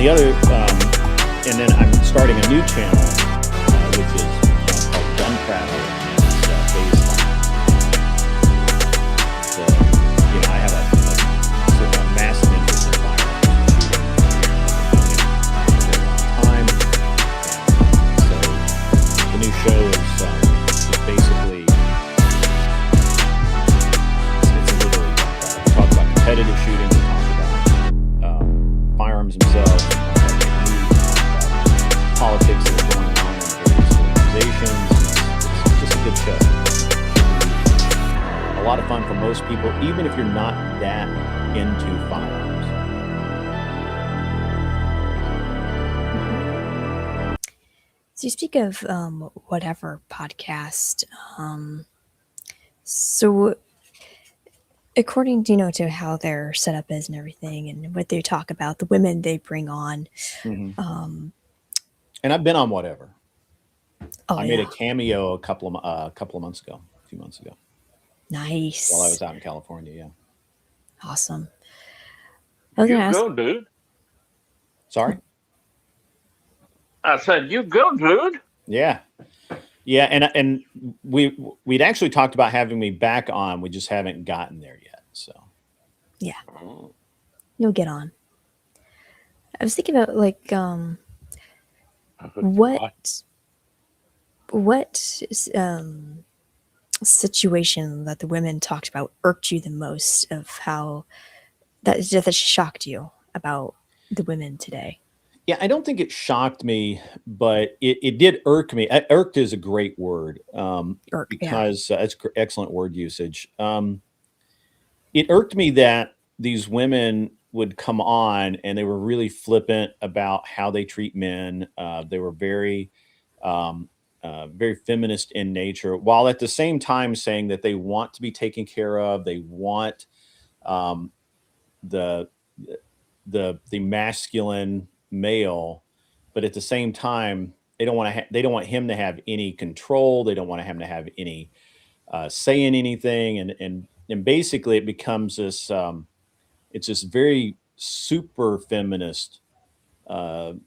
the other, and then I'm starting a new channel, which is called Gun Travel. And it's based on, so, I have a massive interest in firearms and shooting. So the new show is basically, it's literally talk about competitive shooting, we talk about firearms themselves, politics that are going on in various organizations. It's just a good show. A lot of fun for most people, even if you're not that into firearms. So you speak of whatever podcast. So according to how their setup is and everything, and what they talk about, the women they bring on. Mhm. Um, And I've been on whatever. oh I made yeah, a cameo a few months ago, while I nice, was out in California. Yeah. awesome. I was You gonna ask. go, dude. Sorry. I said, you go, dude. Yeah. Yeah, and we'd actually talked about having me back on. We just haven't gotten there yet. So Yeah, Oh, you'll get on. I was thinking about what what situation that the women talked about irked you the most, of how that shocked you about the women today. yeah, I don't think it shocked me, but it did irk me. Irked is a great word, Irk, yeah. because it's excellent word usage. It irked me that these women would come on and they were really flippant about how they treat men. They were um, very feminist in nature, while at the same time saying that they want to be taken care of. They want um, the the masculine male, but at the same time, they don't want him to have any control. They don't want him to have any say in anything, and basically it becomes this. It's this very super feminist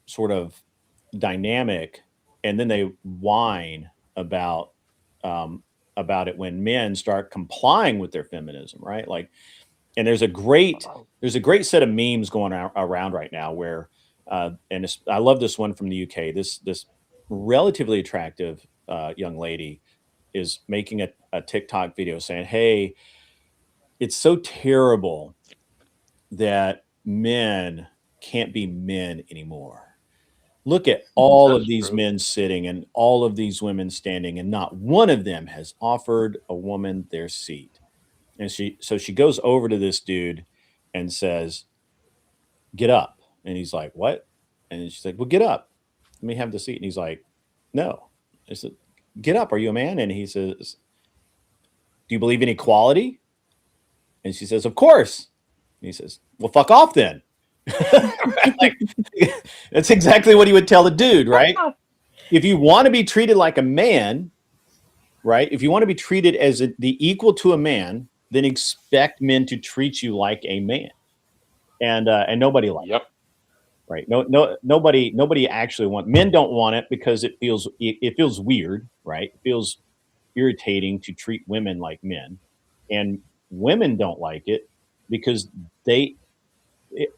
sort of dynamic, and then they whine about um, about it when men start complying with their feminism, right? Like, and there's a great set of memes going around right now where, I love this one from the UK. This relatively attractive young lady is making a TikTok video saying, "Hey, it's so terrible that men can't be men anymore. Look at all of that's these true. men sitting and all of these women standing, and not one of them has offered a woman their seat." And she goes over to this dude and says, "Get up." And he's like, "What?" And she's like, "Well, get up. Let me have the seat." And he's like, "No." I said, "Get up. Are you a man?" And he says, "Do you believe in equality?" And she says, "Of course." And he says, "Well, fuck off then." Like, that's exactly what he would tell the dude, right? If you want to be treated like a man, right? If you want to be treated as the equal to a man, then expect men to treat you like a man. And nobody likes Yep. it, right? Nobody actually men don't want it because it feels weird, right? It feels irritating to treat women like men, and women don't like it because they.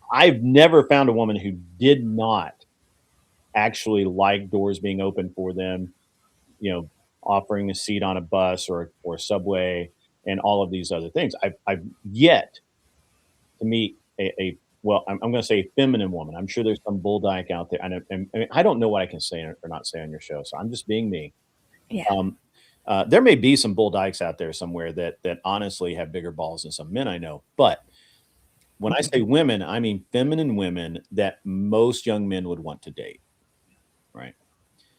I've never found a woman who did not actually like doors being open for them, you know, offering a seat on a bus or a subway and all of these other things. I've yet to meet a well, I'm going to say a feminine woman. I'm sure there's some bull dyke out there. And I mean, I don't know what I can say or not say on your show, so I'm just being me. Yeah. Um, there may be some bull dykes out there somewhere that honestly have bigger balls than some men I know. But when I say women, I mean feminine women that most young men would want to date, right?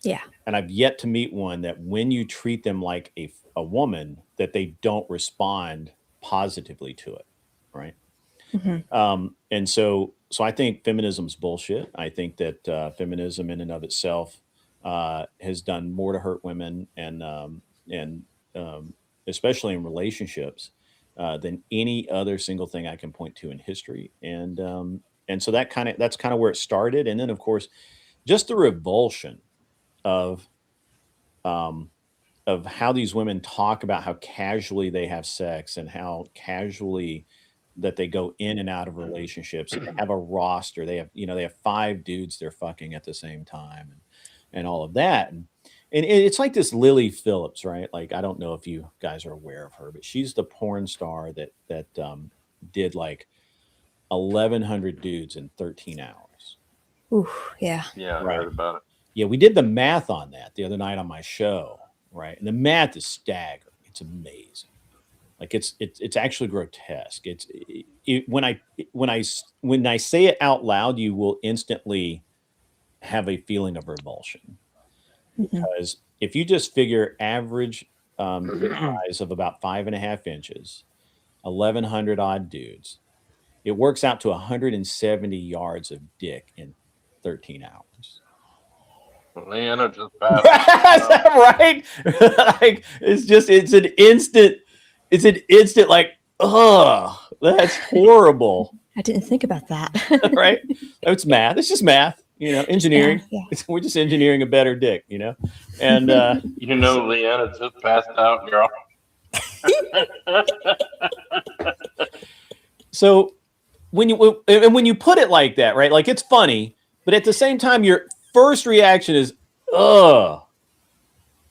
Yeah. And I've yet to meet one that when you treat them like a woman, that they don't respond positively to it, right? Hmm. And so I think feminism's bullshit. I think that feminism in and of itself has done more to hurt women and especially in relationships than any other single thing I can point to in history. so that's kind of where it started. And then of course, just the revulsion of um, how these women talk about how casually they have sex and how casually that they go in and out of relationships. And they have a roster. They have, they have 5 dudes they're fucking at the same time, and all of that. And it's like this Lily Phillips, right? Like, I don't know if you guys are aware of her, but she's the porn star that did like 1,100 dudes in 13 hours. Ooh, yeah. Yeah, I Right. heard about it. Yeah, we did the math on that the other night on my show, right? And the math is staggering. It's amazing. Like it's actually grotesque. When I say it out loud, you will instantly have a feeling of revulsion, because if you just figure average dick size of about 5.5 inches, 1,100 odd dudes, it works out to 170 yards of dick in 13 hours. Leanna just passed. Is that right? Like, it's an instant like, oh, that's horrible. I didn't think about that. Right? It's math. It's just math, engineering. Yeah. We're just engineering a better dick, and Leanna just passed out, girl. so when you put it like that, right? Like, it's funny, but at the same time, your first reaction is, right?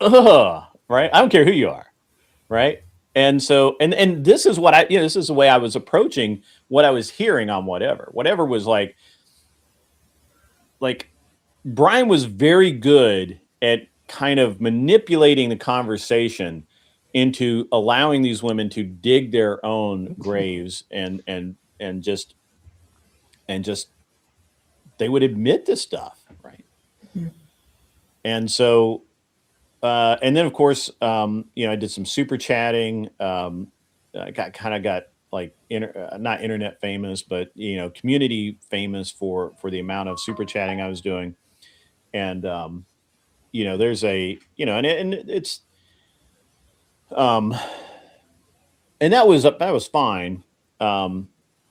I don't care who you are, right? And so, and this is what this is the way I was approaching what I was hearing on whatever was like Brian was very good at kind of manipulating the conversation into allowing these women to dig their own graves and just they would admit this stuff, right? Mm-hmm. And so, and then of course, I did some super chatting. I got like not internet famous, but community famous for the amount of super chatting I was doing. And there's a and it's and that was fine.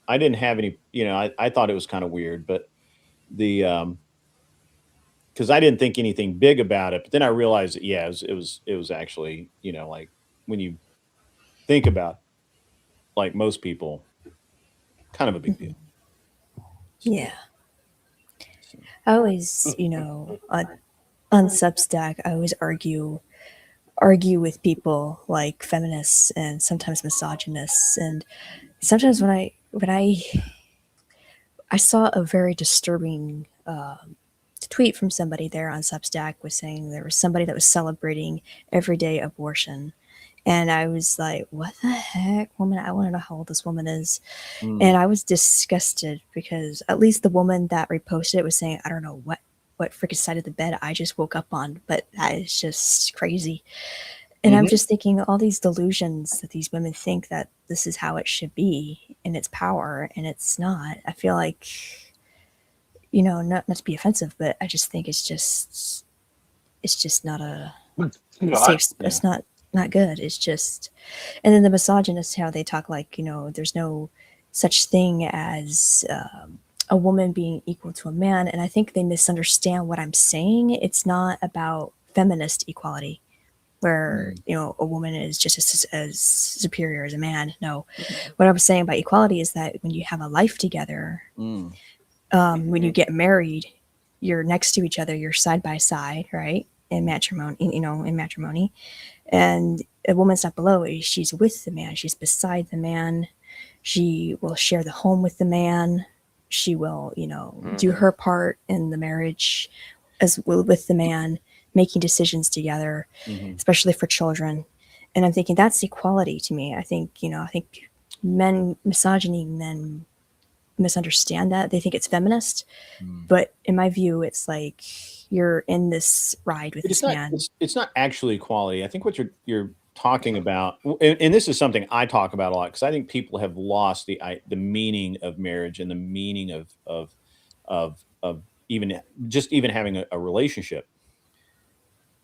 I didn't have any, I thought it was kind of weird, but the because I didn't think anything big about it, but then I realized that it was actually, like, when you think about, like, most people, kind of a big deal. Yeah. I always, on Substack, I always argue with people like feminists and sometimes misogynists, and sometimes when I saw a very disturbing tweet from somebody there on Substack was saying there was somebody that was celebrating everyday abortion. And I was like, what the heck, woman? I want to know how old this woman is. And I was disgusted because at least the woman that reposted it was saying, I don't know what freaking side of the bed I just woke up on, but that is just crazy. And I'm just thinking all these delusions that these women think that this is how it should be and it's power, and it's not. I feel like, not to be offensive, but I just think it's just not a safe. Yeah. It's not good. It's just, and then the misogynists, how they talk like, there's no such thing as a woman being equal to a man. And I think they misunderstand what I'm saying. It's not about feminist equality where, a woman is just as superior as a man. No, what I was saying about equality is that when you have a life together, when you get married, you're next to each other, you're side by side, right? In matrimony, and a woman's not below. She's with the man. She's beside the man. She will share the home with the man. She will, do her part in the marriage as well with the man, making decisions together, especially for children. And I'm thinking that's equality to me. I think misogyny men misunderstand that. They think it's feminist, but in my view, it's like you're in this ride with this man. It's not actually equality. I think what you're talking about, and this is something I talk about a lot, because I think people have lost the meaning of marriage and the meaning of even having a relationship.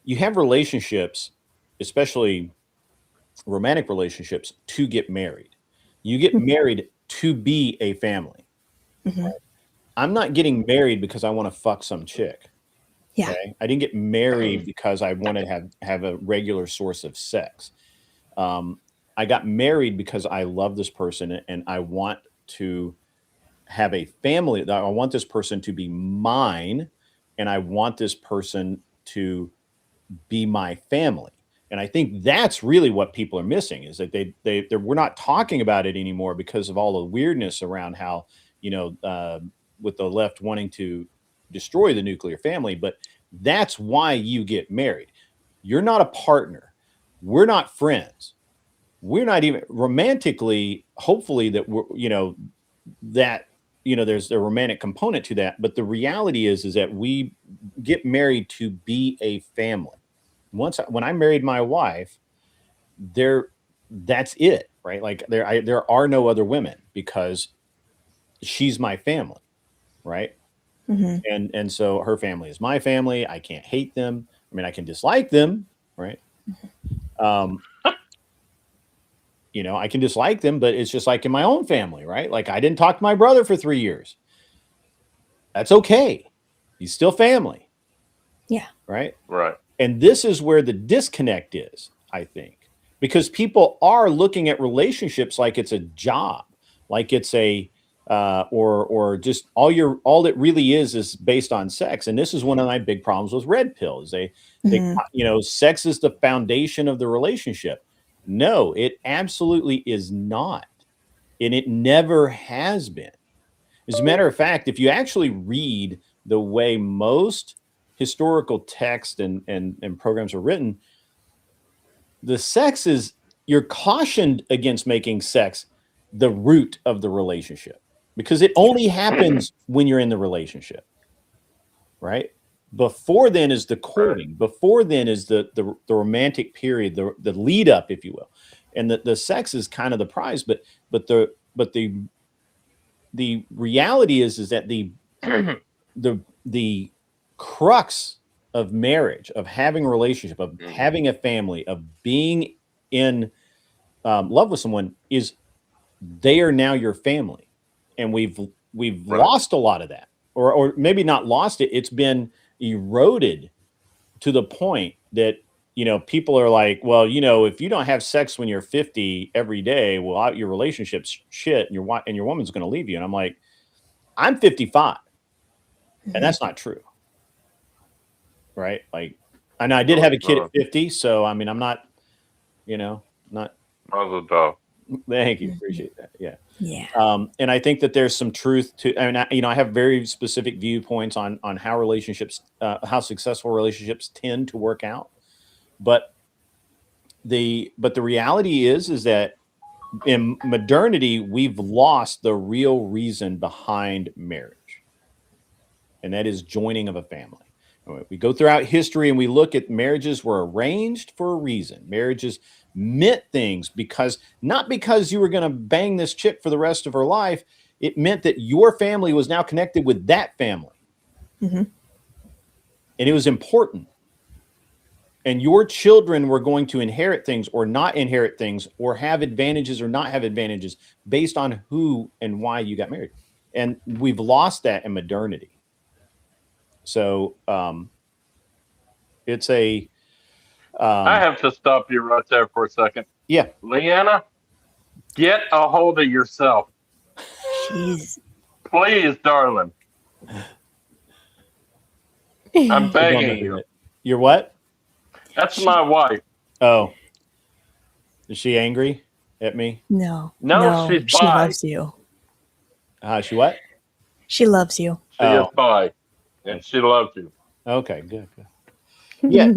You have relationships, especially romantic relationships, to get married. You get married to be a family. Right? I'm not getting married because I want to fuck some chick. Yeah. Okay. I didn't get married because I want to have a regular source of sex. I got married because I love this person and I want to have a family. I want this person to be mine and I want this person to be my family. And I think that's really what people are missing is that we're not talking about it anymore because of all the weirdness around how, with the left wanting to destroy the nuclear family. But that's why you get married. You're not a partner. We're not friends. We're not even romantically, hopefully that that, there's a romantic component to that. But the reality is that we get married to be a family. When I married my wife, that's it, right? Like there are no other women because she's my family, right? Hmm. And so her family is my family. I can't hate them. I mean, I can dislike them, right? Um, I can dislike them, but it's just like in my own family, right? Like I didn't talk to my brother for 3 years. That's okay. He's still family, Yeah. right? Right. And this is where the disconnect is, I think, because people are looking at relationships like it's a job, like it's or just all it really is based on sex. And this is one of my big problems with red pill is they Hmm. sex is the foundation of the relationship. No, it absolutely is not, and it never has been. As a matter of fact, if you actually read the way most historical text and programs are written, the sex is you're cautioned against making sex the root of the relationship because it only happens when you're in the relationship, right? Before then is the courting. Before then is the romantic period, the lead up, if you will, and the sex is kind of the prize. But the reality is that the crux of marriage, of having a relationship, of having a family, of being in love with someone is they are now your family, and we've Right. lost a lot of that, or maybe not lost it. It's been eroded to the point that people are like, well, if you don't have sex when you're 50 every day, well, your relationship's shit, and your woman's going to leave you. And I'm like, I'm 55, and Hmm. that's not true, right? Like, and I did have a kid at 50, so I mean, I'm not, not. Mazel tov. Thank you, Hmm. appreciate that. Yeah. Yeah. And I think that there's some truth to. I mean, I have very specific viewpoints on how how successful relationships tend to work out. But the reality is that in modernity we've lost the real reason behind marriage, and that is joining of a family. We go throughout history and we look at marriages were arranged for a reason. Marriages meant things because not because you were going to bang this chick for the rest of her life. It meant that your family was now connected with that family, Hmm. and it was important. And your children were going to inherit things or not inherit things or have advantages or not have advantages based on who and why you got married. And we've lost that in modernity. So it's a I have to stop you right there for a second. yeah. Leanna, get a hold of yourself. She's. Please, darling. I'm Hold on a begging you. minute. You're what? That's She. my wife. Oh, is she angry at me? No. No, No. she's She bi. loves you. She what? She loves you. She is Oh, bi. And she loves you. okay, good, good. Yeah,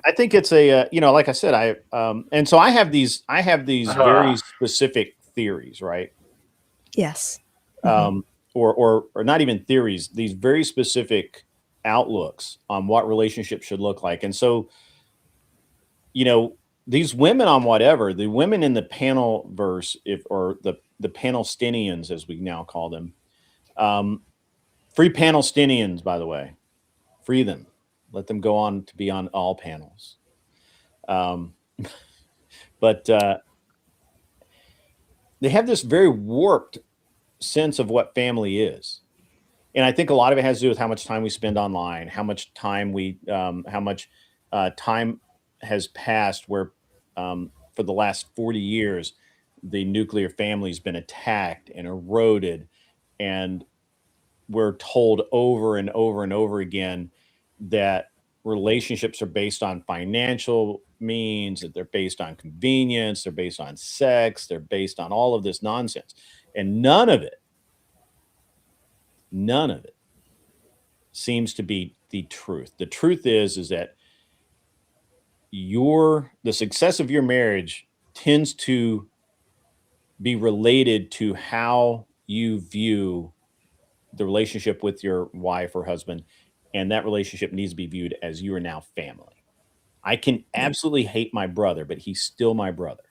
I think it's like I said, and so I have these very Ah, specific theories, right? Yes. Hmm. Or not even theories, these very specific outlooks on what relationships should look like. And so, you know, these women on whatever, the women in the panel verse, or the Panelstinians, as we now call them, um, free Panelstinians, by the way, free them, let them go on to be on all panels. Um, but they have this very warped sense of what family is. And I think a lot of it has to do with how much time we spend online, how much time has passed where for the last 40 years, the nuclear family's been attacked and eroded. And we're told over and over and over again that relationships are based on financial means, that they're based on convenience, they're based on sex, they're based on all of this nonsense. And none of it seems to be the truth. The truth is that the success of your marriage tends to be related to how you view the relationship with your wife or husband, and that relationship needs to be viewed as you are now family. I can Yeah. absolutely hate my brother, but he's still my brother.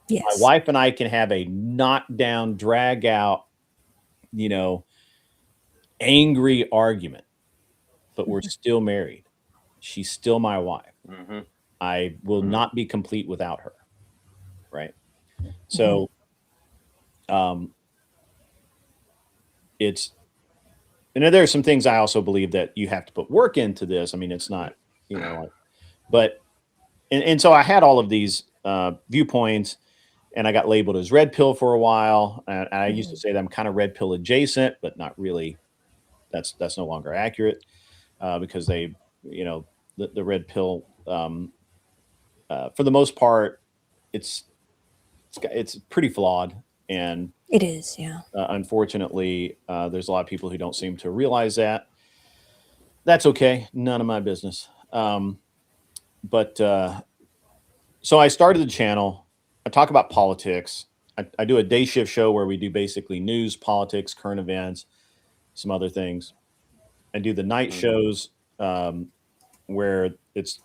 My Yes. wife and I can have a knockdown, drag out, you know, angry argument, but we're still married. She's still my wife. Mm-hmm. I will Mhm. not be complete without her. Right. Mhm. So it's, there are some things I also believe that you have to put work into this. I mean, it's not, but, and so I had all of these viewpoints, and I got labeled as red pill for a while. And I used to say that I'm kind of red pill adjacent, but not really. That's no longer accurate because they, the red pill, for the most part, it's it's pretty flawed. And It is, yeah. unfortunately, there's a lot of people who don't seem to realize that. That's okay. None of my business. But so I started the channel. I talk about politics. I do a day shift show where we do basically news, politics, current events, some other things. I do the night Mhm. shows where it's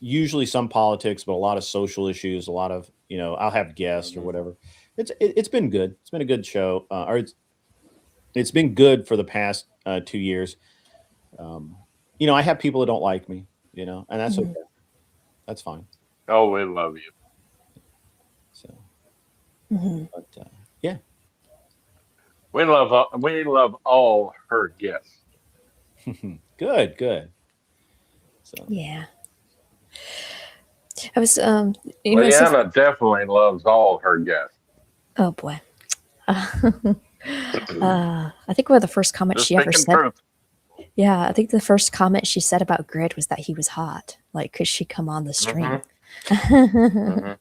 usually some politics, but a lot of social issues, a lot of, I'll have guests or whatever. It's been good. It's been a good show. It's been good for the past 2 years. I have people that don't like me, and that's Mhm. okay. That's fine. Oh, we love you. So, Mhm. but yeah, We love all her guests. good, good. So, Yeah. I was it's so, Leanna definitely loves all her guests. oh boy. I think one of the first comments Just she ever speaking said. truth. Yeah, I think the first comment she said about Grid was that he was hot. Like, could she come on the stream? Hmm.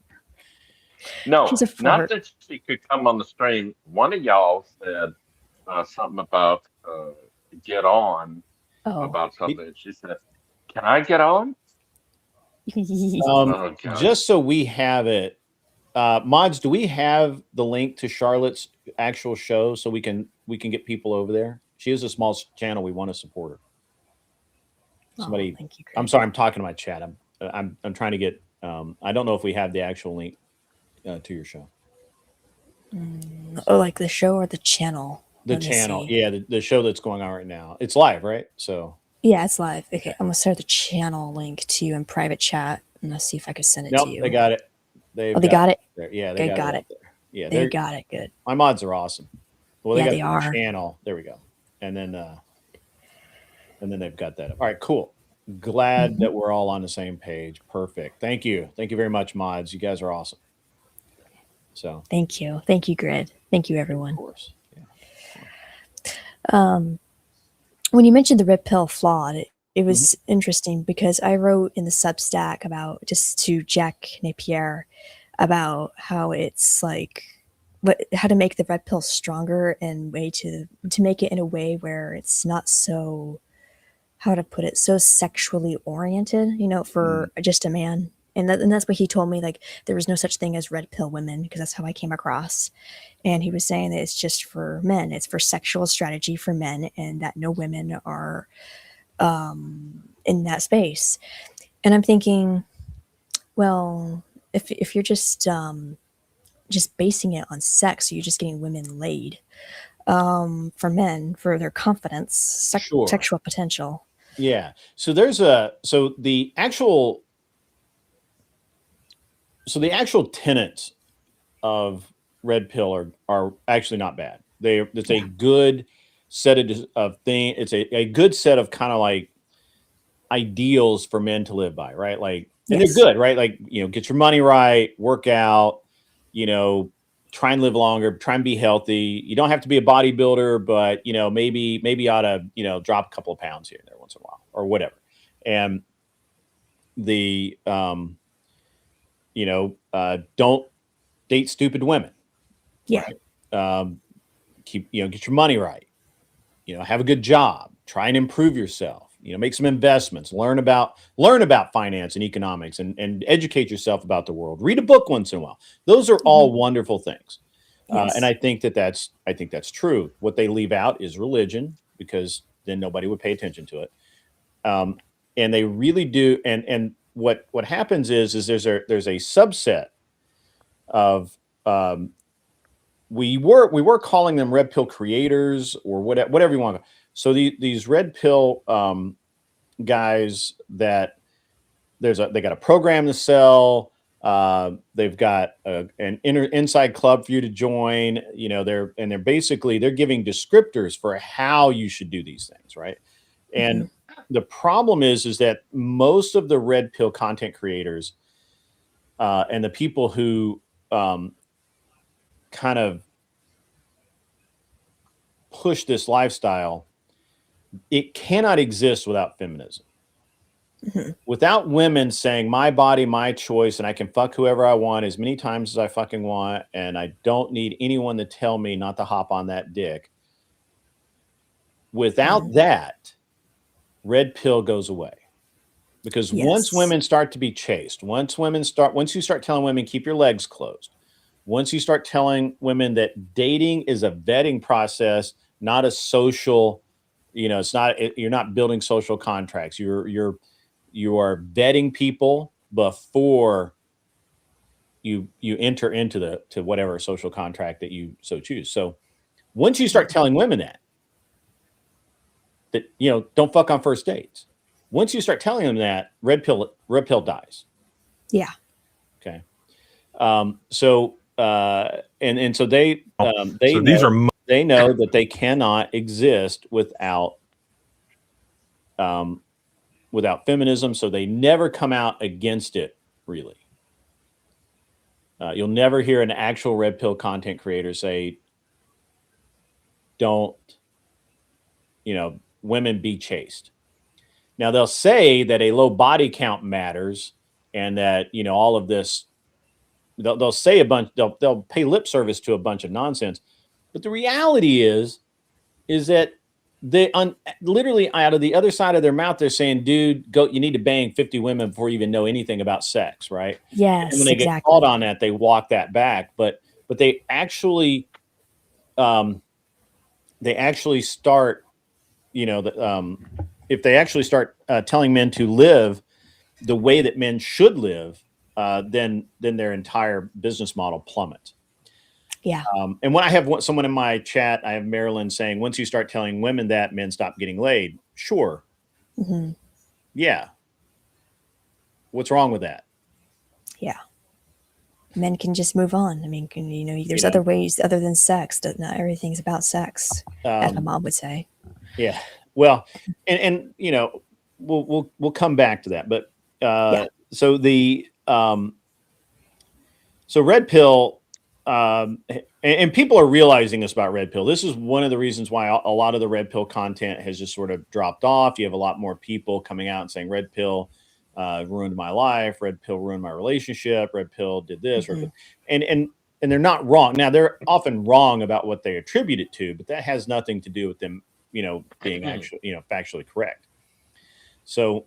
No, She's a not flirt. that she could come on the stream. One of y'all said something about get on Oh. about something. She said, "Can I get on?" Oh God. just so we have it, mods, do we have the link to Charlotte's actual show so we can get people over there? She has a small channel. We want to support her. Oh, Somebody, thank you, I'm Grid. sorry, I'm talking to my chat. I'm trying to get. I don't know if we have the actual link to your show. Oh, like the show or the channel? The Let me channel, see. yeah, the show that's going on right now. It's live, right? So Yeah, it's live. Okay, I'm gonna share the channel link to you in private chat, and let's see if I can send it to nope, they you. got it. Oh, They've they got got it. it there. Yeah, they They got it got up it. there. Yeah, They got it. Good. my mods are awesome. Well, they Yeah, got they the are. channel. There we go. And then they've got that up. All right, cool. Glad that we're all on the same page. Perfect. Thank you. Thank you very much, mods. You guys are awesome. So, Thank you, Grid. Thank you, of everyone. course. Yeah. When you mentioned the red pill flawed, it Mhm. was interesting because I wrote in the Substack about just to Jack Napier about how it's like how to make the red pill stronger and way to make it in a way where it's not so, how to put it, so sexually oriented, for just a man. And that's what he told me. Like, there was no such thing as red pill women because that's how I came across. And he was saying that it's just for men. It's for sexual strategy for men, and that no women are in that space. And I'm thinking, well, if you're just basing it on sex, so you're just getting women laid for men for their confidence, Sure. sexual potential. Yeah. So the actual tenets of red pill are actually not bad. It's a Yeah. good set of thing. It's a good set of kind of like ideals for men to live by, right? Like, and they're Yes. good, right? Like, get your money right, work out, try and live longer, try and be healthy. You don't have to be a bodybuilder, but maybe you ought to, drop a couple of pounds here and there once in a while or whatever. And the, don't date stupid women. Yeah. Right? Get your money right. Have a good job, try and improve yourself, make some investments, learn about finance and economics, and educate yourself about the world. Read a book once in a while. Those are all wonderful things. Yes. And I think that's true. What they leave out is religion, because then nobody would pay attention to it. And they really do. And what happens is there's a subset of, we were calling them red pill creators or whatever you want. So these red pill guys that they got a program to sell. They've got an inside club for you to join. They're giving descriptors for how you should do these things, right? And the problem is that most of the red pill content creators and the people who kind of push this lifestyle, it cannot exist without feminism. Without women saying my body, my choice, and I can fuck whoever I want as many times as I fucking want, and I don't need anyone to tell me not to hop on that dick. Without that, red pill goes away. Because once women start to be chaste, once you start telling women keep your legs closed, once you start telling women that dating is a vetting process, not a social, it's not, you're not building social contracts. You are vetting people before you enter into to whatever social contract that you so choose. So once you start telling women that don't fuck on first dates, once you start telling them that, red pill dies. Yeah. Okay. So they know that they cannot exist without feminism. So they never come out against it, really. You'll never hear an actual red pill content creator say, don't, women be chaste. Now they'll say that a low body count matters and that, all of this, they'll say a bunch, they'll pay lip service to a bunch of nonsense. But the reality is that literally out of the other side of their mouth, they're saying, dude, you need to bang 50 women before you even know anything about sex, right? Yes, and when they get called on that, they walk that back. But they actually start, if they actually start telling men to live the way that men should live, then their entire business model plummets. Yeah. And when I have someone in my chat, I have Marilyn saying, once you start telling women that, men stop getting laid. Sure. Yeah. What's wrong with that? Yeah. Men can just move on. I mean, there's other ways other than sex. Not everything's about sex, as my mom would say. Yeah. Well, and we'll come back to that. But so the so red pill. And people are realizing this about red pill. This is one of the reasons why a lot of the red pill content has just sort of dropped off. You have a lot more people coming out and saying red pill ruined my life, red pill ruined my relationship, red pill did this, and they're not wrong. Now they're often wrong about what they attribute it to, but that has nothing to do with them, being actually, factually correct. So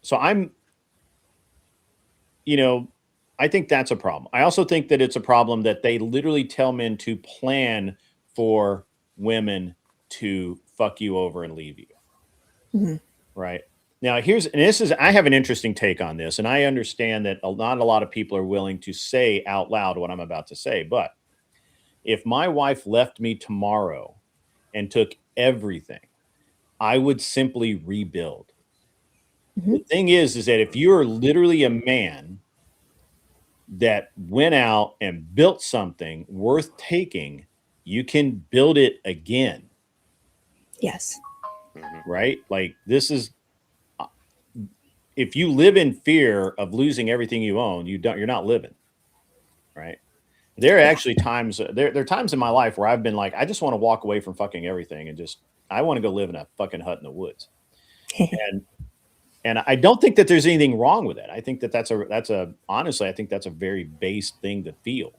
so I'm, I think that's a problem. I also think that it's a problem that they literally tell men to plan for women to fuck you over and leave you. Right. Now I have an interesting take on this, and I understand that not a lot of people are willing to say out loud what I'm about to say. But if my wife left me tomorrow and took everything, I would simply rebuild. The thing is that if you're literally a man that went out and built something worth taking, you can build it again, Yes. right? Like this is, if you live in fear of losing everything you own, you're not living, right? There are Yeah. actually times there are times in my life where I've been like, I just want to walk away from fucking everything and just I want to go live in a fucking hut in the woods. And I don't think that there's anything wrong with it. I think that that's a honestly, I think that's a very base thing to feel.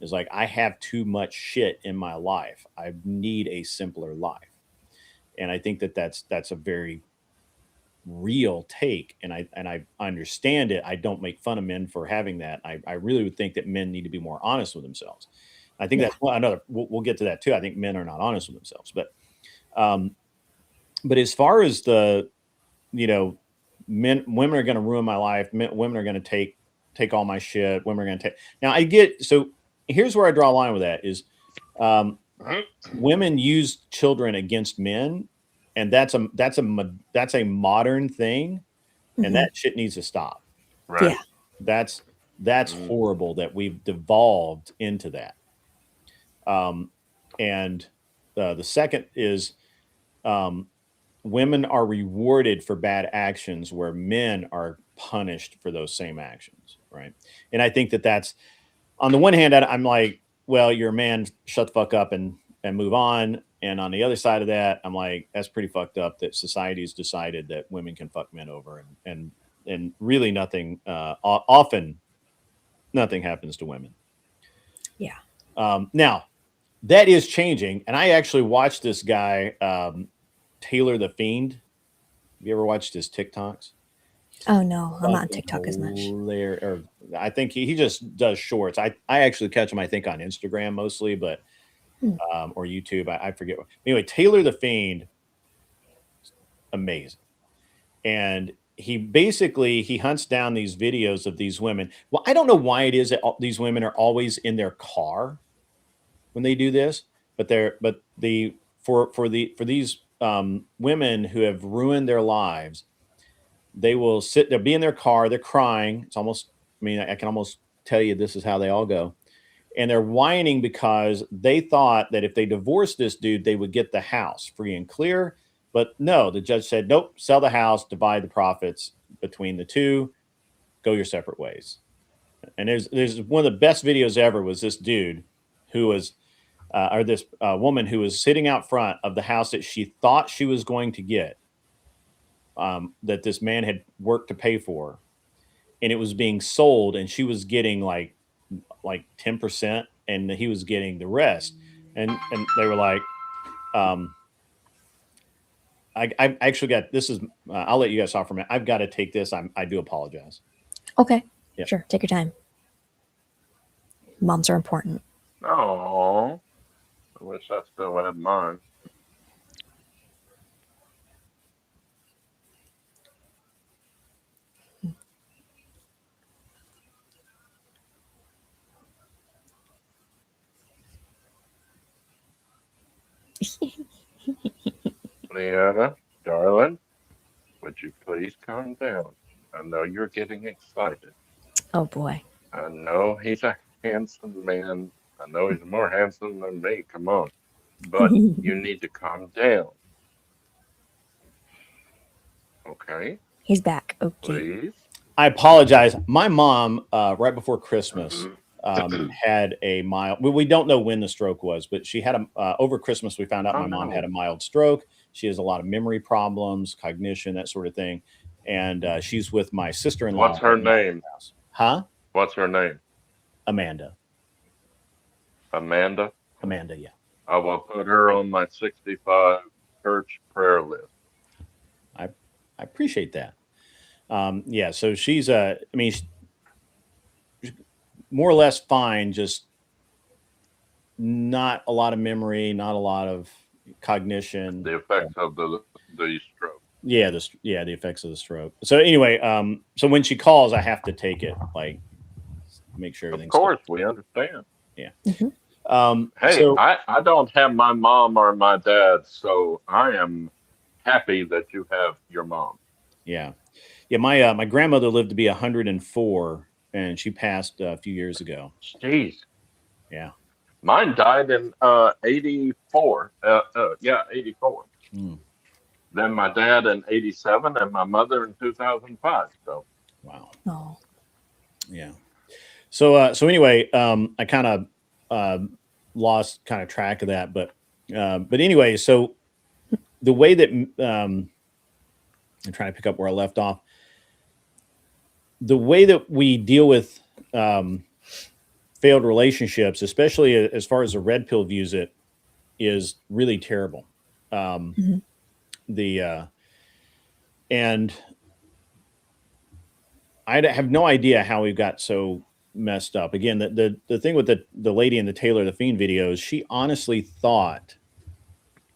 Is like I have too much shit in my life. I need a simpler life. And I think that that's a very real take, and I understand it. I don't make fun of men for having that. I really would think that men need to be more honest with themselves. I think Yeah. that's another. We'll get to that too. I think men are not honest with themselves, um, but as far as the, you know, women are going to ruin my life. Women are going to take all my shit. Women are going to take. Now I get so. Here's where I draw a line with that is, um, women use children against men, and that's a modern thing, and Mhm. that shit needs to stop. Right. Yeah. That's Mm. horrible that we've devolved into that. Um, and the second is, um, women are rewarded for bad actions where men are punished for those same actions, right? And I think that that's, on the one hand, I'm like, well, you're a man, shut the fuck up and move on. And on the other side of that, I'm like, that's pretty fucked up that society's decided that women can fuck men over, and really nothing. Often, nothing happens to women. Yeah. Now, that is changing, and I actually watched this guy, Taylor the Fiend. Have you ever watched his TikToks? Oh no, I'm not on Fucking TikTok as much. hilarious. Or I think he just does shorts. I actually catch him, I think, on Instagram mostly, but Hmm. or YouTube. I forget. Anyway, Taylor the Fiend, amazing. And he basically he hunts down these videos of these women. Well, I don't know why it is that these women are always in their car when they do this, but for these women who have ruined their lives, they'll be in their car, they're crying. It's almost, I mean, I can almost tell you this is how they all go. And they're whining because they thought that if they divorced this dude, they would get the house free and clear. But no, the judge said, nope, sell the house, divide the profits between the two, go your separate ways. And there's one of the best videos ever was this dude who was, or this woman who was sitting out front of the house that she thought she was going to get, that this man had worked to pay for, and it was being sold, and she was getting like 10%, and he was getting the rest. And they were like, um, I actually got this is I'll let you guys talk for a minute. I've got to take this. I do apologize. Okay. Yeah. Sure. Take your time. Moms are important. Oh, I wish I still had mine. Leanna, darling, would you please calm down? I know you're getting excited. Oh boy. I know he's a handsome man. I know he's more handsome than me. Come on. But you need to calm down. Okay? He's back. Okay. Please. I apologize. My mom, right before Christmas, had a mild. We don't know when the stroke was, but she had over Christmas. We found out Oh, my mom had no. a mild stroke. She has a lot of memory problems, cognition, that sort of thing, and she's with my sister-in-law What's her at my name? house. Huh? What's her name? Amanda. Amanda? Amanda. Yeah. I will put her on my 65 church prayer list. I appreciate that. Yeah. So she's I mean, she's more or less fine. Just not a lot of memory, not a lot of cognition. The effects of the stroke. Yeah, the effects of the stroke. So anyway, so when she calls, I have to take it, like make sure Of everything's good. course, we understand. Yeah. Mhm. Hey, So I don't have my mom or my dad, so I am happy that you have your mom. yeah, yeah. My grandmother lived to be 104, and she passed a few years ago. Jeez. Yeah. Mine died in 84. Yeah, 84. Mm, Then my dad in 87 and my mother in 2005. So, wow. Oh, Yeah. So anyway, I kind of lost kind of track of that, but anyway, so the way that I'm trying to pick up where I left off, the way that we deal with um, failed relationships, especially as far as the red pill views it, is really terrible. Um, mhm. the and I have no idea how we got so messed up. Again, the thing with the lady in the Taylor the Fiend videos, she honestly thought,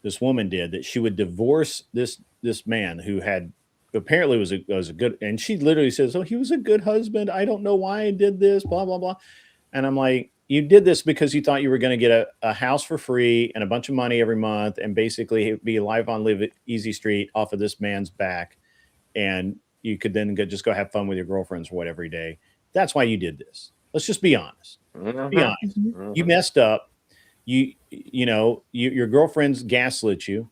this woman did, that she would divorce this man who had apparently was a good, and she literally says, "Oh, he was a good husband. I don't know why I did this." Blah blah blah. And I'm like, you did this because you thought you were going to get a house for free and a bunch of money every month, and basically be live on Live Easy Street off of this man's back, and you could then just go have fun with your girlfriends or whatever every day. That's why you did this. Let's just be honest. Be hmm honest. Mhm. You hmm messed up. Your girlfriend's gaslit you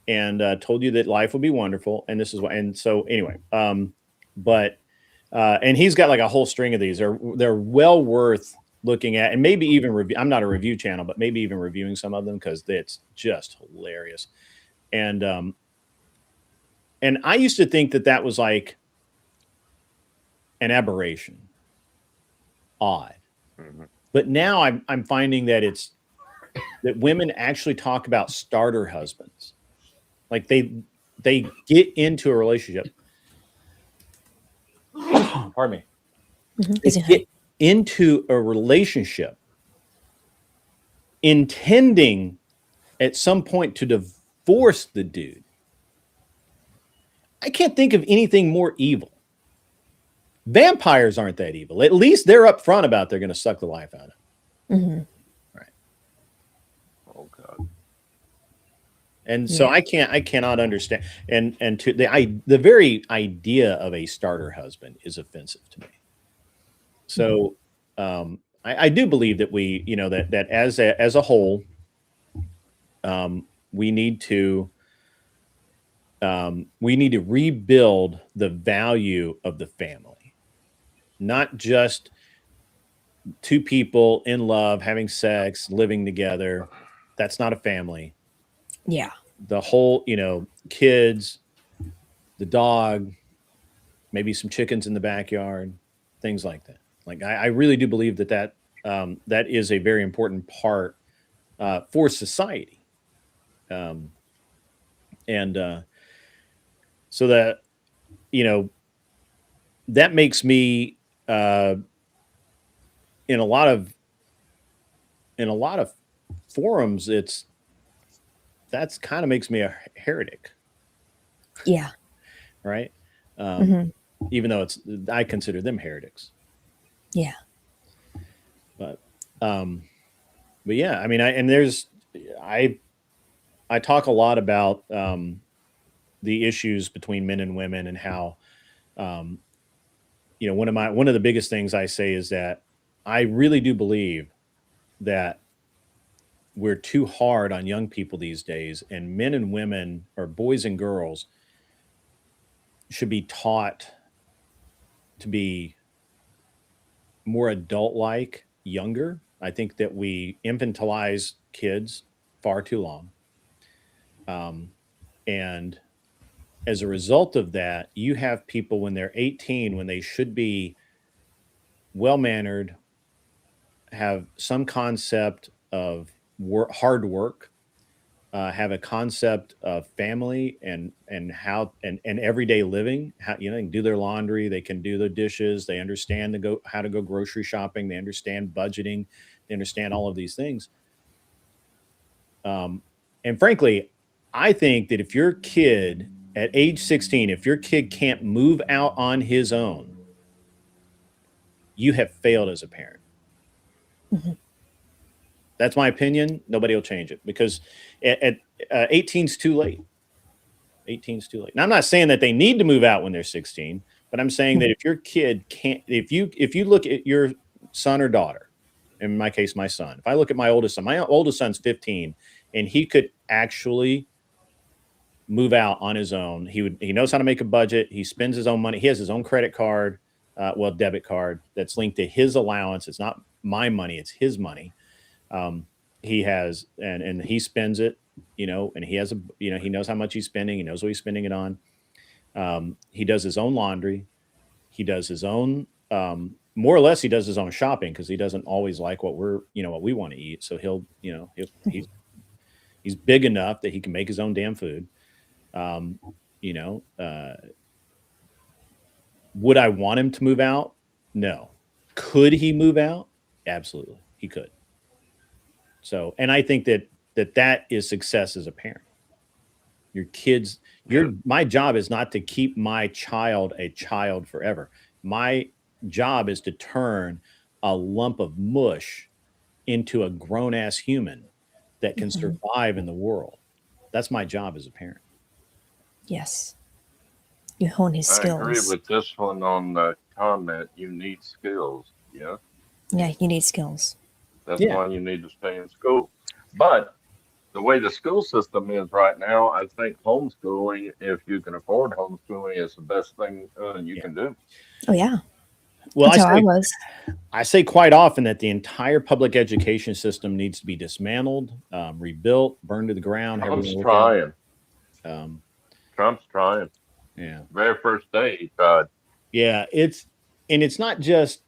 and told you that life would be wonderful, and this is why. And so anyway, but and he's got like a whole string of these. They're well worth looking at, and maybe even review. I'm not a review channel, but maybe even reviewing some of them because it's just hilarious. And I used to think that was like an aberration, odd. hmm But now I'm finding that women actually talk about starter husbands. Like they get into a relationship. Pardon me. Mhm. They Is it get high? into a relationship intending at some point to divorce the dude. I can't think of anything more evil. Vampires aren't that evil. At least they're upfront about they're going to suck the life out of. Hmm. Right. Oh, God. And so Yeah. I cannot understand. And to the very idea of a starter husband is offensive to me. Mhm. So I do believe that that as a whole, we need to rebuild the value of the family, not just two people in love, having sex, living together. That's not a family. Yeah. The whole, kids, the dog, maybe some chickens in the backyard, things like that. Like I really do believe that is a very important part for society, um, and so that you know that makes me uh, in a lot of in a lot of forums. That's kind of makes me a heretic, Yeah. right? Um, Hmm. even though I consider them heretics, Yeah. but um, but yeah, I mean, I I talk a lot about the issues between men and women and how um, one of the biggest things I say is that I really do believe that we're too hard on young people these days, and men and women, or boys and girls, should be taught to be more adult like younger. I think that we infantilize kids far too long. Um, and as a result of that, you have people when they're 18, when they should be well mannered, have some concept of hard work, have a concept of family and how and everyday living. How they can do their laundry, they can do their dishes, they understand how to go grocery shopping, they understand budgeting, they understand all of these things. Um, and frankly, I think that if your kid at age 16, if your kid can't move out on his own, you have failed as a parent. Hmm. That's my opinion. Nobody will change it because at 18 is too late. 18 is too late. Now, I'm not saying that they need to move out when they're 16, but I'm saying that if your kid can't, if you look at your son or daughter in my case, my son. If I look at my oldest son's 15, and he could actually move out on his own. He knows how to make a budget. He spends his own money. He has his own credit card, debit card that's linked to his allowance. It's not my money, it's his money. He has, and he spends it, and he has he knows how much he's spending. He knows what he's spending it on. He does his own laundry. He does his own, more or less, he does his own shopping because he doesn't always like what what we want to eat. So he's big enough that he can make his own damn food. You know, would I want him to move out? No. Could he move out? Absolutely, he could. So, and I think that is success as a parent. Your kids, my job is not to keep my child a child forever. My job is to turn a lump of mush into a grown ass human that can survive in the world. That's my job as a parent. Yes. You hone his skills. I agree with this one on the comment. You need skills. Yeah. Yeah, you need skills. That's why you need to stay in school. But the way the school system is right now, I think homeschooling, if you can afford homeschooling, is the best thing you can do. Oh, yeah. Well, That's how I was. I say quite often that the entire public education system needs to be dismantled, rebuilt, burned to the ground. Trump's trying. Trump's trying. Yeah. Very first day he tried. Yeah, it's not just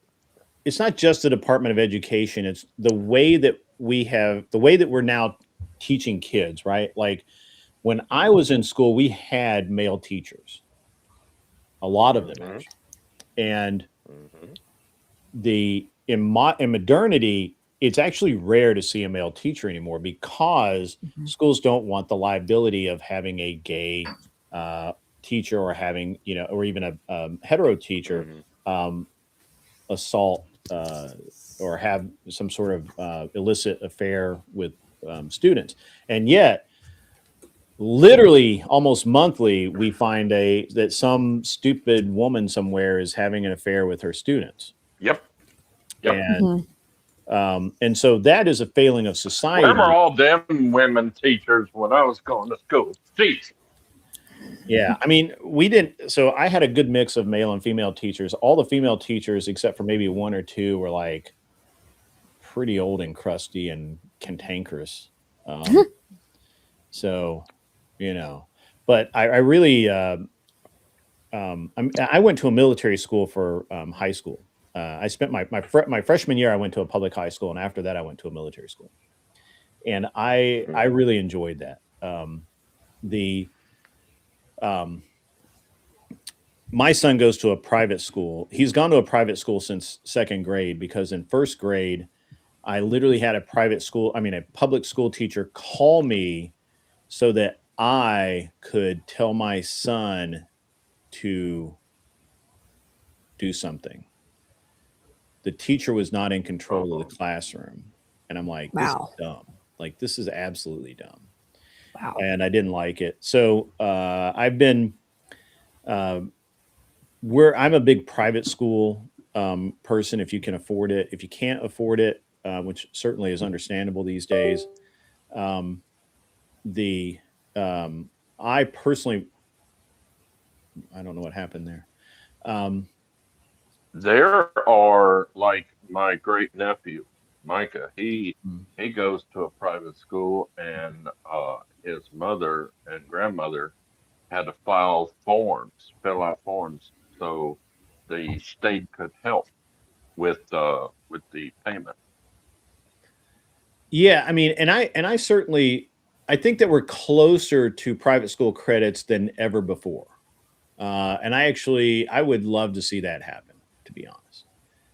the Department of Education. It's the way that we're now teaching kids, right? Like when I was in school, we had male teachers, a lot of them, and in modernity, it's actually rare to see a male teacher anymore because schools don't want the liability of having a gay teacher or having or even a hetero teacher assault or have some sort of illicit affair with students. And yet literally almost monthly we find that some stupid woman somewhere is having an affair with her students. Yep. And so that is a failing of society. Where were all them women teachers when I was going to school? Jeez. Yeah, I mean, we didn't. So I had a good mix of male and female teachers. All the female teachers, except for maybe one or two, were like pretty old and crusty and cantankerous. So, but I really, I went to a military school for high school. I spent my freshman year, I went to a public high school, and after that, I went to a military school, and I really enjoyed that. My son goes to a private school. He's gone to a private school since second grade because in first grade, I literally had a public school teacher call me so that I could tell my son to do something. The teacher was not in control of the classroom. And I'm like, this is dumb. Like, this is absolutely dumb. Wow. And I didn't like it. So I've been I'm a big private school person if you can afford it. If you can't afford it, which certainly is understandable these days, I personally, I don't know what happened there. There are, like my great nephew, Micah, he goes to a private school, and his mother and grandmother had to fill out forms, so the state could help with the payment. Yeah, I mean, and I certainly, I think that we're closer to private school credits than ever before. And I would love to see that happen, to be honest.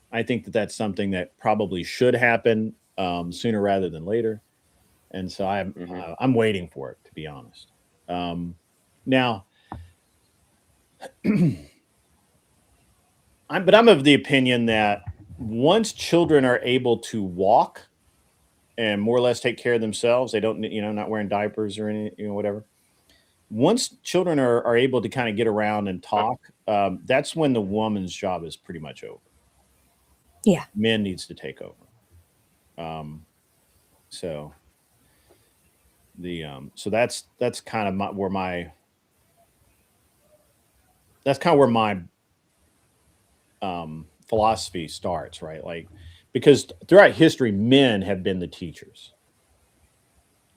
I think that that's something that probably should happen sooner rather than later. And so I'm waiting for it, to be honest. Now, I'm of the opinion that once children are able to walk and more or less take care of themselves, they don't, not wearing diapers or any, whatever. Once children are able to kind of get around and talk, that's when the woman's job is pretty much over. Yeah. Men needs to take over. So so that's kind of where my philosophy starts, right? Like, because throughout history, men have been the teachers,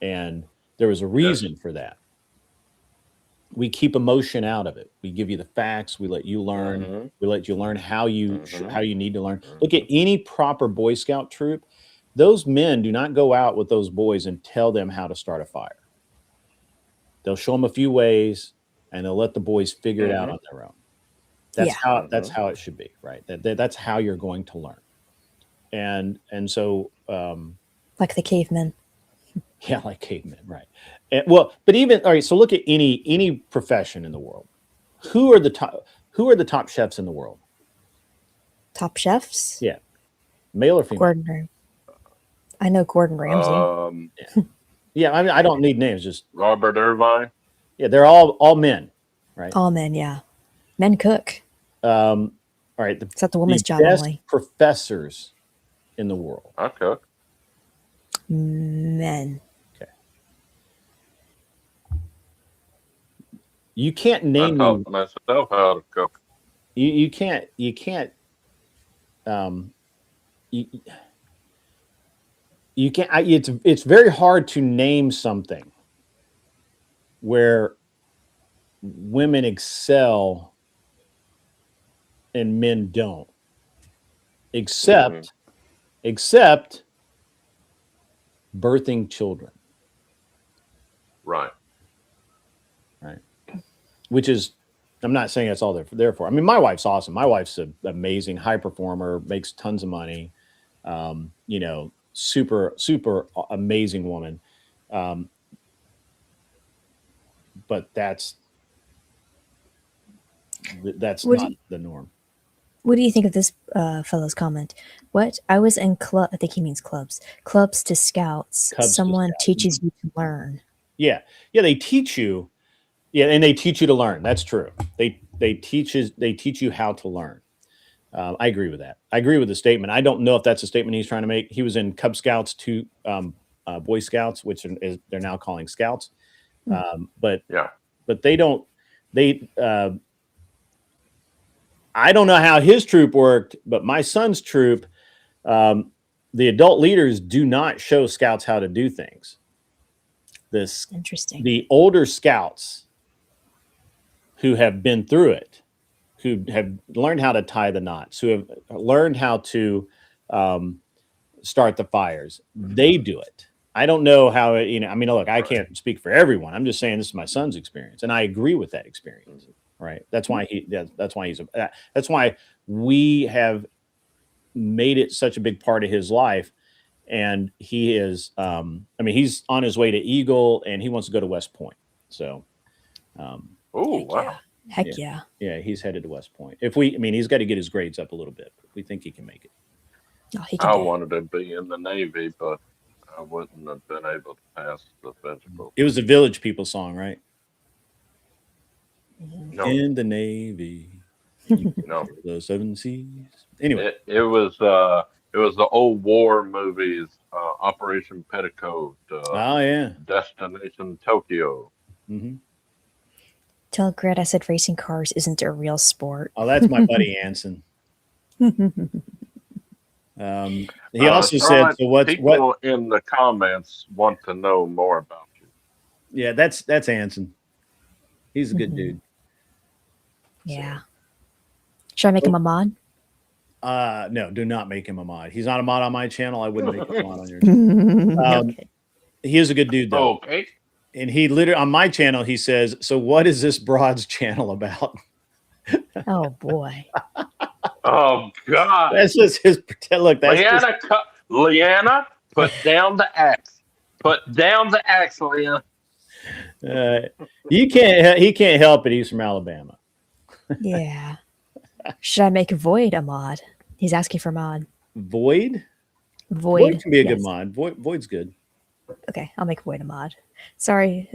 and there was a Yes. reason for that. We keep emotion out of it. We give you the facts. We let you learn. Mm-hmm. We let you learn Mm-hmm. how you need to learn. Look Mm-hmm. at any proper Boy Scout troop. Those men do not go out with those boys and tell them how to start a fire. They'll show them a few ways, and they'll let the boys figure it out Mm-hmm. on their own. Yeah. That's Mm-hmm. how it should be, right? That's how you're going to learn. And so Like the cavemen. yeah, like cavemen, right? Well, but even all right. So look at any profession in the world. Who are the top? Who are the top chefs in the world? Top chefs? Yeah, male or female? Gordon. I know Gordon Ramsay. Yeah, yeah. I mean, I don't need names. Just Robert Irvine. yeah, they're all men, right? All men, yeah. Men cook. All right, It's not the the woman's job best only. professors in the world. I cook. Men. Okay, you can't I name me. taught myself how to cook. You can't um, you, you can't. It's very hard to name something where women excel and men don't, Mm-hmm. except birthing children, Right. right? Which is, I'm not saying that's all they're there for. I mean, my wife's awesome. My wife's an amazing high performer, makes tons of money. Super amazing woman. Um, but that's What do not you, the norm. what do you think of this fellow's comment? What? I was in club. I think he means clubs. Clubs to scouts. Cubs to Someone scout. teaches you to learn. Yeah, yeah. They teach you. Yeah, and they teach you to learn. That's true. They teach you how to learn. I agree with that. I agree with the statement. I don't know if that's a statement he's trying to make. He was in Cub Scouts to Boy Scouts, which they're now calling Scouts. Hmm. But Yeah. they don't. They I don't know how his troop worked, but my son's troop, um, the adult leaders do not show scouts how to do things. This Interesting. The older scouts who have been through it, who have learned how to tie the knots, who have learned how to um, start the fires. They do it. I don't know how it, I mean, look, I Right. can't speak for everyone. I'm just saying this is my son's experience, and I agree with that experience. Right? That's why that's why we have made it such a big part of his life. And he is, I mean, he's on his way to Eagle, and he wants to go to West Point. So, um, Oh, Heck wow. yeah. Heck Yeah. yeah. yeah, he's headed to West Point. I mean, he's got to get his grades up a little bit. But we think he can make it. Oh, he can I do it. wanted to be in the Navy, but I wouldn't have been able to pass the physical. It was a Village People song, right? No, In the Navy, you no. the seven seas. Anyway, It was the old war movies, Operation Petticoat, oh yeah, Destination Tokyo. hmm Tell Gret I said racing cars isn't a real sport. oh, that's my buddy Anson. He also said, Sean, "So what? people in the comments want to know more about you. Yeah, that's Anson. He's a good dude. Yeah. Should I make him a mod? No, do not make him a mod. He's not a mod on my channel. I wouldn't make him a mod on your channel. Okay. He is a good dude though, Okay. and he literally on my channel he says, "So what is this broad's channel about?" Oh boy. Oh God. That's just his look. That's just, Leanna, put down the axe. Put down the axe, Leanna. you can't. He can't help it. He's from Alabama. Yeah. Should I make Void a mod? He's asking for mod. Void. Void. Void can be a good Yes. mod. Void's good. Okay, I'll make Void a mod. Sorry,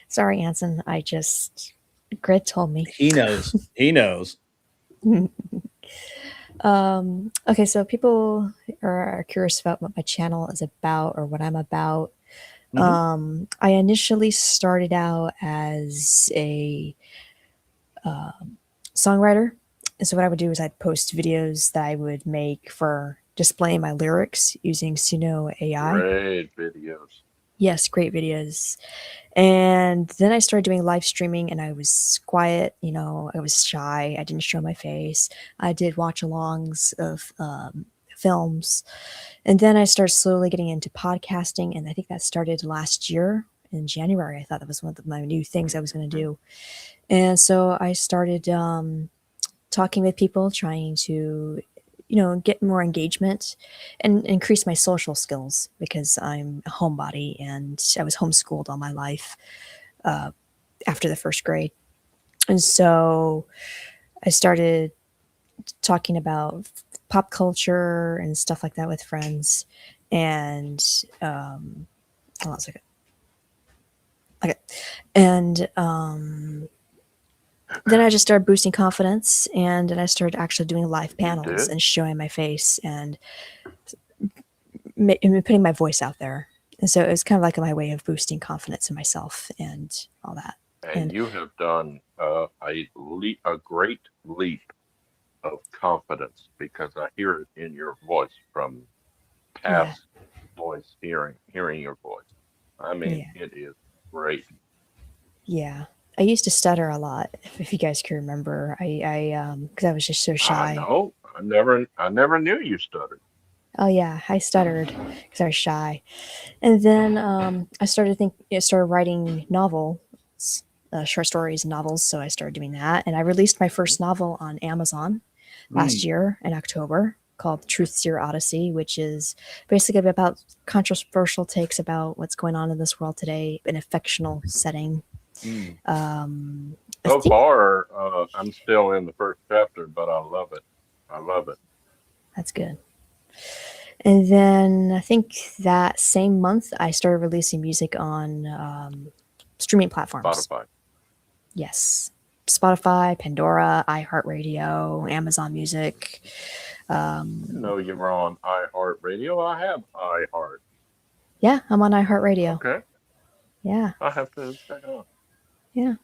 sorry, Anson. Grit told me. He knows. He knows. Okay, so people are curious about what my channel is about or what I'm about. Hmm. I initially started out as a songwriter. And so what I would do is I'd post videos that I would make for displaying my lyrics using Suno AI. Great videos. Yes, great videos. And then I started doing live streaming and I was quiet, I was shy. I didn't show my face. I did watch alongs of films. And then I started slowly getting into podcasting. And I think that started last year in January. I thought that was one of my new things I was going to Mhm. do. And so I started talking with people, trying to, get more engagement and increase my social skills because I'm a homebody and I was homeschooled all my life after the first grade. And so I started talking about pop culture and stuff like that with friends. And hold on a second. Okay. And then I just started boosting confidence and then I started actually doing live You panels did? and showing my face and and putting my voice out there. And so it was kind of like my way of boosting confidence in myself and all that. And And you have done a great leap of confidence because I hear it in your voice from yeah, past hearing your voice. I mean, yeah, it is great. yeah. I used to stutter a lot, if you guys can remember. Because I was just so I shy. know. I never knew you stuttered. Oh yeah, I stuttered because I was shy. And then started writing novels, short stories and novels. So I started doing that, and I released my Mhm. first novel on Amazon last Mm. year in October called Truth's Your Odyssey, which is basically about controversial takes about what's going on in this world today in a fictional setting. Mm. I So think far, I'm still in the first chapter, but I love it. I love it. that's good. And then I think that same month, I started releasing music on streaming platforms. Spotify. Yes. Spotify, Pandora, iHeartRadio, Amazon Music. I didn't know you were on iHeartRadio. I have iHeart. Yeah, I'm on iHeartRadio. Okay, Yeah, I have to check it out. yeah.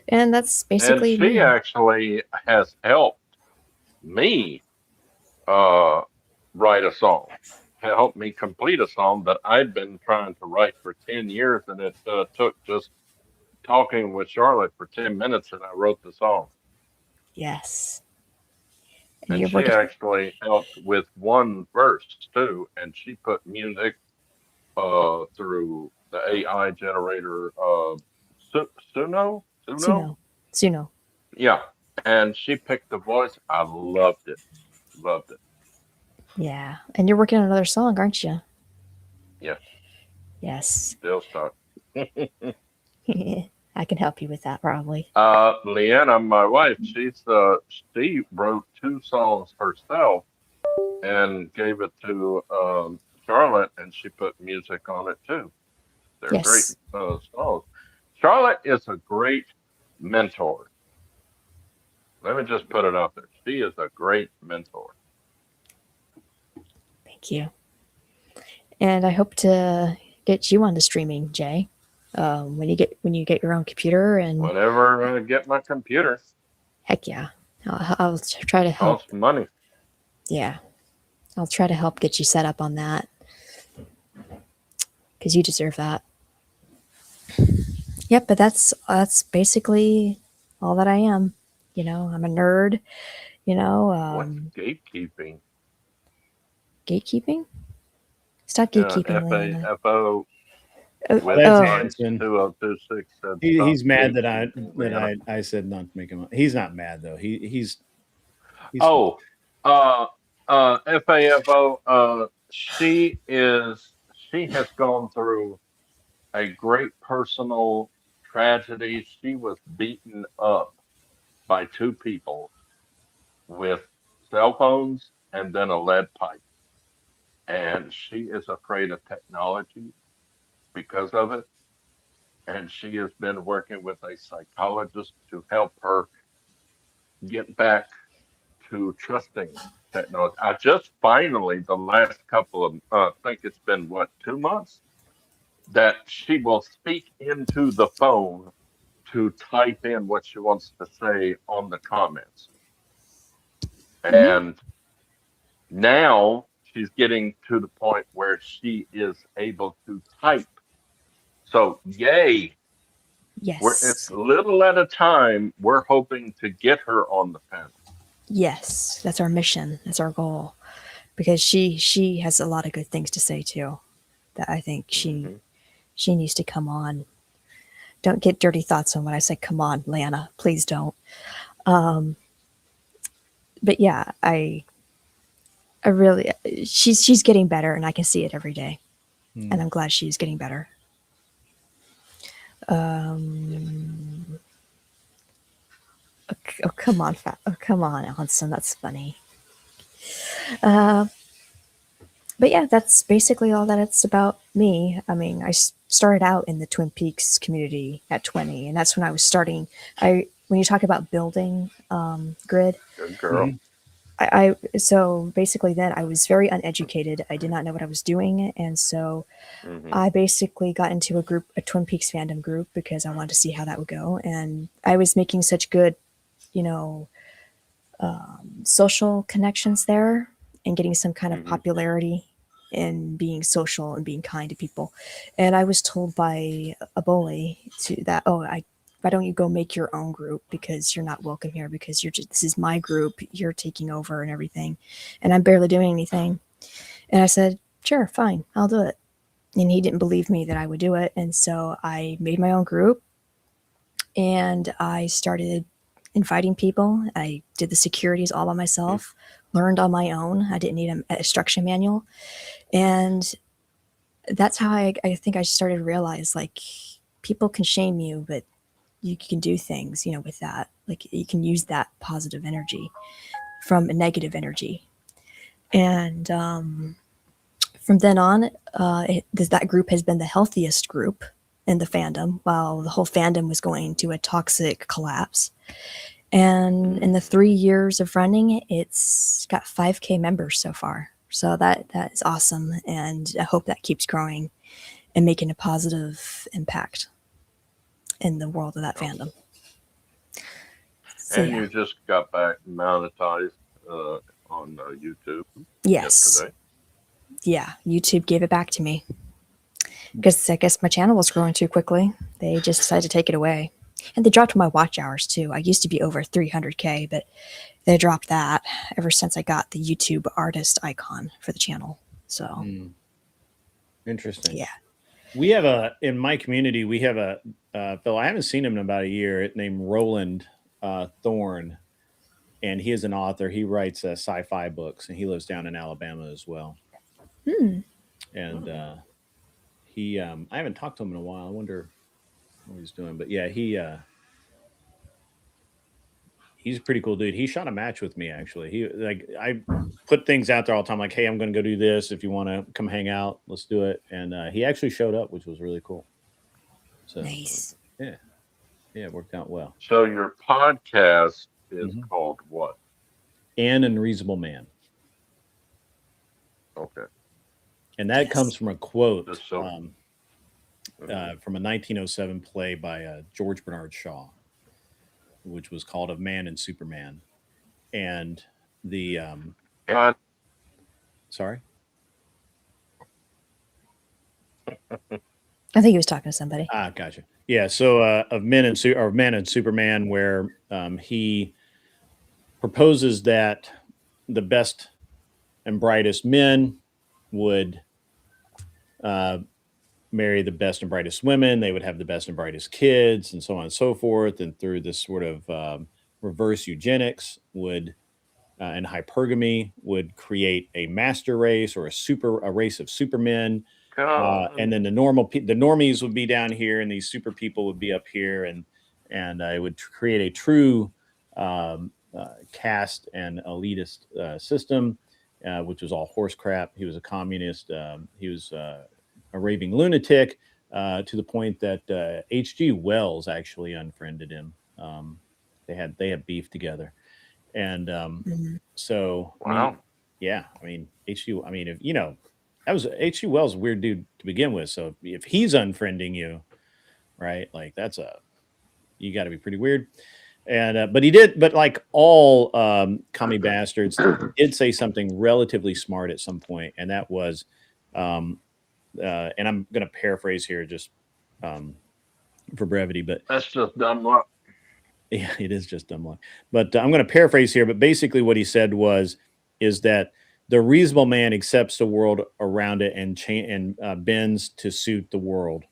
And that's And basically she me. actually has helped me uh, write a song, helped me complete a song that I'd been trying to write for 10 years, and it took just talking with Charlotte for 10 minutes, and I wrote the song. Yes. And And you're she working. actually helped with one verse too, and she put music through the AI generator Suno. Suno. Suno. Yeah, and she picked the voice. I loved it, loved it. Yeah. And you're working on another song, aren't you? Yes, Yes. still stuck. I can help you with that probably. Leanna, my wife, she wrote two songs herself and gave it to Charlotte, and she put music on it too. They're great Yes. songs. Charlotte is a great mentor. Let me just put it out there. She is a great mentor. Thank you. And I hope to get you onto streaming, Jay. When you get your own computer and Whenever I get my computer, heck yeah, I'll try to help. costs money. Yeah, I'll try to help get you set up on that because you deserve that. Yep, but that's basically all that I am. I'm a nerd. You know, What's um, gatekeeping? gatekeeping. Stop Yeah, gatekeeping, Leanna. FAFO Oh, Oh, with that's oh, Mike Hanson. 2026 said stop He's mad that I gatekeeping, that Leanna. I said not to make him. He's not mad though. He's fine. Oh, FAFO, she has gone through a great personal tragedy. She was beaten up by two people with cell phones and then a lead pipe. And she is afraid of technology because of it. And she has been working with a psychologist to help her get back to trusting technology. I just finally, the last couple of, I think it's been what, 2 months, that she will speak into the phone to type in what she wants to say on the comments. Mhm. And now she's getting to the point where she is able to type. So, yay, it's Yes. little at a time. We're hoping to get her on the panel. Yes. That's our mission. That's our goal. Because she has a lot of good things to say too. That I think Hmm. she needs to come on. Don't get dirty thoughts on when I say come on, Lana. Please don't. But yeah, I really she's getting better, and I can see it every day, and Hmm. I'm glad she's getting better. Oh come on, oh come on, Allison, that's funny. But yeah, that's basically all that it's about me. I mean, started out in the Twin Peaks community at 20, and that's when I was starting. I when you talk about building grid, Good girl. Hmm. so basically then I was very uneducated. I did not know what I was doing, and so Hmm. I basically got into a Twin Peaks fandom group because I wanted to see how that would go, and I was making such good, you know, social connections there and getting some kind of Hmm. popularity in being social and being kind to people. And I was told by a bully to that, oh, why don't you go make your own group because you're not welcome here because this is my group, you're taking over and everything, and I'm barely doing anything. And I said, sure, fine, I'll do it. And he didn't believe me that I would do it, and so I made my own group and I started inviting people. I did the securities all by myself, learned on my own. I didn't need a instruction manual. And that's how I think I started to realize like people can shame you, but you can do things, with that. Like you can use that positive energy from a negative energy. And from then on, that group has been the healthiest group in the fandom while the whole fandom was going to a toxic collapse. And in the 3 years of running, it's got 5K members so far. So that is awesome, and I hope that keeps growing and making a positive impact in the world of that Awesome. fandom. So And yeah, you just got back monetized uh, on YouTube yes, yesterday. yeah. YouTube gave it back to me because I guess my channel was growing too quickly. They just decided to take it away, and they dropped my watch hours too. I used to be over 300K, but they dropped that ever since I got the YouTube artist icon for the channel. So Hmm. Interesting. yeah. We have in my community, we have a fellow, I haven't seen him in about a year, named Roland Thorne, and he is an author. He writes sci-fi books, and he lives down in Alabama as well. Hmm. And I haven't talked to him in a while. I wonder what he's doing. But yeah, he's a pretty cool dude. He shot a match with me actually. I put things out there all the time, like, hey, I'm going to go do this. If you want to come hang out, let's do it. And he actually showed up, which was really cool. So Nice. yeah, yeah, it worked out well. So your podcast is Hmm. called what? An Unreasonable Man. Okay. And that comes Yes. from a quote Just so. Mhm. from a 1907 play by George Bernard Shaw, which was called Of Man and Superman. And the And sorry, I think he was talking to somebody. gotcha. Yeah, so of Men and or Man and Superman, where he proposes that the best and brightest men would uh, marry the best and brightest women. They would have the best and brightest kids, and so on and so forth. And through this sort of reverse eugenics, would and hypergamy would create a master race or a race of supermen. And God, then the normies would be down here, and these super people would be up here, and it would create a true caste and elitist system, which was all horse crap. He was a communist. He was a raving lunatic to the point that H.G. Wells actually unfriended him. They had beef together, And Mhm. so, I mean, Wow. yeah, I mean, HG, I mean, if you know, that was HG Wells, a weird dude to begin with. So if he's unfriending you, right, like that's you got to be pretty weird. And but he did, but like all commie bastards, he did say something relatively smart at some point, and that was, um, and I'm going to paraphrase here just um, for brevity, but That's just dumb luck. yeah, it is just dumb luck. But I'm going to paraphrase here. But basically, what he said is that the reasonable man accepts the world around it and bends to suit the world.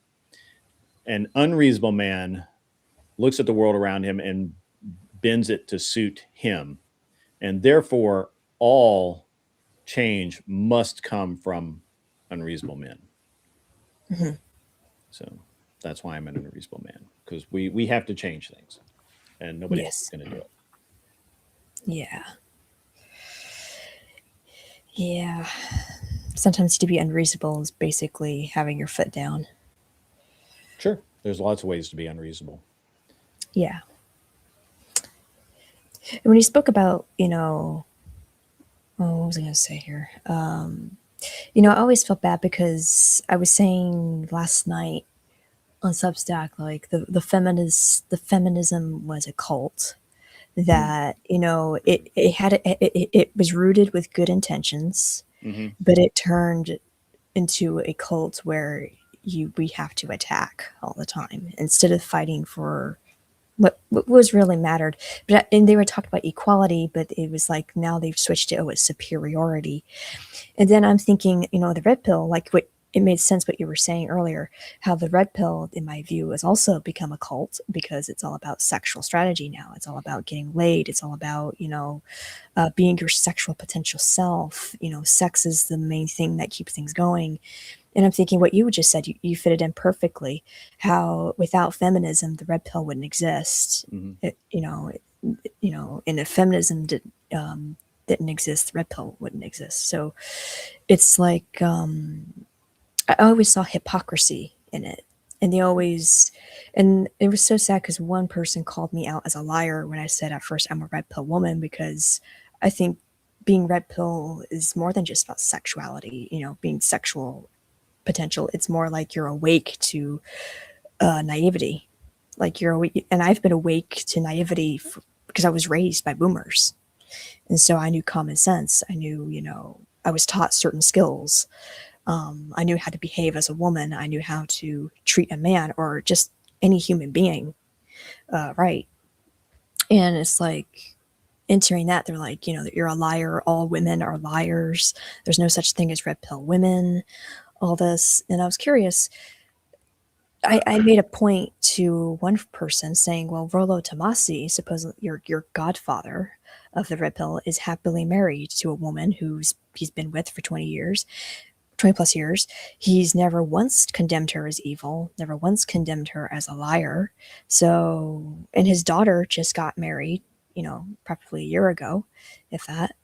An unreasonable man looks at the world around him and bends it to suit him, and therefore all change must come from unreasonable men. Mhm. So that's why I'm an unreasonable man, because we have to change things, and nobody else is Yes. going to do it. Yeah. Yeah. Sometimes to be unreasonable is basically having your foot down. Sure, there's lots of ways to be unreasonable. Yeah. And when you spoke about, oh, what was I going to say here? I always felt bad because I was saying last night on Substack, like the feminism was a cult that, it was rooted with good intentions, Mm-hmm. but it turned into a cult where we have to attack all the time instead of fighting for what was really mattered. And they were talking about equality, but it was like now they've switched to it's superiority. And then I'm thinking, the red pill, like what it made sense what you were saying earlier, how the red pill, in my view, has also become a cult because it's all about sexual strategy now. It's all about getting laid. It's all about, being your sexual potential self. Sex is the main thing that keeps things going. And I'm thinking what you just said, you fit it in perfectly. How without feminism, the red pill wouldn't exist. Mm-hmm. And if feminism didn't exist, the red pill wouldn't exist. So it's like I always saw hypocrisy in it, and and it was so sad because one person called me out as a liar when I said at first I'm a red pill woman because I think being red pill is more than just about sexuality. Being sexual potential. It's more like you're awake to naivety. Like you're awake, and I've been awake to naivety because I was raised by boomers, and so I knew common sense. I knew, I was taught certain skills. I knew how to behave as a woman. I knew how to treat a man or just any human being right. And it's like entering that, they're like, that you're a liar. All women are liars. There's no such thing as red pill women. All this, and I was curious. I made a point to one person saying, well, Rollo Tomasi, supposedly your godfather of the red pill, is happily married to a woman he's been with for 20 plus years. He's never once condemned her as evil, never once condemned her as a liar. So, and his daughter just got married, probably a year ago, if that.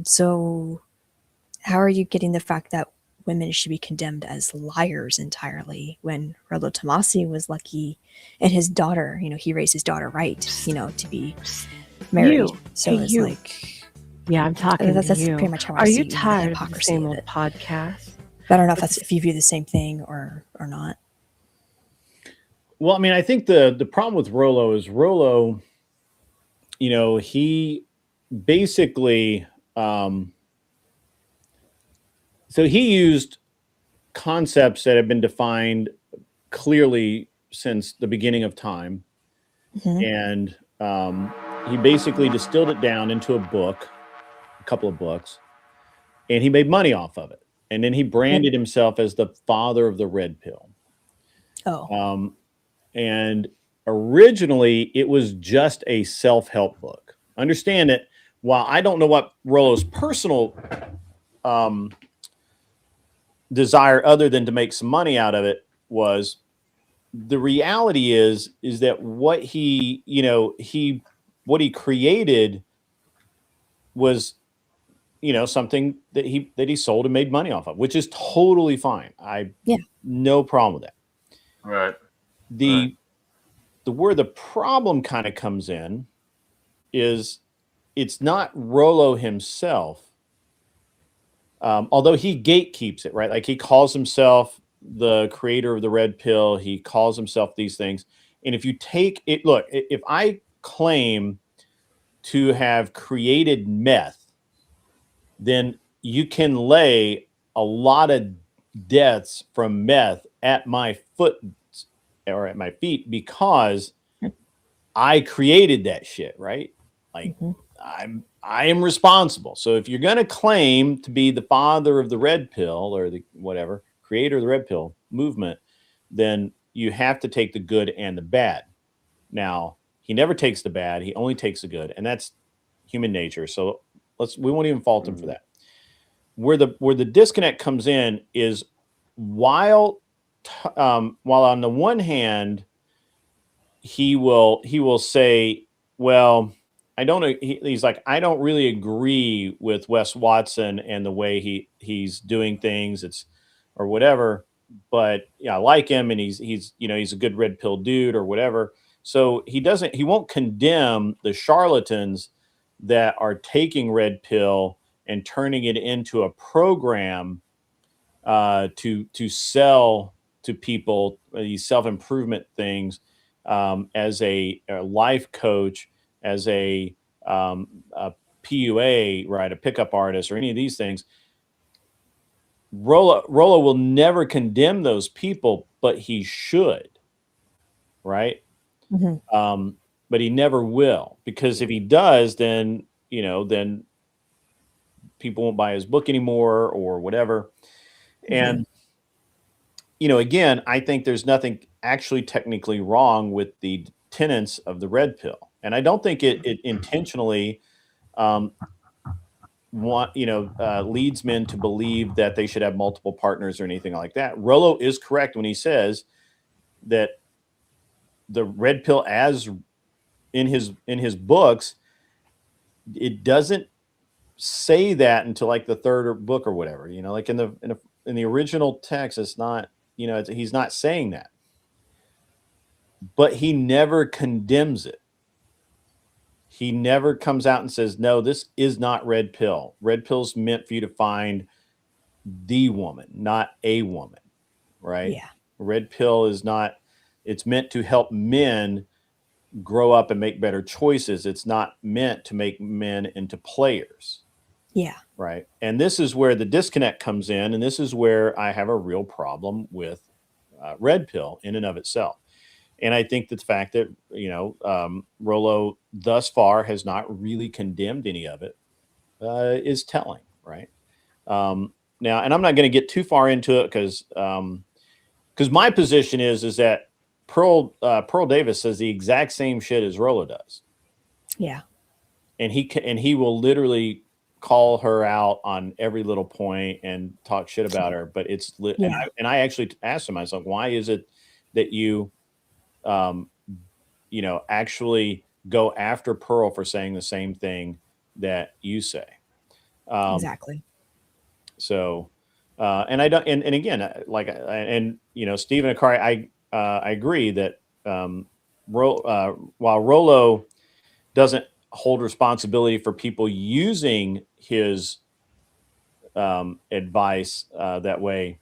So how are you getting the fact that women should be condemned as liars entirely when Rollo Tomasi was lucky and his daughter, he raised his daughter right, to be married. So Hey, it's you. like, Yeah, I'm talking that's to you. pretty much how I Are see you the tired of the hypocrisy same of old it. podcast? But I don't know if you view the same thing or not. Well, I mean, I think the problem with Rollo is Rollo, he basically so he used concepts that have been defined clearly since the beginning of time, Mm-hmm. and he basically distilled it down into a couple of books, and he made money off of it. And then he branded himself as the father of the red pill. Oh. And originally, it was just a self-help book. Understand that while I don't know what Rollo's personal desire other than to make some money out of it was, the reality is that what he created was something that he sold and made money off of, which is totally fine. Yeah. No problem with that. Right. The where the problem kind of comes in is it's not Rollo himself, although he gatekeeps it, right? Like he calls himself the creator of the red pill. He calls himself these things. And if you take it, look, if I claim to have created meth, then you can lay a lot of deaths from meth at my foot or at my feet because I created that shit, right? Like I am responsible. So if you're going to claim to be the father of the red pill or the whatever, creator of the red pill movement, then you have to take the good and the bad. Now, he never takes the bad, he only takes the good, and that's human nature. So we won't even fault him for that. Where the disconnect comes in is while on the one hand he will say, well, I don't. He's like, I don't really agree with Wes Watson and the way he's doing things. It's or whatever, but yeah, I like him, and he's he's a good red pill dude or whatever. So he won't condemn the charlatans that are taking red pill and turning it into a program to sell to people these self-improvement things as a life coach, as a PUA, right, a pickup artist, or any of these things. Rollo will never condemn those people, but he should, right? But he never will, because if he does, then then people won't buy his book anymore or whatever. And again, I think there's nothing actually technically wrong with the tenets of the red pill, and I don't think it intentionally leads men to believe that they should have multiple partners or anything like that. Rollo is correct when he says that the red pill, as in his books, it doesn't say that until like the third book or whatever. Like in the original text, it's not. He's not saying that, but he never condemns it. He never comes out and says, no, this is not red pill. Red pill's meant for you to find the woman, not a woman, right? Yeah. Red pill is not, it's meant to help men grow up and make better choices. It's not meant to make men into players. Yeah. Right. And this is where the disconnect comes in. And this is where I have a real problem with red pill in and of itself. And I think that the fact that, Rollo thus far has not really condemned any of it is telling. Right. Now, and I'm not going to get too far into it because my position is that Pearl Davis says the exact same shit as Rollo does. Yeah. And he will literally call her out on every little point and talk shit about her. But it's and I actually asked him, I was like, why is it that you actually go after Pearl for saying the same thing that you say? Exactly. So, and I don't, and again, Stephen and Akari, I agree that while Rollo doesn't hold responsibility for people using his advice that way,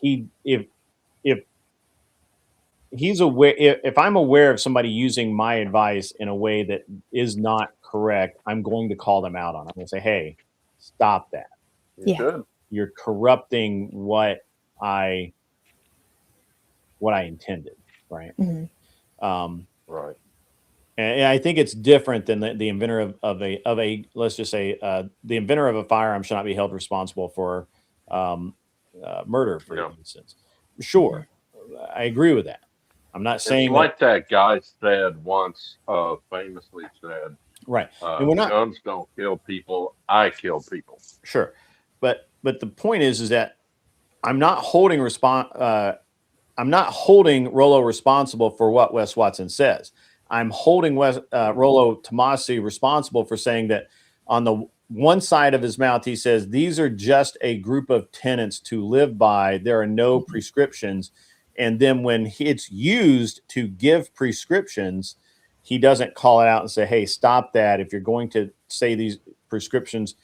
if he's aware, if I'm aware of somebody using my advice in a way that is not correct, I'm going to call them out on it. I'm going to say, hey, stop that. You're corrupting what I intended. Right. Right. And I think it's different than the inventor of a let's just say the inventor of a firearm should not be held responsible for murder, for instance. Sure, I agree with that. I'm not saying it's like that guy said once, famously said, right. And we're not, guns don't kill people. I kill people. Sure, but the point is that I'm not holding Rollo responsible for what Wes Watson says. I'm holding Rollo Tomasi responsible for saying that on the one side of his mouth, he says, these are just a group of tenets to live by. There are no prescriptions. And then when it's used to give prescriptions, he doesn't call it out and say, hey, stop that. If you're going to say these prescriptions,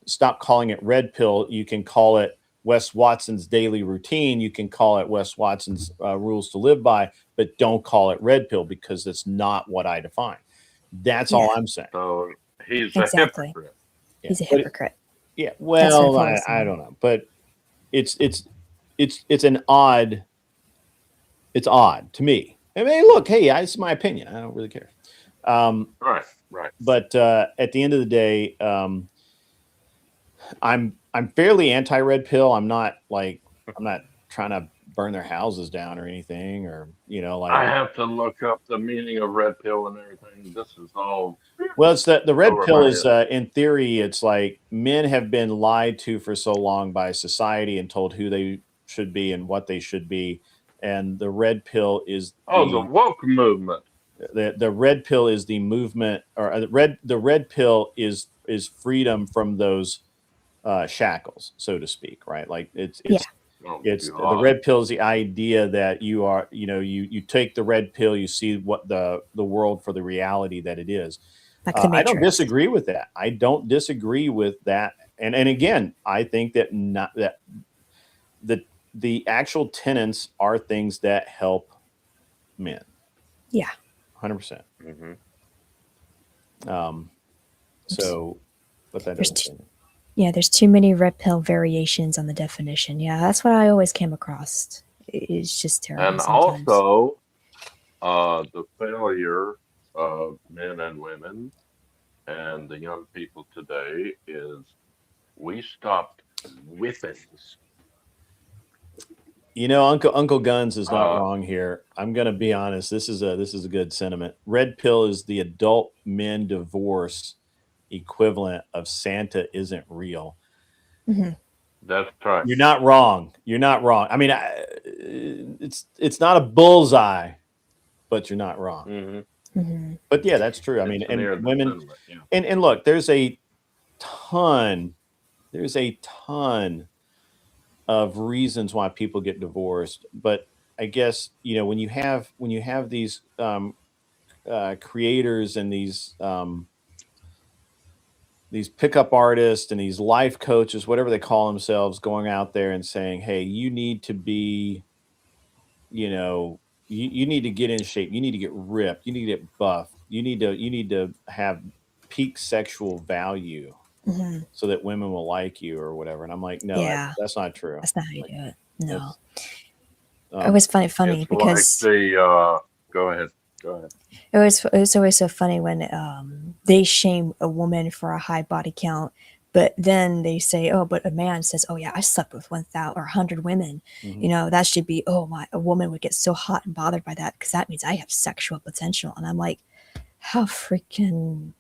stop calling it red pill. You can call it Wes Watson's daily routine. You can call it Wes Watson's rules to live by, but don't call it red pill because that's not what I define. That's all I'm saying. So he's Exactly. a hypocrite. Yeah. He's a hypocrite. Yeah. That's what it Well, feels I like. don't know, but it's an odd. It's odd to me. I mean, look, hey, it's my opinion. I don't really care. Right. But at the end of the day, I'm fairly anti-red pill. I'm not trying to burn their houses down or anything, or I have to look up the meaning of red pill and everything. This is all. Well, it's the red over pill my is in theory, it's like men have been lied to for so long by society and told who they should be and what they should be, and the red pill is the woke movement. the red pill is the movement, or the red pill is freedom from those shackles, so to speak, right? Like it's the red pill is the idea that you are, you take the red pill, you see what the world for the reality that it is. Like the I don't Matrix. disagree with that. I don't disagree with that. And again, I think that the actual tenets are things that help men. Yeah. 100%. Mm-hmm. So, but that doesn't. There's too many red pill variations on the definition. Yeah, that's what I always came across. It's just terrible. And sometimes. also, the failure of men and women and the young people today is we stopped whippings. Uncle Guns is not wrong here. I'm going to be honest. This is a good sentiment. Red pill is the adult men divorce equivalent of Santa isn't real. Mm-hmm. That's right. You're not wrong. I mean, it's not a bullseye, but you're not wrong. Mm-hmm. Mm-hmm. But yeah, that's true. I mean, and women, yeah. and look, there's a ton of reasons why people get divorced. But I guess when you have these creators and these pickup artists and these life coaches, whatever they call themselves, going out there and saying, hey, you need to be, you need to get in shape. You need to get ripped. You need to get buff. You need to have peak sexual value Mm-hmm. so that women will like you or whatever. And I'm like, no, that's not true. That's not how you do it. No. It always funny it's because like the go ahead. it was always so funny when they shame a woman for a high body count, but then they say, oh, but a man says, oh yeah, I slept with 1,000 or 100 women. Mm-hmm. That should be, a woman would get so hot and bothered by that because that means I have sexual potential. And I'm like, how freaking,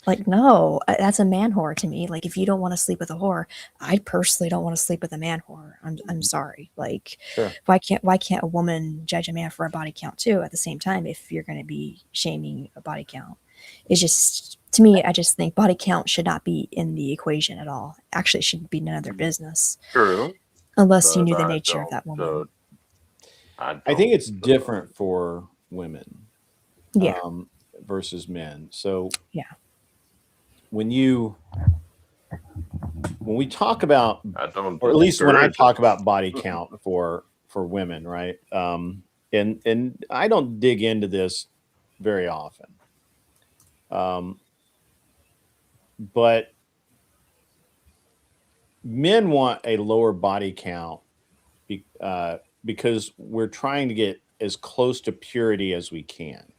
like, no, that's a man whore to me. Like, if you don't want to sleep with a whore, I personally don't want to sleep with a man whore. I'm sorry. Like, sure. why can't a woman judge a man for a body count too at the same time if you're going to be shaming a body count? It's just, to me, I just think body count should not be in the equation at all. Actually, it should be none of their business. True. Unless you knew the nature of that woman. I think it's different for women. Yeah. Versus men. So yeah. When we talk about, or at least when I talk about body count for women, right? And I don't dig into this very often. But men want a lower body count because we're trying to get as close to purity as we can.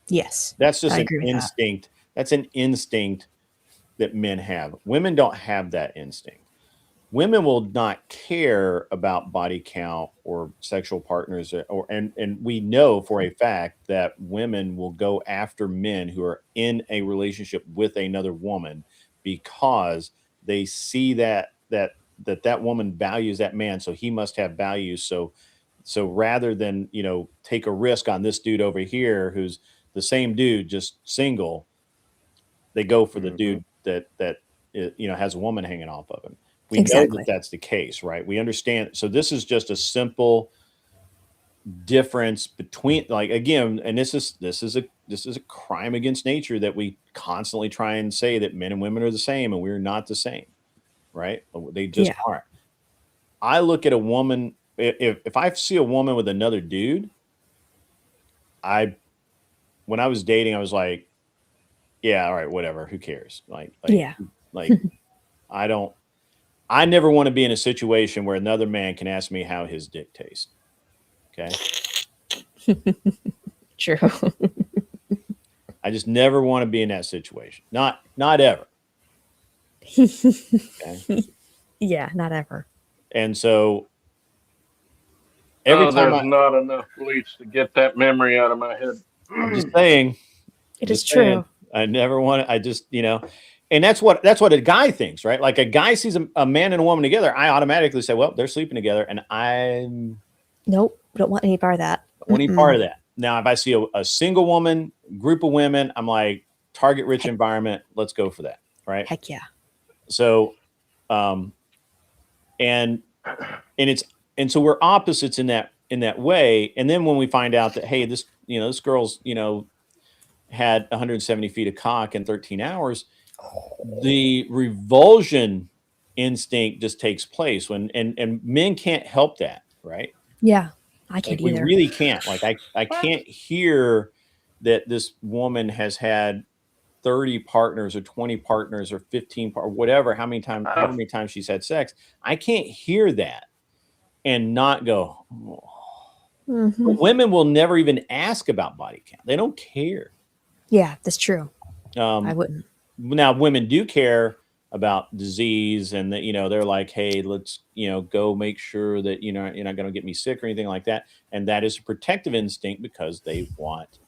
Yes. That's just an instinct. That's an instinct that men have. Women don't have that instinct. Women will not care about body count or sexual partners, and we know for a fact that women will go after men who are in a relationship with another woman because they see that woman values that man, so he must have value. So rather than take a risk on this dude over here who's the same dude just single, they go for the dude that has a woman hanging off of him. We know that that's the case, right? We understand. So this is just a simple difference between, like, again, and this is a crime against nature that we constantly try and say that men and women are the same, and we're not the same, right? They just Yeah. aren't. I look at a woman, if I see a woman with another dude, when I was dating, I was like, yeah, all right, whatever, who cares? Yeah. Like I never want to be in a situation where another man can ask me how his dick tastes. Okay. True. I just never want to be in that situation. Not ever. Okay. Yeah, not ever. And so every time there's not enough bleach to get that memory out of my head. I'm just saying, It is true. I never want to, I just, and that's what a guy thinks, right? Like a guy sees a man and a woman together, I automatically say, well, they're sleeping together, and I'm Nope. Don't want any part of that. don't want any part of that. Now, if I see a single woman, group of women, I'm like, target rich environment, let's go for that, right? Heck yeah. So, and so we're opposites in that way. And then when we find out that, hey, this girl's, had 170 feet of cock in 13 hours, the revulsion instinct just takes place and men can't help that, right? Yeah. I can't We either. really can't. Like I can't hear that this woman has had 30 partners or 20 partners or 15 or whatever, however many times she's had sex. I can't hear that and not go, oh. But women will never even ask about body count. They don't care. Yeah, that's true. I wouldn't. Now women do care about disease, and that, they're like, hey, let's, go make sure that, you're not going to get me sick or anything like that. And that is a protective instinct because they want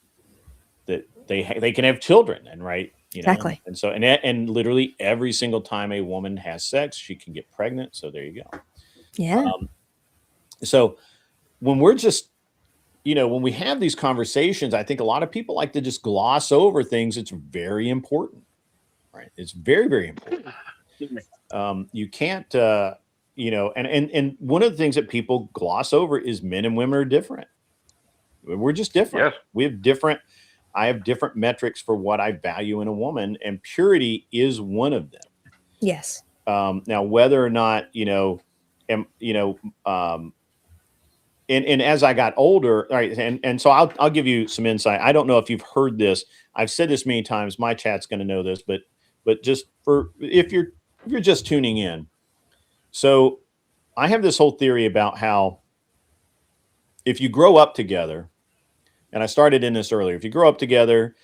that they can have children, and right. Exactly. And so, and literally every single time a woman has sex, she can get pregnant. So there you go. Yeah. So when we're just, when we have these conversations, I think a lot of people like to just gloss over things. It's very important, right? It's very, very important. You can't, and one of the things that people gloss over is men and women are different. We're just different. Yes. I have different metrics for what I value in a woman, and purity is one of them. Yes. Now, whether or not, and as I got older, all right, and so I'll give you some insight. I don't know if you've heard this. I've said this many times. My chat's going to know this, but just for if you're just tuning in. So I have this whole theory about how if you grow up together, and I started in this earlier, if you grow up together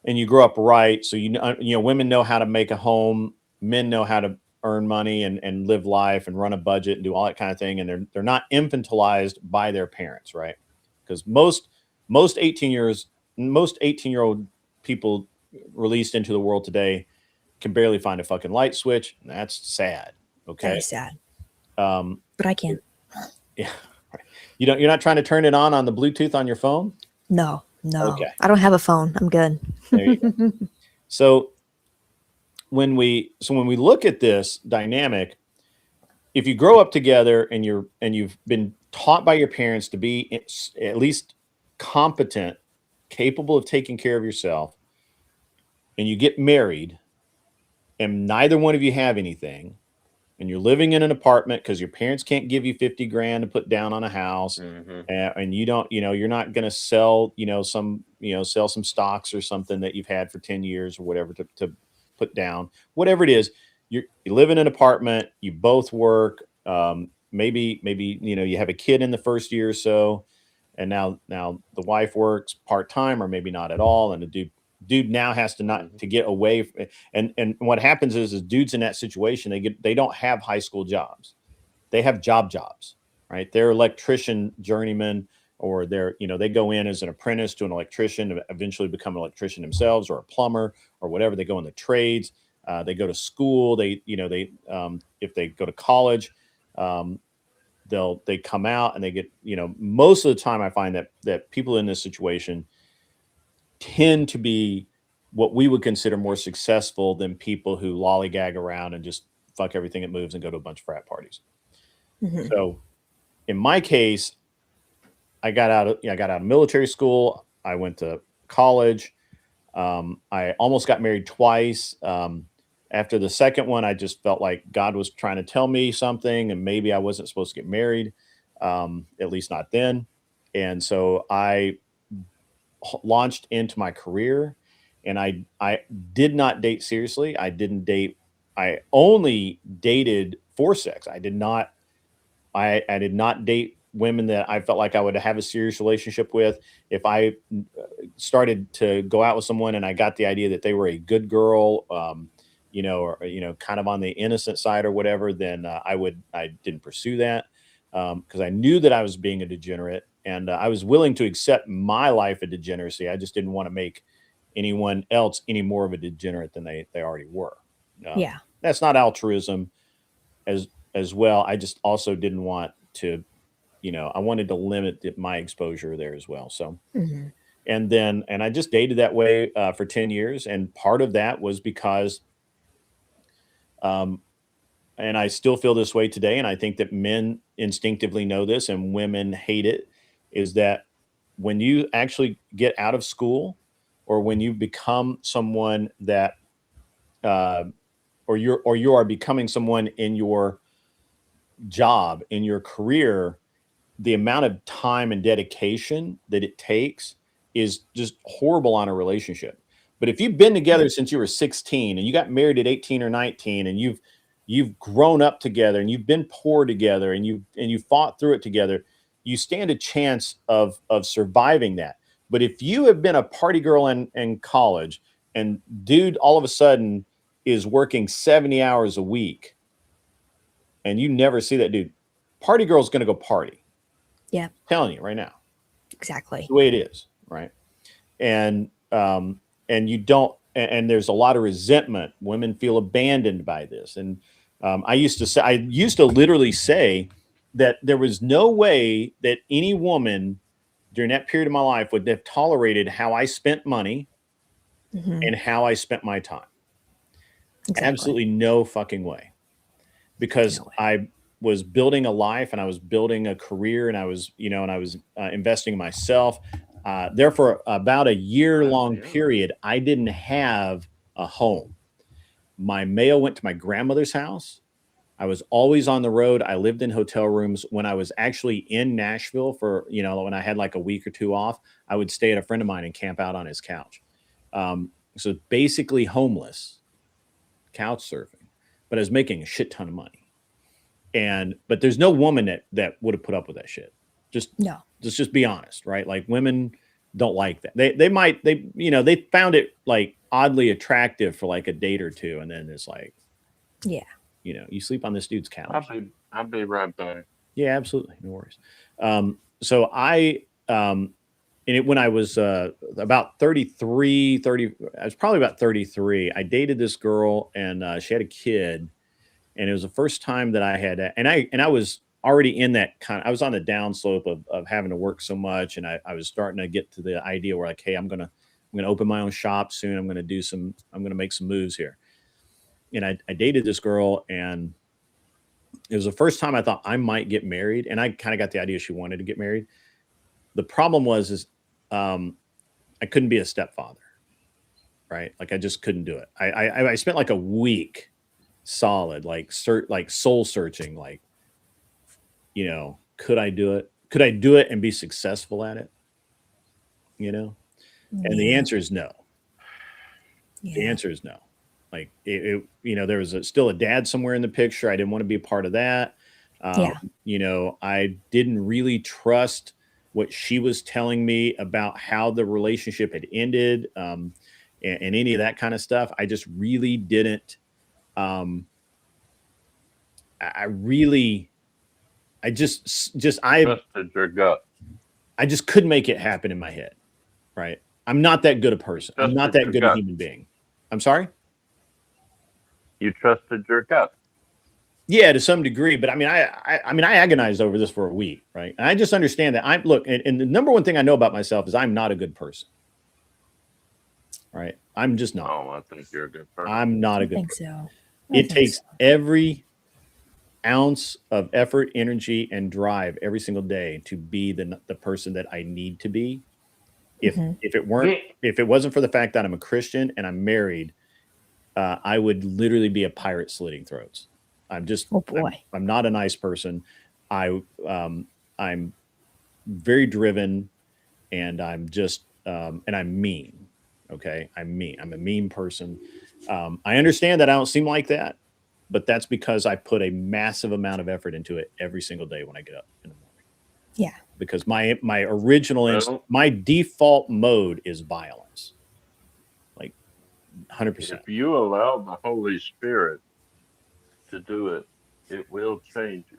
and you grow up right, so women know how to make a home, men know how to earn money and live life and run a budget and do all that kind of thing, and they're not infantilized by their parents, right? Because most 18-year-old people released into the world today can barely find a fucking light switch, and that's sad. Okay, Very sad. But I can. Yeah. You're not trying to turn it on the Bluetooth on your phone? No. Okay. I don't have a phone. I'm good. There you go. So when we look at this dynamic, if you grow up together and you've been taught by your parents to be at least competent, capable of taking care of yourself, and you get married and neither one of you have anything, and you're living in an apartment because your parents can't give you 50 grand to put down on a house, and you don't, you're not going to sell, sell some stocks or something that you've had for 10 years or whatever to put down, whatever it is. You live in an apartment, you both work, maybe, you have a kid in the first year or so, and now the wife works part-time or maybe not at all, and the dude now has to to get away. And what happens is dudes in that situation, they don't have high school jobs. They have jobs, right? They're electrician journeymen, or they go in as an apprentice to an electrician to eventually become an electrician themselves, or a plumber or whatever. They go in the trades. They go to school. If they go to college, they come out and they get, most of the time I find that people in this situation tend to be what we would consider more successful than people who lollygag around and just fuck everything that moves and go to a bunch of frat parties. So in my case, I got out of military school. I went to college. I almost got married twice. After the second one, I just felt like God was trying to tell me something, and maybe I wasn't supposed to get married, at least not then. And so I launched into my career, and I did not date seriously. I didn't date. I only dated for sex. I did not date women that I felt like I would have a serious relationship with. If I started to go out with someone and I got the idea that they were a good girl, or kind of on the innocent side or whatever, then I didn't pursue that, because I knew that I was being a degenerate, and I was willing to accept my life of degeneracy. I just didn't want to make anyone else any more of a degenerate than they already were. Yeah. That's not altruism as well. I just also didn't want to, I wanted to limit my exposure there as well. So, Hmm. and I just dated that way for 10 years. And part of that was because, um, and I still feel this way today. And I think that men instinctively know this and women hate it, is that when you actually get out of school, or when you become someone that, uh, or you are becoming someone in your job, in your career, the amount of time and dedication that it takes is just horrible on a relationship. But if you've been together since you were 16 and you got married at 18 or 19, and you've grown up together and you've been poor together and you fought through it together, you stand a chance of surviving that. But if you have been a party girl in college, and dude all of a sudden is working 70 hours a week, and you never see that dude, party girl's going to go party. Yeah. Telling you right now, Exactly. it's the way it is, right? And and you don't, and there's a lot of resentment. Women feel abandoned by this, and I used to literally say that there was no way that any woman during that period of my life would have tolerated how I spent money Hmm. and how I spent my time. Exactly. Absolutely no fucking way, because No way. I was building a life and I was building a career, and I was, investing in myself. Therefore, about a year-long period, I didn't have a home. My mail went to my grandmother's house. I was always on the road. I lived in hotel rooms. When I was actually in Nashville for, when I had like a week or two off, I would stay at a friend of mine and camp out on his couch. So basically homeless, couch surfing, but I was making a shit ton of money. But there's no woman that would have put up with that shit. Just No. let's just be honest, right? Like, women don't like that. They found it like oddly attractive for like a date or two, and then it's like, Yeah. you sleep on this dude's couch. I'll be right back. Yeah, absolutely, no worries. So when I was about 33, 30, I was probably about 33. I dated this girl, and she had a kid, and it was the first time that I had, and I was already in that I was on the downslope of having to work so much, and I was starting to get to the idea where, like, hey, I'm gonna open my own shop soon. I'm gonna make some moves here. And I dated this girl, and it was the first time I thought I might get married, and I kind of got the idea she wanted to get married. The problem was um, I couldn't be a stepfather, right? Like, I just couldn't do it. I spent like a week solid, like soul searching, like, could I do it? Could I do it and be successful at it? And the Yeah. answer is no. The Yeah. answer is no. Like, there was still a dad somewhere in the picture. I didn't want to be a part of that. Yeah. I didn't really trust what she was telling me about how the relationship had ended, and any of that kind of stuff. I just really didn't. Um, I really, I just Trusted your gut. I just couldn't make it happen in my head. Right? I'm not that good a person. I'm not Trusted that your good a gut. human being. I'm sorry. You trusted your gut. Yeah, to some degree, but I mean, I agonized over this for a week, right? And I just understand that and the number one thing I know about myself is I'm not a good person, right? I'm just not. Oh, I think you're a good person. I'm not I a good think person. so. I It think takes so. every ounce of effort, energy, and drive every single day to be the person that I need to be. If it weren't, if it wasn't for the fact that I'm a Christian and I'm married, I would literally be a pirate slitting throats. I'm just Oh boy. I'm not a nice person. I'm very driven, and I'm just and I'm mean. Okay, I'm mean. I'm a mean person. I understand that I don't seem like that, but that's because I put a massive amount of effort into it every single day when I get up in the morning. Yeah. Because my original Well, my default mode is violence, like 100%. if you allow the Holy Spirit to do it, it will change you.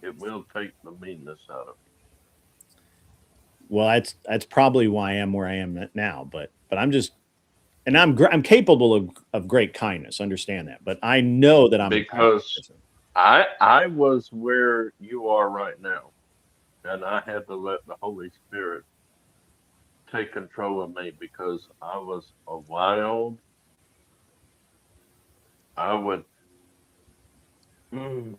It will take the meanness out of Well, that's probably why I am where I am now. But I'm just, and I'm capable of great kindness. Understand that, but I know that you. I'm a prideful Because person. I was where you are right now, and I had to let the Holy Spirit take control of me because I was a wild. I would mm,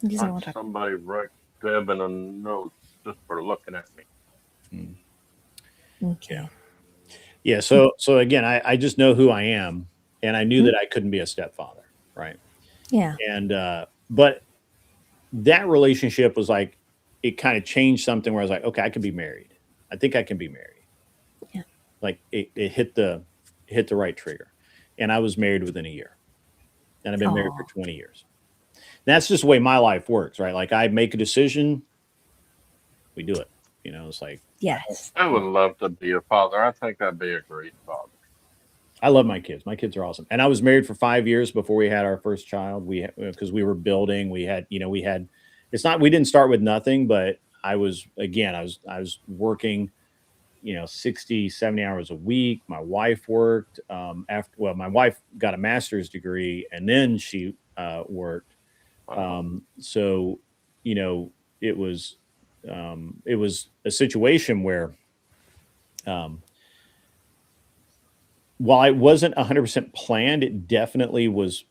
He doesn't want punch to talk. somebody right dead in the nose just for looking at me. Mm, yeah, Okay. yeah. So again, I just know who I am, and I knew Hmm? that I couldn't be a stepfather, right? Yeah. And but that relationship was like, it kind of changed something where I was like, okay, I can be married. I think I can be married. Yeah. Like it hit the right trigger, and I was married within a year, and I've been married for Oh, 20 years. That's just the way my life works, right? Like I make a decision, we do it. It's like I don't. yes. I would love to be a father. I think I'd be a great father. I love my kids. My kids are awesome. And I was married for 5 years before we had our first child. Because we were building. We had. It's not. We didn't start with nothing, but I was working. 60, 70 hours a week. My wife worked. My wife got a master's degree, and then she worked. Wow. So, you know, it was a situation where, um, while it wasn't 100% planned, it definitely was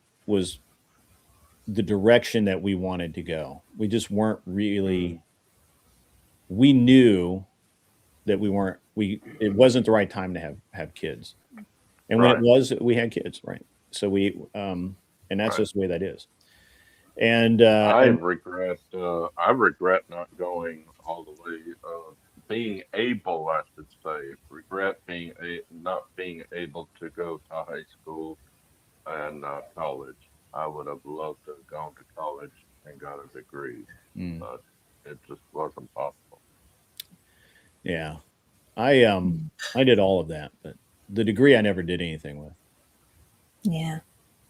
the direction that we wanted to go. We just weren't Mm, really. We knew that we weren't. We It wasn't the right time to have kids, and when it right, was, we had kids, right? So and that's right. just the way that is. And I regret not going all the way. Being able, I should say, regret not being able to go to high school and college. I would have loved to have gone to college and got a degree, mm, but it just wasn't possible. yeah, I um Mm. I did all of that, but the degree I never did anything with. Yeah.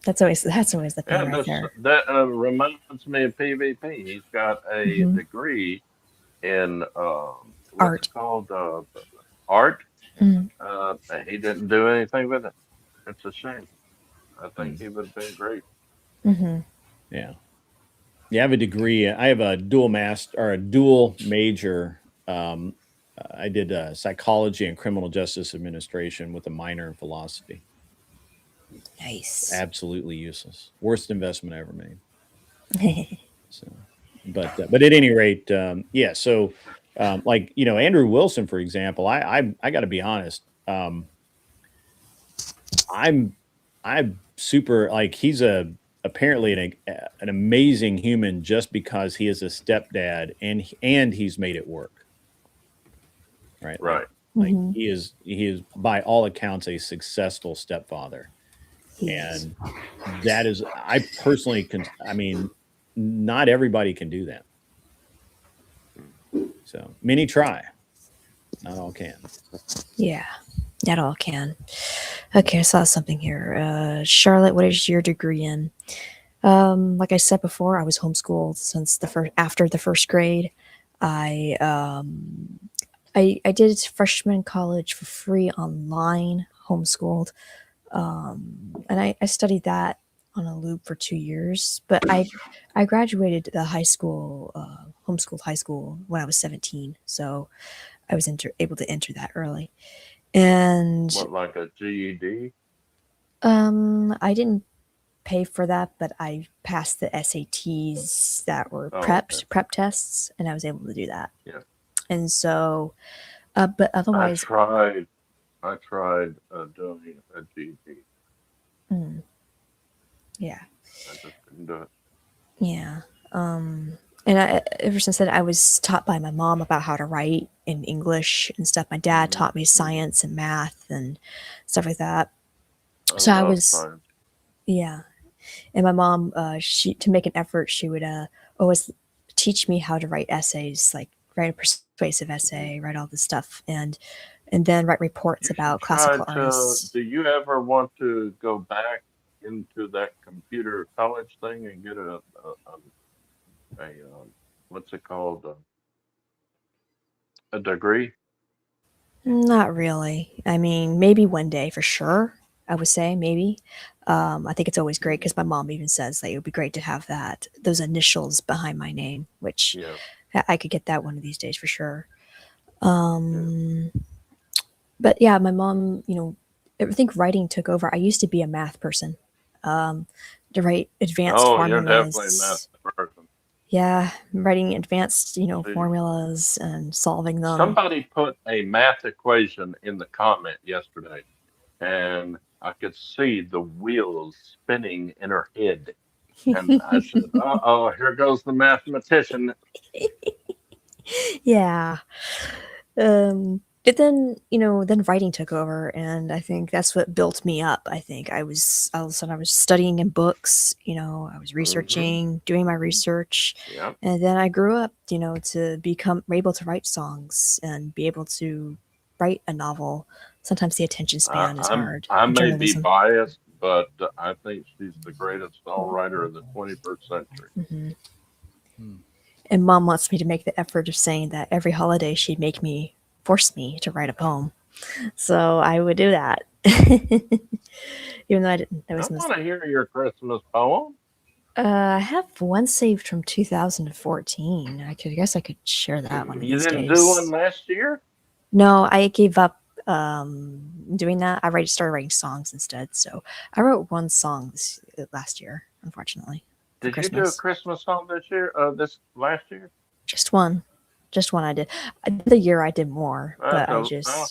That's always the thing Yeah, right there. that reminds me of PvP. He's got a Hmm. degree in what's Art. it called art. Mm. He didn't do anything with it. It's a shame. I think Mm, he would have been great. Hmm. yeah, yeah. I have a degree. I have a dual master or a dual major. I did psychology and criminal justice administration with a minor in philosophy. Nice. Absolutely useless. Worst investment I ever made. So, but at any rate, yeah. So, like Andrew Wilson, for example, I got to be honest. I'm I'm super, like, he's a apparently an amazing human just because he is a stepdad, and he's made it work, right? Like Right. like Hmm. he is by all accounts a successful stepfather, He is. and that is, I personally can. I mean, not everybody can do that. So many try, not all can. Yeah. That all can. Okay, I saw something here. Charlotte, what is your degree in? Like I said before, I was homeschooled since the first after the first grade. I I did freshman college for free online, homeschooled, and I studied that on a loop for 2 years. But I graduated the high school, homeschooled high school when I was 17, so I was able to enter that early. And What, like a GED? I didn't pay for that, but I passed the SATs that were Okay. prep tests, and I was able to do that. Yeah. And so, but I otherwise, tried. I tried doing a GED. mm, yeah, I just couldn't do it. yeah. And ever since then, I was taught by my mom about how to write in English and stuff. My dad Hmm. taught me science and math and stuff like that. I So I love was, science. yeah. And my mom, she to make an effort, she would always teach me how to write essays, like write a persuasive Hmm. essay, write all this stuff, and then write reports You should about try classical to. artists. Do you ever want to go back into that computer college thing and get a what's it called? A degree? Not really. I mean, maybe one day for sure. I would say maybe. I think it's always great Mm, because my mom even says that it would be great to have that those initials behind my name, which yeah. I could get that one of these days for sure. Yeah. Um, but yeah, my mom, I think writing took over. I used to be a math person, um, to write advanced Oh, you're definitely a math formulas. person. Yeah, writing advanced, See, formulas and solving them. somebody put a math equation in the comment yesterday, and I could see the wheels spinning in her head. And I said, "Uh-oh, here goes the mathematician." Yeah. But then, then writing took over, and I think that's what built me up. I think all of a sudden I was studying in books, I was Hmm. researching, doing my research, Yeah. and then I grew up, to become able to write songs and be able to write a novel. Sometimes the attention I, span is I'm hard I in may be journalism. biased, but I think she's the greatest songwriter of the 21st century. Hmm. Hmm. And mom wants me to make the effort of saying that every holiday she'd force me to write a poem. So I would do that. Even though I didn't, that I was want to hear your Christmas poem. I have one saved from 2014. I guess I could share that one of You these didn't do one days. last year? No, I gave up doing that. Started writing songs instead. So I wrote one song last year, unfortunately, for Did you do a Christmas. Christmas song this year? This last year? Just one. Just one I did. The year I did more, but I'll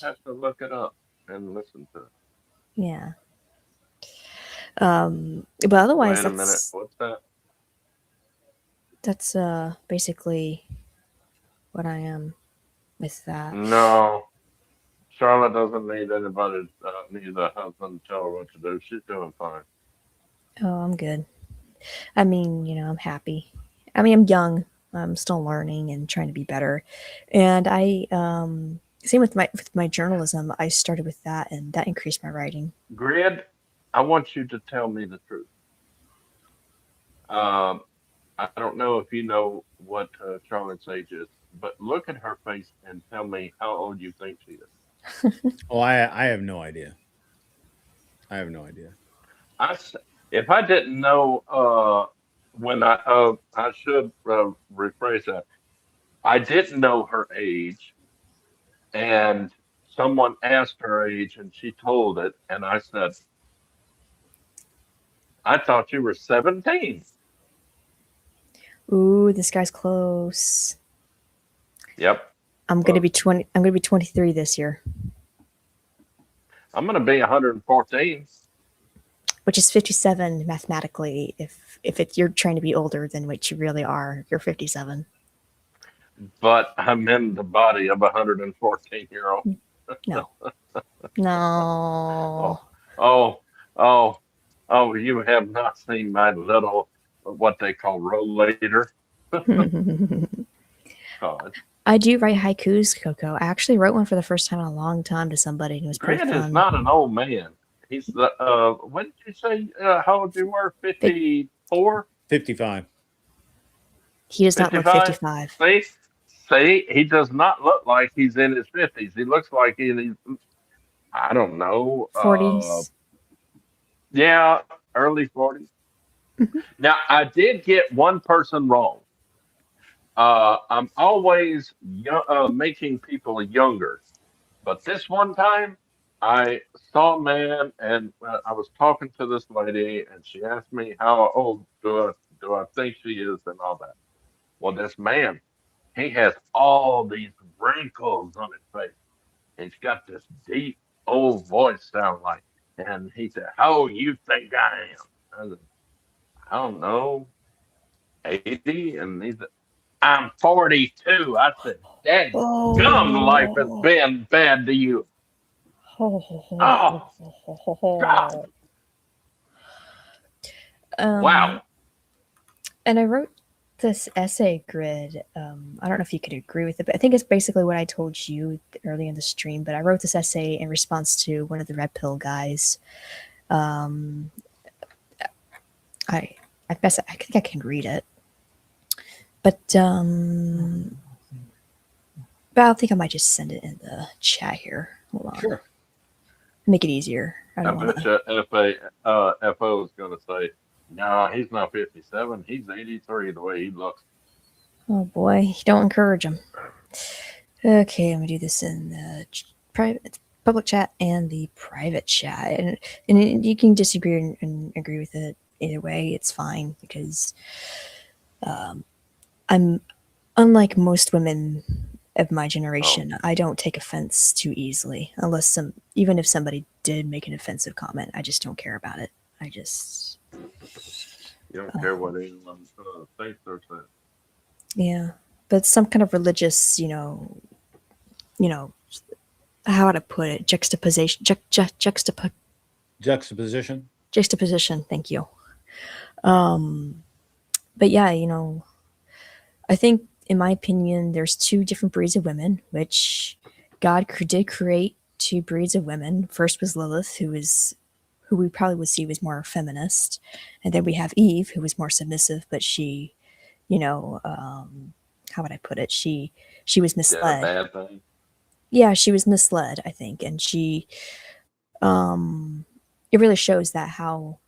have to look it up and listen to it. yeah. But otherwise, Wait a minute. What's that? that's basically what I am with that. No, Charlotte doesn't need anybody. Need a husband to tell her what to do. She's doing fine. Oh, I'm good. I mean, I'm happy. I mean, I'm young. I'm still learning and trying to be better. And I same with my journalism. I started with that, and that increased my writing. Grid, I want you to tell me the truth. Um, I don't know if you know what Charlotte's age is, but look at her face and tell me how old you think she is. Oh, I have no idea. I have no idea. I s- if I didn't know when I should rephrase that. I didn't know her age, and someone asked her age, and she told it, and I said, "I thought you were 17." Ooh, this guy's close. Yep, I'm gonna close. be 20. I'm gonna be 23 this year, I'm gonna be 114, which is 57 mathematically. You're trying to be older than what you really are, you're 57. but I'm in the body of a 114-year-old. No, Oh, no. oh, oh, oh! You have not seen my little what they call rollator. God, I do write haikus, Coco. I actually wrote one for the first time in a long time to somebody, and it was pretty Grant is fun. not an old man. He's the what did you say? How old you were? Fif- 54? 55. He does not look 55? 55. See? See, he does not look like he's in his 50s. He looks like he's, I don't know, 40s. yeah, early 40s. Mhm. Now, I did get one person wrong. I'm always making people younger, but this one time I saw a man, and I was talking to this lady, and she asked me how old do I think she is, and all that. Well, this man, he has all these wrinkles on his face, and he's got this deep old voice, sound like. And he said, "How old you think I am?" I said, "I don't know, 80." And he said, "I'm 42." I said, "Dad, gum, life has Oh. been bad to you." Oh, God. Um, Wow. and I wrote this essay grid. I don't know if you could agree with it, but I think it's basically what I told you early in the stream. But I wrote this essay in response to one of the red pill guys. Um, I I guess I think I can read it, but I think I might just send it in the chat here. Hold on, Sure. make it easier. I I don't want bet to. you FO is going to say, "No, he's not 57. He's 83 the way he looks." Oh boy, don't encourage him. Okay, I'm gonna do this in the private public chat and the private chat, and you can disagree and agree with it either way. It's fine because I'm unlike most women of my Oh, generation. I don't take offense too easily, unless even if somebody did make an offensive comment, I just don't care about it. I just you don't care what anyone thinks or says. yeah, but some kind of religious, you know, how to put it, juxtaposition, Juxtaposition. juxtaposition. Thank you. But yeah, I think, in my opinion, there's two different breeds of women, which God did create two breeds of women. First was Lilith, who we probably would see was more feminist, and then we have Eve, who was more submissive, but she, you know, how would I put it? She was Did a misled. bad thing. Yeah, she was misled, I think, and it really shows that how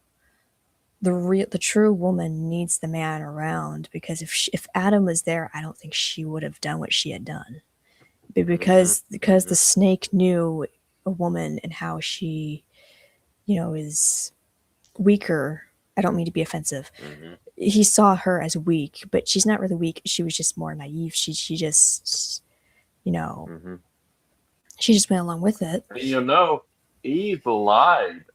the true woman needs the man around, because if Adam was there, I don't think she would have done what she had done. But Hmm. because the Hmm. snake knew a woman and how she, is weaker. I don't mean to be offensive. Hmm. He saw her as weak, but she's not really weak. She was just more naive. She just, you know, Hmm. she just went along with it. And Eve lied.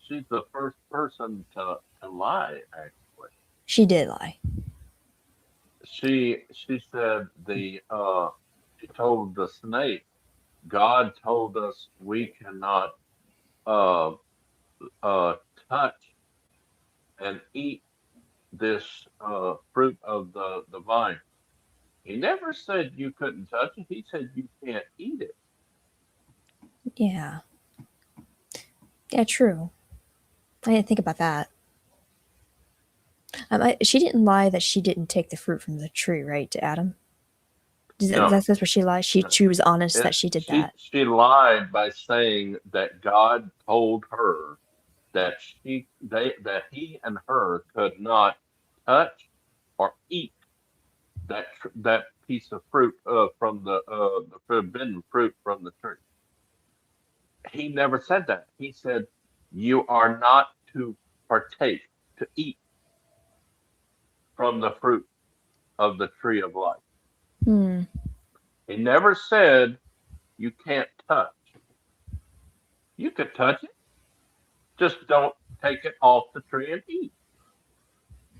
She's the first person to lie. Actually, She did lie. she said she told the snake, "God told us we cannot uh uh touch and eat this fruit of the vine." He never said you couldn't touch it. He said you can't eat it. Yeah. Yeah, true. I didn't think about that. She didn't lie that she didn't take the fruit from the tree, right, to Adam? No, That's where she lied. She was honest that she did she that. she lied by saying that God told her that that he and her could not touch or eat that piece of fruit from the forbidden fruit from the tree. He never said that. He said you are not to partake, to eat from the fruit of the tree of life. Hmm. He never said you can't touch. You could touch it, just don't take it off the tree and eat.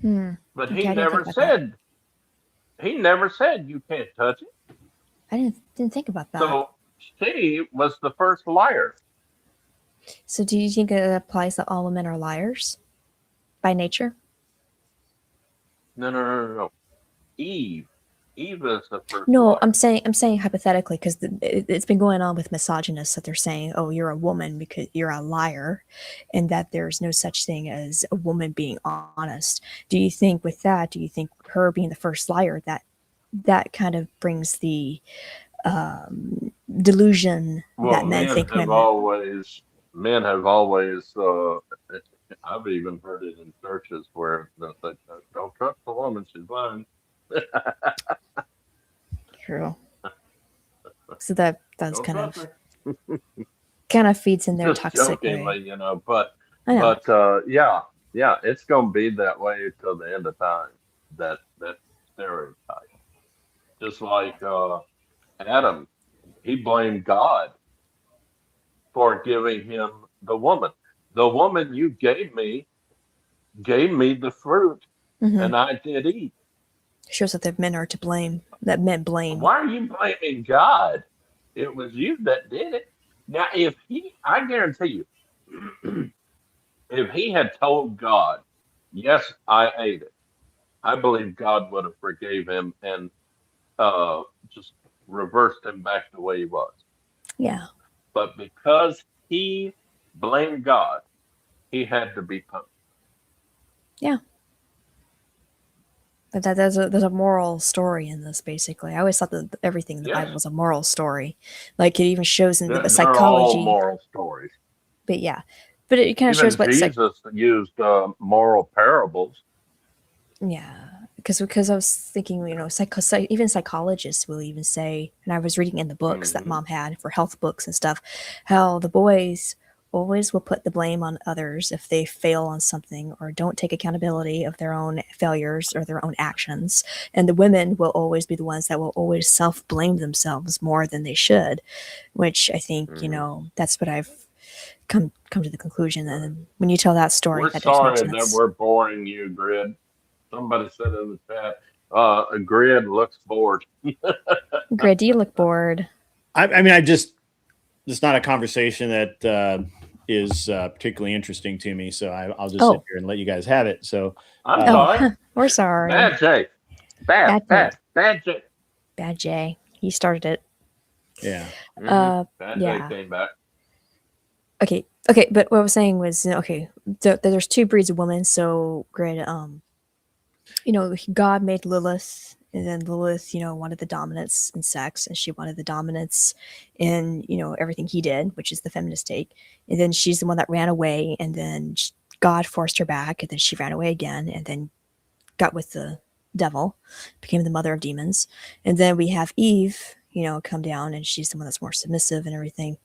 Hmm. But Okay, I didn't think about that. he never said you can't touch it. I didn't think about that. So she was the first liar. So, do you think it applies that all women are liars by nature? No, no, no, no, no. Eve. Eve is the first No, liar. I'm saying hypothetically, because it's been going on with misogynists that they're saying, "Oh, you're a woman because you're a liar," and that there's no such thing as a woman being honest. Do you think with that? Do you think her being the first liar, that kind of brings the delusion Well, that men think women? men have always I've even heard it in churches where they'll say, "Don't trust the woman, she's blind." True. So that's Don't kind trust of her. kind of feeds in their Just toxic way. jokingly, you know, but I know. yeah, yeah, it's gonna be that way till the end of time. That stereotype, just like Adam, he blamed God for giving him the woman. The woman you gave me the fruit, Hmm. and I did eat. Shows that the men are to blame. That men blame. Why are you blaming God? It was you that did it. Now, I guarantee you, if he had told God, yes, I ate it, I believe God would have forgave him and just reversed him back the way he was. Yeah. But because he blamed God, he had to be punished. Yeah. But there's a moral story in this. Basically, I always thought that everything in the Yes, Bible was a moral story. Like it even shows in the they're all psychology. moral stories. But yeah, but it kind of Even shows what Jesus used moral parables. yeah, because I was thinking, even psychologists will even say, and I was reading in the books that Hmm. mom had for health books and stuff, how the boys always will put the blame on others if they fail on something or don't take accountability of their own failures or their own actions, and the women will always be the ones that will always self blame themselves more than they should, which I think Hmm. that's what I've come to the conclusion. And when you tell that story, We're that does make sorry that sense. we're boring you, Grid. Somebody said in the chat, Grid looks bored. Grid, do you look bored? I mean, it's not a conversation that is particularly interesting to me. So I'll just sit Oh, here and let you guys have it. So, I'm oh, sorry. we're sorry. Bad Jay. Bad, Bad Jay. bad, bad Jay. Bad Jay. He started it. yeah. Hmm. Bad Jay Yeah. came back. Okay. Okay. But what I was saying was, okay, there's two breeds of women. So, Grid, God made Lilith, and then Lilith, wanted the dominance in sex, and she wanted the dominance in, everything he did, which is the feminist take. And then she's the one that ran away, and then God forced her back, and then she ran away again, and then got with the devil, became the mother of demons. And then we have Eve, come down, and she's the one that's more submissive and everything.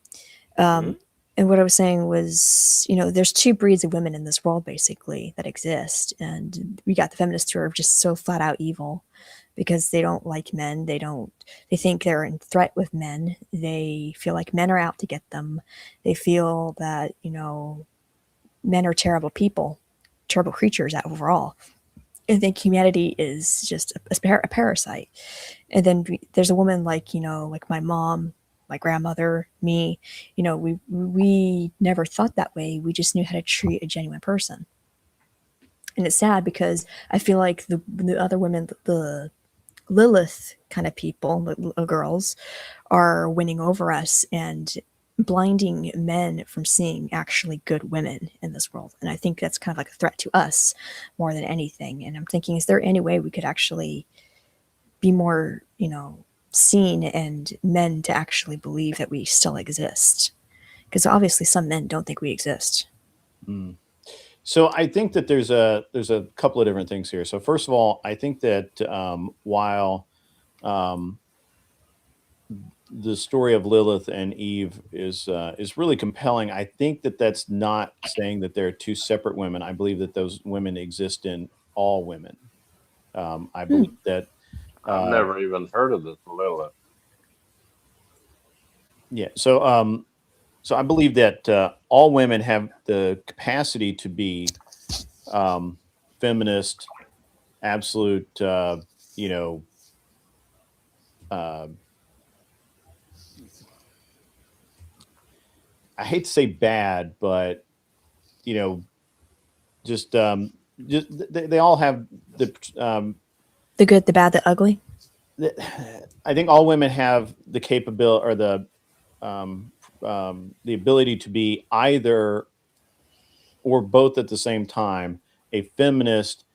Hmm. Um, and what I was saying was, there's two breeds of women in this world basically that exist, and we got the feminists who are just so flat out evil because they don't like men. They think they're in threat with men. They feel like men are out to get them. They feel that, men are terrible people, terrible creatures overall. And think humanity is just a parasite. And then there's a woman like, like my mom, my grandmother, me, we never thought that way. We just knew how to treat a genuine person. And it's sad because I feel like the other women, the Lilith kind of people, the girls, are winning over us and blinding men from seeing actually good women in this world. And I think that's kind of like a threat to us more than anything. And I'm thinking, is there any way we could actually be more, seen and men to actually believe that we still exist? Because obviously some men don't think we exist. Mm. So I think that there's a couple of different things here. So first of all, I think that while um, the story of Lilith and Eve is really compelling, I think that that's not saying that there are two separate women. I believe that those women exist in all women. I Hmm. believe that I've uh, never even heard of this Lilith. yeah. So I believe that all women have the capacity to be feminist, absolute, you know, uh, I hate to say bad, but you know, just they all have the. The good, the bad, the ugly. I think all women have the capability or the ability to be either or both at the same time a feminist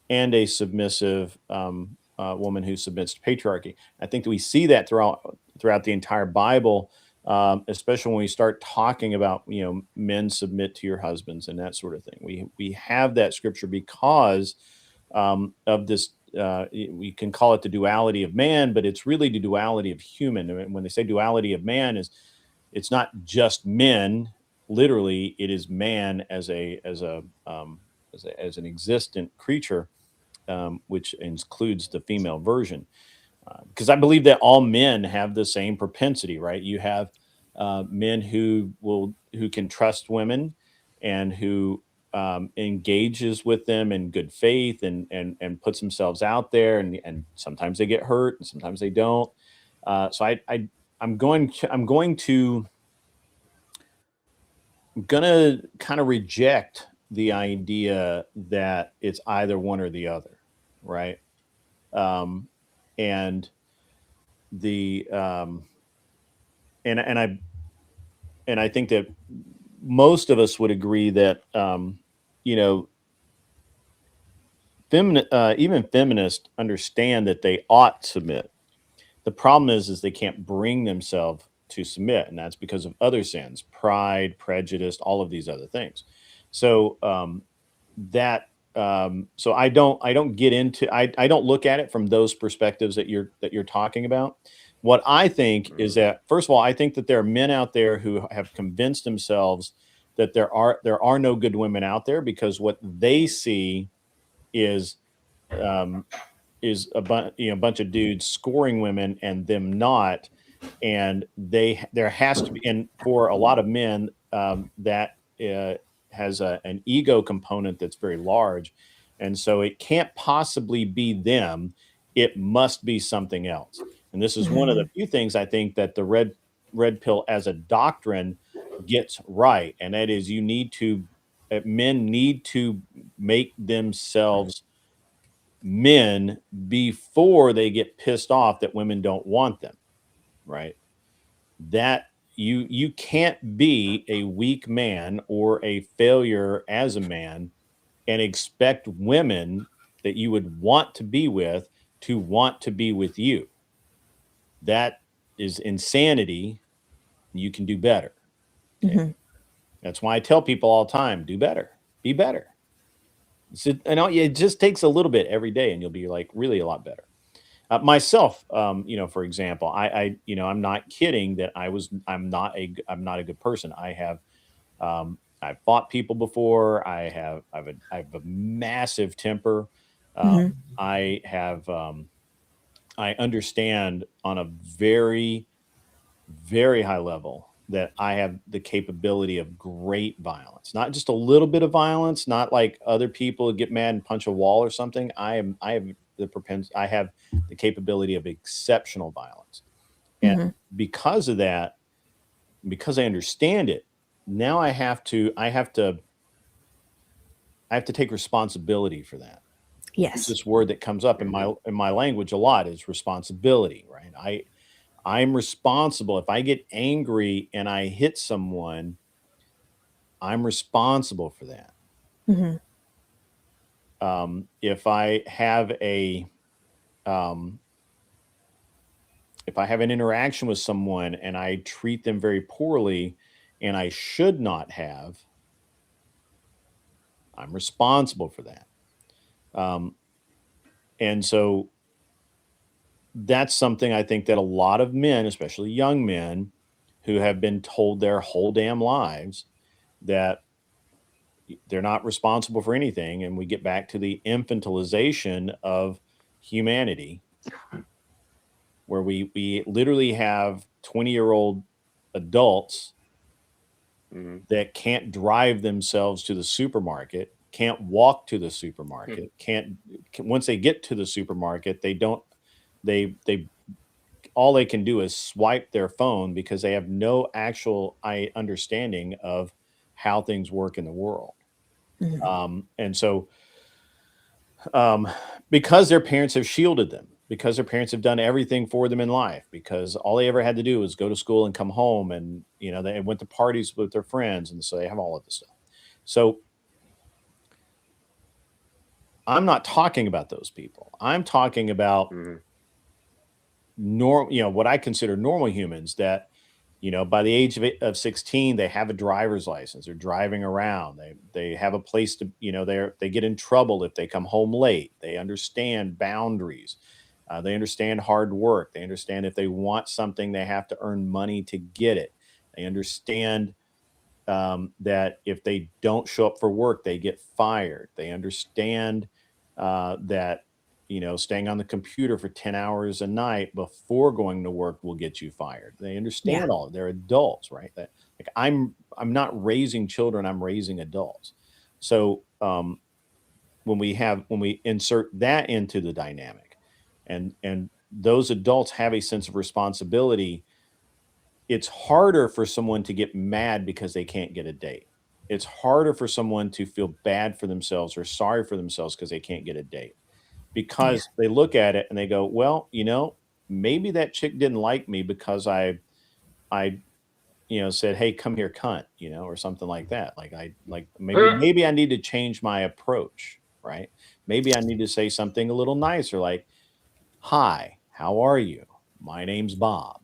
and a submissive woman who submits to patriarchy. I think that we see that throughout the entire Bible, especially when we start talking about men submit to your husbands and that sort of thing. We have that scripture because of this. We can call it the duality of man, but it's really the duality of human. And when they say duality of man, it's not just men. Literally, it is man as as an existent creature, which includes the female version. Because I believe that all men have the same propensity, right? You have men who can trust women and who engages with them in good faith and puts themselves out there, and sometimes they get hurt and sometimes they don't. I'm gonna kind of reject the idea that it's either one or the other, right? Um, and the and I think that most of us would agree that you know even feminists understand that they ought to submit. The problem is they can't bring themselves to submit, and that's because of other sins, pride, prejudice, all of these other things. So that so I don't get into I don't look at it from those perspectives that you're talking about. What I think is Mm-hmm. that, first of all, I think that there are men out there who have convinced themselves that there are no good women out there, because what they see is um, a bunch of dudes scoring women and them not, and there has to be, and for a lot of men, that has an ego component that's very large, and so it can't possibly be them. It must be something else. And this is one of the Mhm. few things I think that the red pill as a doctrine gets right, and that is men need to make themselves men before they get pissed off that women don't want them, right? That you can't be a weak man or a failure as a man and expect women that you would want to be with to want to be with you. That is insanity. You can do better. Okay. Mhm. That's why I tell people all the time, do better, be better. So, it just takes a little bit every day and you'll be like really a lot better. Myself, for example, I'm not kidding that I'm not a good person. I've fought people before. I have a massive temper. Uh, Mhm. I understand on a very, very high level that I have the capability of great violence, not just a little bit of violence, not like other people get mad and punch a wall or something. I have the capability of exceptional violence. And Mhm. because of that, because I understand it, now I have to take responsibility for that. Use Yes. this word that comes up in Mm-hmm. my language a lot is responsibility, right? I'm responsible. If I get angry and I hit someone, I'm responsible for that. Mhm. If I have um, if I have an interaction with someone and I treat them very poorly, and I should not have, I'm responsible for that. Um, and so that's something I think that a lot of men, especially young men, who have been told their whole damn lives that they're not responsible for anything. And we get back to the infantilization of humanity, where we literally have 20-year-old adults Mm-hmm. that can't drive themselves to the supermarket, can't walk to the supermarket, once they get to the supermarket, they don't, they all they can do is swipe their phone because they have no actual understanding of how things work in the world. Mhm. And so um, because their parents have shielded them, because their parents have done everything for them in life, because all they ever had to do was go to school and come home, and they went to parties with their friends, and so they have all of this stuff. So I'm not talking about those people. I'm talking about Mm-hmm. what I consider normal humans that, by the age of 16, they have a driver's license. They're driving around. They have a place to, they get in trouble if they come home late. They understand boundaries. They understand hard work. They understand if they want something, they have to earn money to get it. They understand that if they don't show up for work, they get fired. They understand that staying on the computer for 10 hours a night before going to work will get you fired. They Yeah. understand all. They're adults, right? That like I'm not raising children. I'm raising adults. So when we insert that into the dynamic, and those adults have a sense of responsibility, it's harder for someone to get mad because they can't get a date. It's harder for someone to feel bad for themselves or sorry for themselves because they can't get a date, Yeah. because they look at it and they go, well, maybe that chick didn't like me because I said, hey, come here, cunt, or something like that. Like I like maybe I need to change my approach, right? Maybe I need to say something a little nicer, like, hi, how are you? My name's Bob,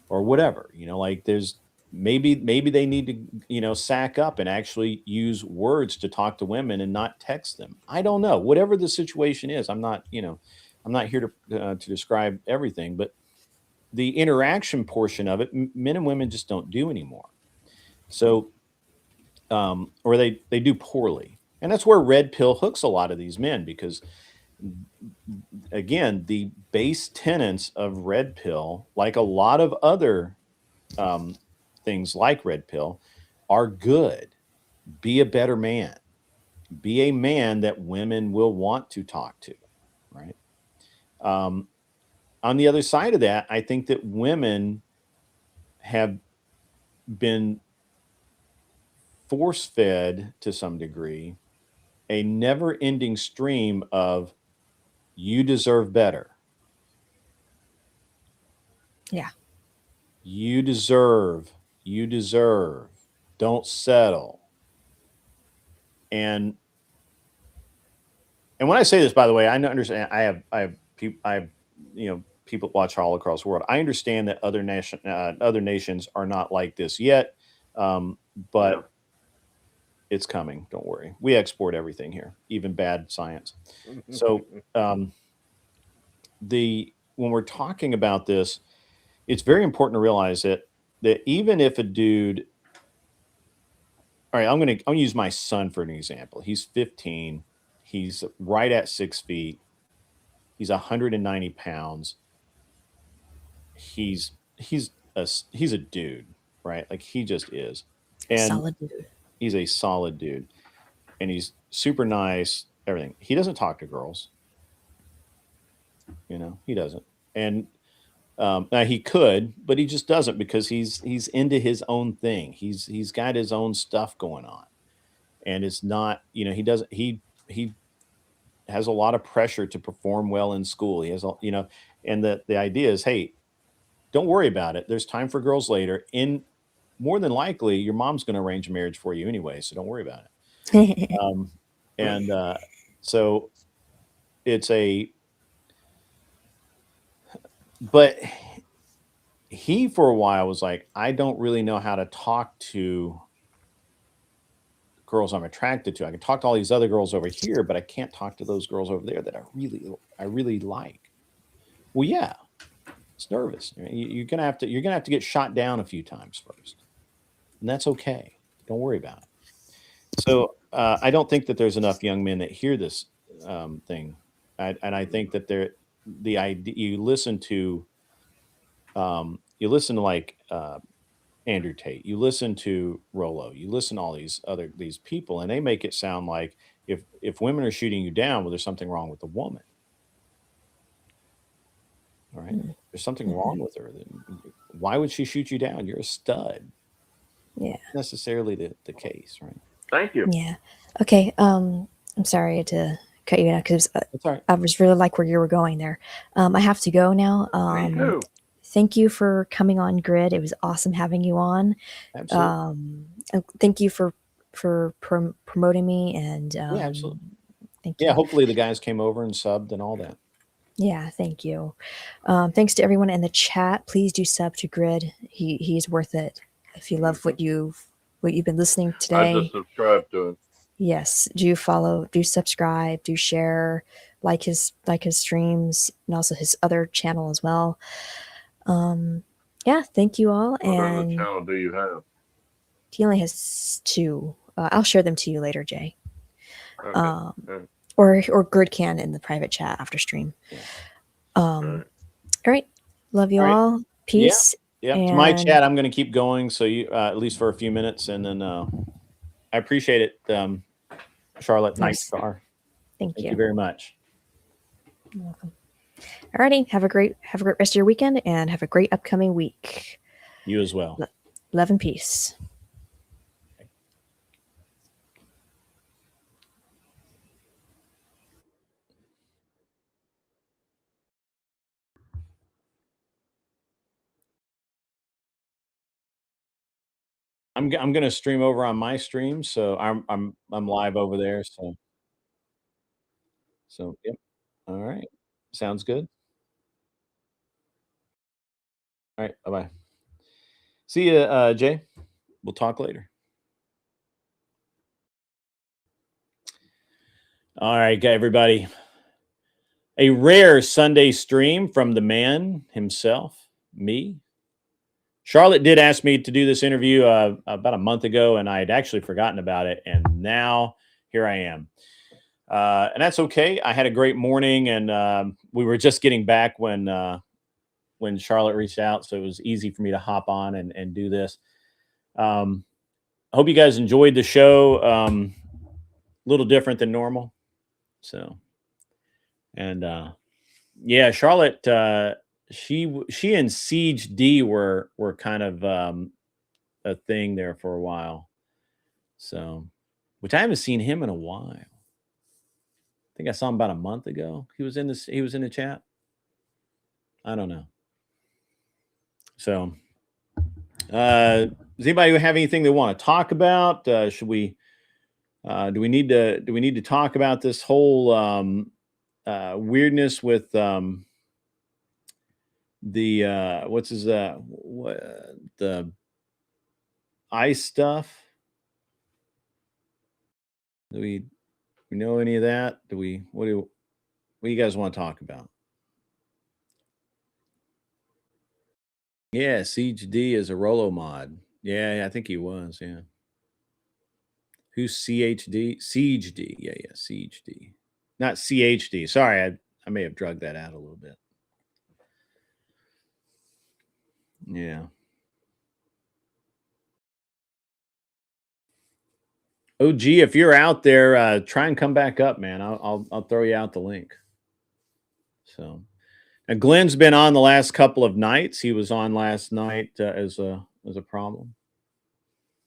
or whatever. Like there's maybe they need to sack up and actually use words to talk to women and not text them. I don't know. Whatever the situation is, I'm not here to describe everything, but the interaction portion of it, men and women just don't do anymore. So or they do poorly, and that's where red pill hooks a lot of these men, because again, the base tenets of red pill, like a lot of other um, things like red pill, are good. Be a better man. Be a man that women will want to talk to, right? Um, on the other side of that, I think that women have been force fed to some degree a never ending stream of you deserve better. Yeah. You deserve, you deserve. Don't settle. And when I say this, by the way, I understand. I have people that watch all across the world. I understand that other nations are not like this yet, but Yeah. it's coming. Don't worry. We export everything here, even bad science. So the when we're talking about this, it's very important to realize that even if a dude, all right, I'm gonna use my son for an example. He's 15. He's right at 6 feet. He's 190 pounds. He's a dude, right? Like he just is, and Solid dude. he's a solid dude, and he's super nice. Everything. He doesn't talk to girls. He doesn't, and now he could, but he just doesn't because he's into his own thing. He's got his own stuff going on, and it's not. He doesn't. He has a lot of pressure to perform well in school. He has, and the idea is, hey, don't worry about it. There's time for girls later. In more than likely, your mom's going to arrange a marriage for you anyway, so don't worry about it. And so it's but he for a while was like, I don't really know how to talk to girls I'm attracted to. I can talk to all these other girls over here, but I can't talk to those girls over there that I really like. Well, yeah, it's nervous. You're gonna have to get shot down a few times first, and that's okay. Don't worry about it. So I don't think that there's enough young men that hear this thing, and I think that the idea you listen to like Andrew Tate, you listen to Rolo, you listen to all these people, and they make it sound like if women are shooting you down, well, there's something wrong with the woman. All right, there's something wrong with her. Why would she shoot you down? You're a stud. Yeah. Necessarily the case, right? Thank you. Yeah. Okay. I'm sorry to cut you out because That's all right. I was really like where you were going there. I have to go now. Me too. Thank you for coming on Grid. It was awesome having you on. Absolutely. And thank you for promoting me, and Yeah, absolutely. thank Yeah, you. hopefully the guys came over and subbed and all that. Yeah, thank you. Thanks to everyone in the chat. Please do sub to Grid. He's worth it. If you love what you've been listening I today, just subscribed to it. yes, do follow, do subscribe, do share, like his streams, and also his other channel as well. Yeah, thank you all. What other And channel do you have? he only has 2. I'll share them to you later, Jay. Okay. Or Gerd can in the private chat after stream. Yeah. All right. All right. Love you All right. all. Peace. Yeah. To And my chat, I'm going to keep going. So you, at least for a few minutes, and then I appreciate it, Charlotte Nice. NightStar. Thank Thank you. you very much. You're welcome. Alrighty. Have a great rest of your weekend and have a great upcoming week. You as well. Love and peace. I'm going to stream over on my stream, so I'm live over there. So yep. All right. Sounds good. All right. Bye bye. See you, Jay. We'll talk later. All right, everybody. A rare Sunday stream from the man himself, me. Charlotte did ask me to do this interview about a month ago, and I had actually forgotten about it. And now here I am. And that's okay. I had a great morning, and we were just getting back when Charlotte reached out, so it was easy for me to hop on and do this. I hope you guys enjoyed the show. A little different than normal. So, and yeah, Charlotte, she and Siege D were kind of a thing there for a while. So, which I haven't seen him in a while. I think I saw him about a month ago. He was in this. He was in the chat. I don't know. So, does anybody have anything they want to talk about? Should we? Do we need to talk about this whole weirdness with the what's his the ice stuff? Do we know any of that? Do we? What do you guys want to talk about? Yeah, Siege D is a Rolo mod. Yeah, I think he was. Yeah. Who's CHD? Siege D. Yeah, Siege D. Not CHD. Sorry, I may have drugged that out a little bit. Yeah. OG, if you're out there, try and come back up, man. I'll throw you out the link. So, and Glenn's been on the last couple of nights. He was on last night as a problem.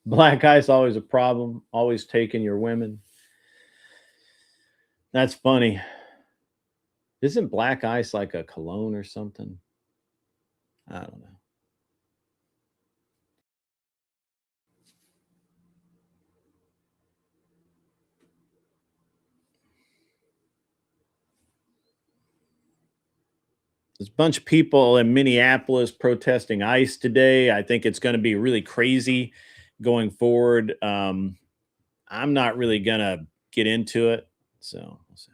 Black ice always a problem. Always taking your women. That's funny. Isn't black ice like a cologne or something? I don't know. There's a bunch of people in Minneapolis protesting ICE today. I think it's going to be really crazy going forward. I'm not really going to get into it. So that's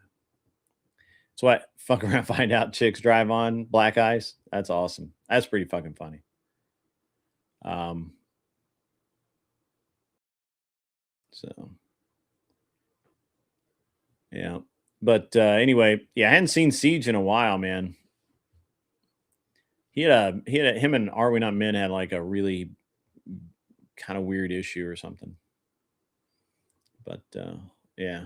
why fuck around, find out chicks drive on black ice. That's awesome. That's pretty fucking funny. So yeah. But anyway, yeah, I hadn't seen Siege in a while, man. Him and Are We Not Men had like a really kind of weird issue or something. But yeah.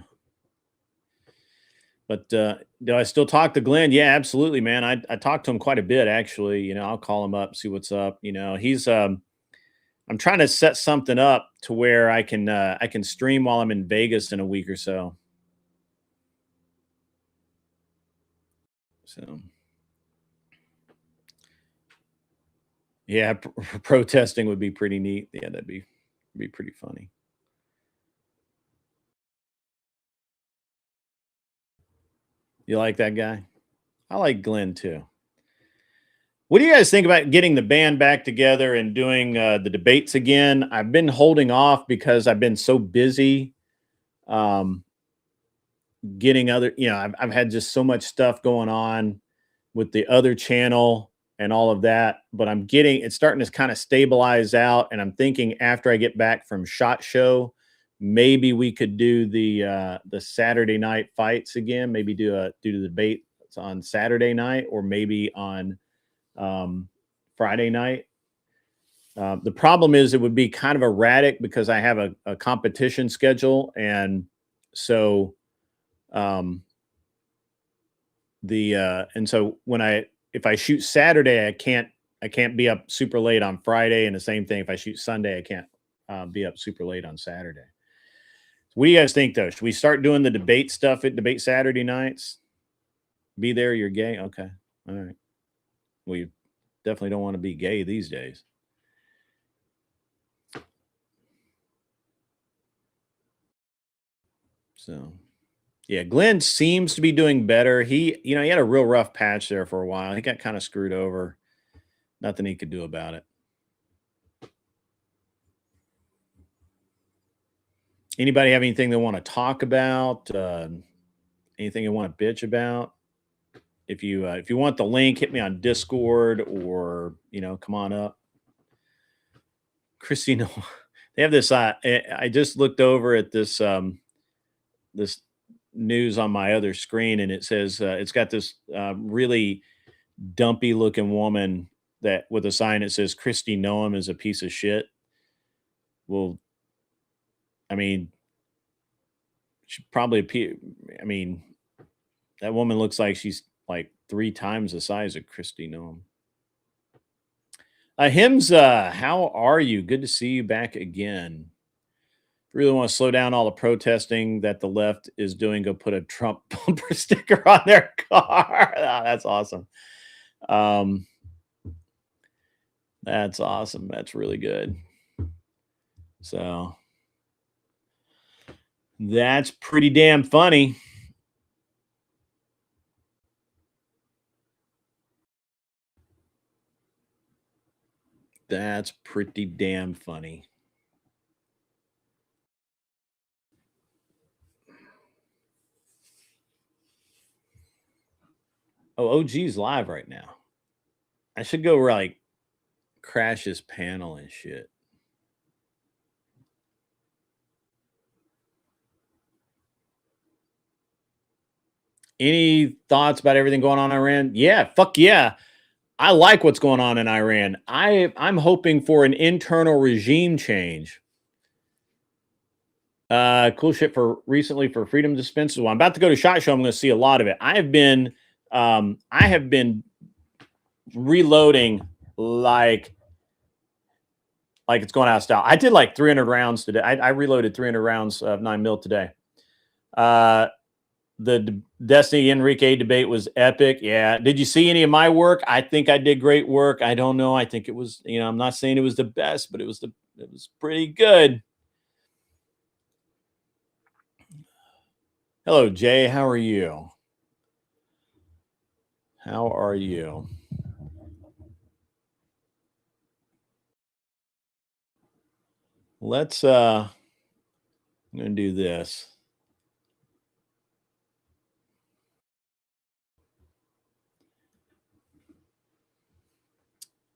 But do I still talk to Glenn? Yeah, absolutely, man. I talk to him quite a bit, actually. You know, I'll call him up, see what's up. You know, he's I'm trying to set something up to where I can stream while I'm in Vegas in a week or so. So yeah, protesting would be pretty neat. Yeah, that'd be pretty funny. You like that guy? I like Glenn too. What do you guys think about getting the band back together and doing the debates again? I've been holding off because I've been so busy getting other, I've had just so much stuff going on with the other channel. and all of that, but it's starting to kind of stabilize out. And I'm thinking after I get back from SHOT Show, maybe we could do the Saturday night fights again. Maybe do the debate on Saturday night, or maybe on Friday night. The problem is it would be kind of erratic because I have a competition schedule, and so and so if I shoot Saturday, I can't be up super late on Friday, and the same thing if I shoot Sunday, I can't be up super late on Saturday. What do you guys think, though? Should we start doing the debate stuff at Debate Saturday nights? Be there, you're gay. Okay, all right. Well, you definitely don't want to be gay these days. So, yeah, Glenn seems to be doing better. He had a real rough patch there for a while. He got kind of screwed over. Nothing he could do about it. Anybody have anything they want to talk about? Anything you want to bitch about? If you want the link, hit me on Discord, or come on up. Christine, they have this. I just looked over at this this news on my other screen, and it says it's got this really dumpy looking woman that with a sign that says Christy Noam is a piece of shit. Well, I mean, she probably appear. I mean, that woman looks like she's like 3 times the size of Christy Noam. Hims, how are you? Good to see you back again. Really want to slow down all the protesting that the left is doing. Go put a Trump bumper sticker on their car. Oh, that's awesome. That's awesome. That's really good. So that's pretty damn funny. That's pretty damn funny. Oh, OG's live right now. I should go like crash his panel and shit. Any thoughts about everything going on in Iran? Yeah, fuck yeah. I like what's going on in Iran. I'm hoping for an internal regime change. Cool shit for recently for freedom dispensers. Well, I'm about to go to SHOT Show. I'm going to see a lot of it. I have been reloading like it's going out of style. I did like 300 rounds today. I reloaded 300 rounds of 9mm today. The Destiny Enrique debate was epic. Yeah. Did you see any of my work? I think I did great work. I don't know. I think it was, I'm not saying it was the best, but it was pretty good. Hello, Jay. How are you? How are you? Let's I'm going to do this.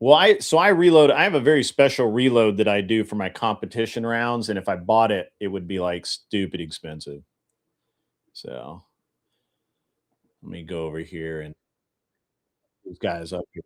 Well, I reload. I have a very special reload that I do for my competition rounds, and if I bought it, it would be like stupid expensive. So let me go over here and these guys up here.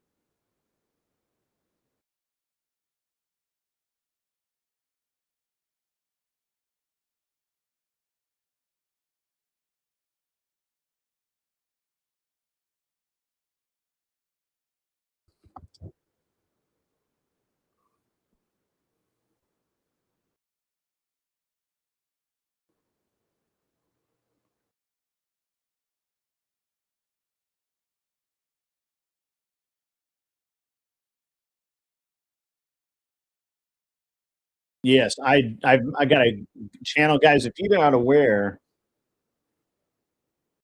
Yes, I got a channel, guys. If you're not aware,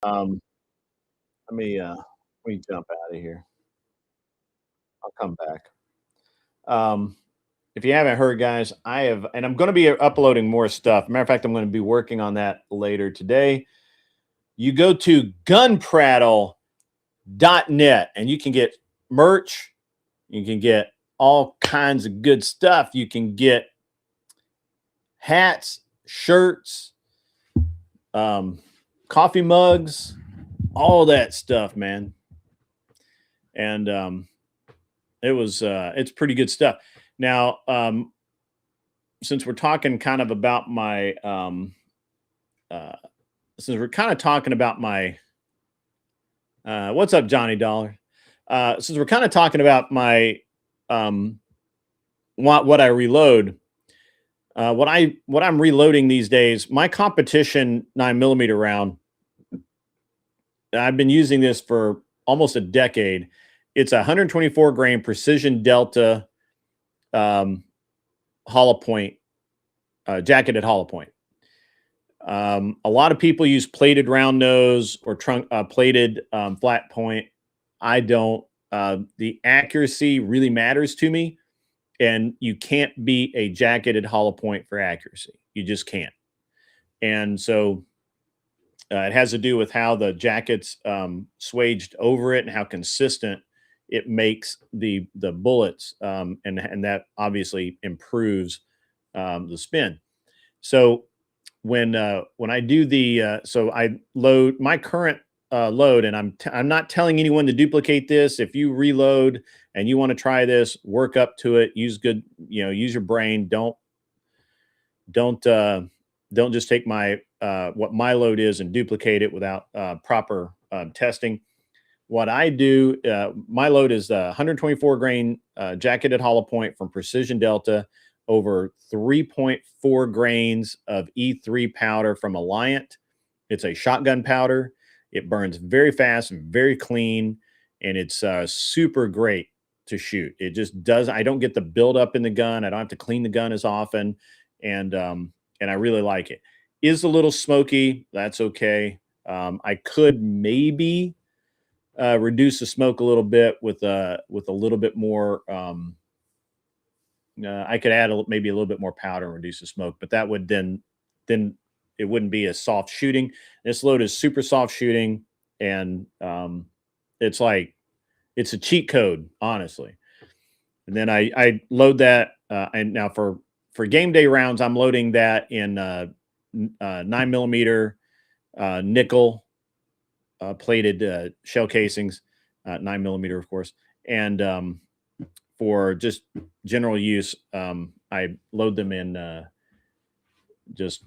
let me jump out of here. I'll come back. If you haven't heard, guys, and I'm going to be uploading more stuff. Matter of fact, I'm going to be working on that later today. You go to gunprattle.net and you can get merch. You can get all kinds of good stuff. You can get hats, shirts, coffee mugs, all that stuff, man. And it's pretty good stuff. Now, since we're talking kind of about my since we're kind of talking about my what's up, Johnny Dollar? Since we're kind of talking about my what I reload, what I'm reloading these days, my competition 9mm round, I've been using this for almost a decade. It's a 124 grain precision delta hollow point, jacketed hollow point. A lot of people use plated round nose or plated flat point. I don't. The accuracy really matters to me, and you can't beat a jacketed hollow point for accuracy. You just can't. And so it has to do with how the jacket's swaged over it and how consistent it makes the bullets, and that obviously improves the spin. So when I do the so I load my current load, and I'm not telling anyone to duplicate this. If you reload and you want to try this, work up to it. Use use your brain. Don't just take my what my load is and duplicate it without proper testing. What I do, my load is 124 grain jacketed hollow point from Precision Delta over 3.4 grains of E3 powder from Alliant. It's a shotgun powder. It burns very fast and very clean, and it's super great to shoot. It just does. I don't get the buildup in the gun. I don't have to clean the gun as often, and I really like it. Is a little smoky. That's okay. I could maybe reduce the smoke a little bit with a little bit more. I could add maybe a little bit more powder and reduce the smoke, but that would then it wouldn't be as soft shooting. This load is super soft shooting, and it's like it's a cheat code, honestly. And then I load that, and now for game day rounds, I'm loading that in 9mm nickel plated shell casings, 9mm, of course, and for just general use, I load them in just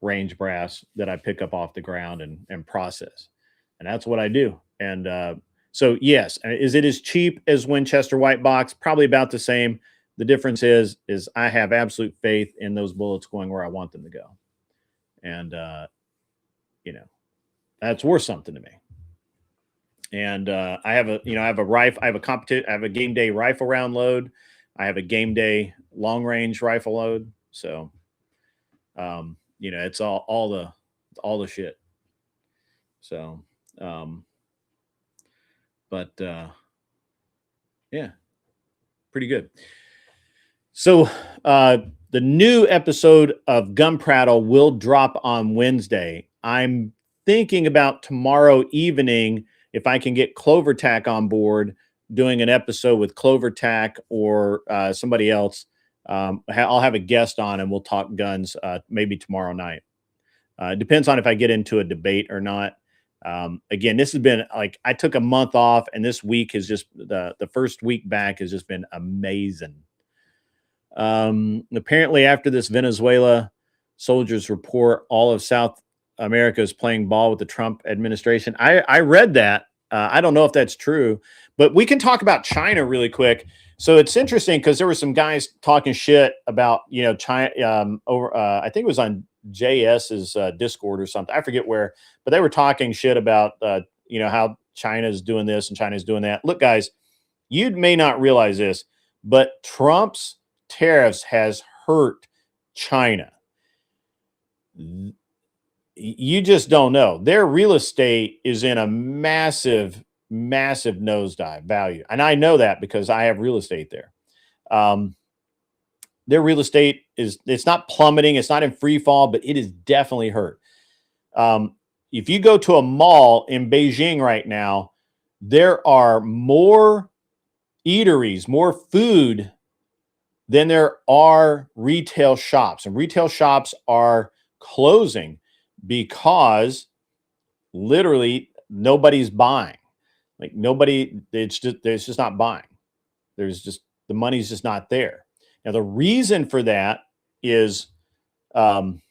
range brass that I pick up off the ground and process, and that's what I do. And so yes, is it as cheap as Winchester White Box? Probably about the same. The difference is I have absolute faith in those bullets going where I want them to go, and that's worth something to me. And I have a rifle. I have a game day rifle round load. I have a game day long range rifle load. So, it's all the shit. So, yeah, pretty good. So, the new episode of Gun Prattle will drop on Wednesday. I'm thinking about tomorrow evening, if I can get Clover Tack on board, doing an episode with Clover Tack or somebody else. I'll have a guest on and we'll talk guns maybe tomorrow night. It depends on if I get into a debate or not. Again, this has been like, I took a month off, and this week is just the first week back has just been amazing. Apparently after this Venezuela soldiers report, all of South America is playing ball with the Trump administration. I read that. I don't know if that's true, but we can talk about China really quick. So it's interesting because there were some guys talking shit about, China over, I think it was on JS's Discord or something. I forget where, but they were talking shit about, how China's doing this and China's doing that. Look, guys, you may not realize this, but Trump's tariffs has hurt China. You just don't know. Their real estate is in a massive, massive nosedive value. And I know that because I have real estate there. Their real estate it's not plummeting. It's not in free fall, but it is definitely hurt. If you go to a mall in Beijing right now, there are more eateries, more food than there are retail shops. And retail shops are closing because literally nobody's buying. Like nobody, it's just not buying. There's just, the money's just not there. Now, the reason for that is, um,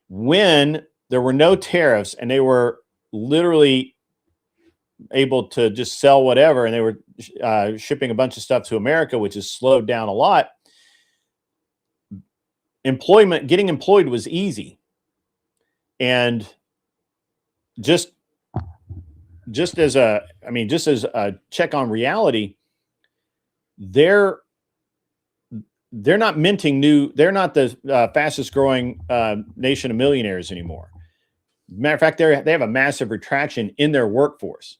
when there were no tariffs and they were literally able to just sell whatever, and they were shipping a bunch of stuff to America, which has slowed down a lot. Getting employed was easy. And just as a check on reality, they're not they're not the fastest growing nation of millionaires anymore. Matter of fact, they have a massive retraction in their workforce.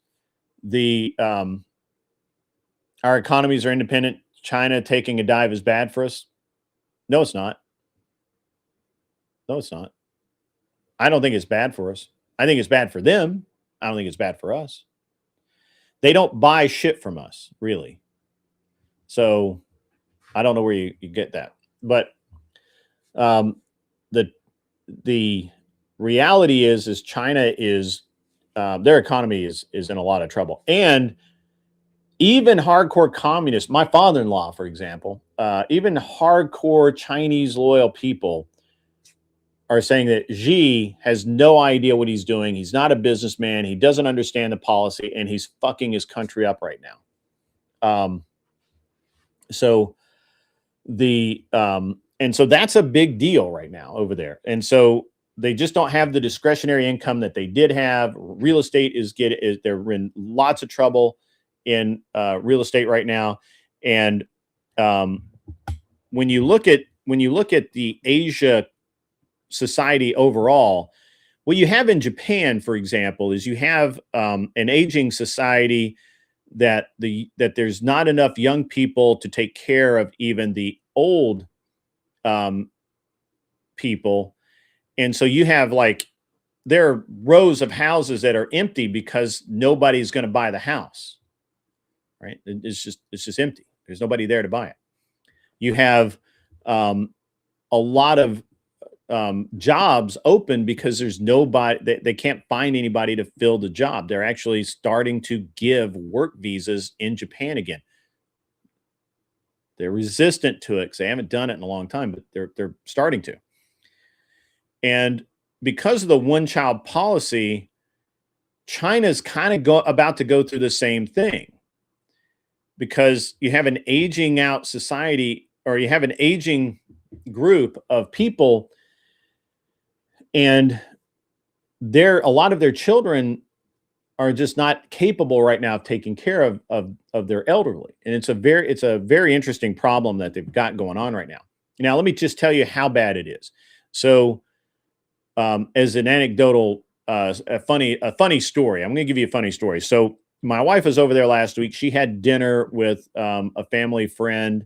Our economies are independent. China taking a dive is bad for us. No, it's not. No, it's not. I don't think it's bad for us. I think it's bad for them. I don't think it's bad for us. They don't buy shit from us, really. So I don't know where you get that. But the reality is China is, their economy is in a lot of trouble. And even hardcore communists, my father-in-law, for example, even hardcore Chinese loyal people are saying that Xi has no idea what he's doing. He's not a businessman. He doesn't understand the policy, and he's fucking his country up right now. So that's a big deal right now over there. And so they just don't have the discretionary income that they did have. Real estate they're in lots of trouble in real estate right now. And when you look at the Asia society overall, what you have in Japan, for example, is you have an aging society that there's not enough young people to take care of even the old people. And so you have there are rows of houses that are empty because nobody's going to buy the house, right? It's just empty. There's nobody there to buy it. You have a lot of jobs open because there's nobody, they can't find anybody to fill the job. They're actually starting to give work visas in Japan again. They're resistant to it because they haven't done it in a long time, but they're starting to. And because of the one-child policy, China's kind of about to go through the same thing, because you have an aging out society, or you have an aging group of people, and a lot of their children are just not capable right now of taking care of their elderly. And it's a very interesting problem that they've got going on right now. Now, let me just tell you how bad it is. So as an anecdotal, a funny story, I'm going to give you a funny story. So my wife was over there last week. She had dinner with a family friend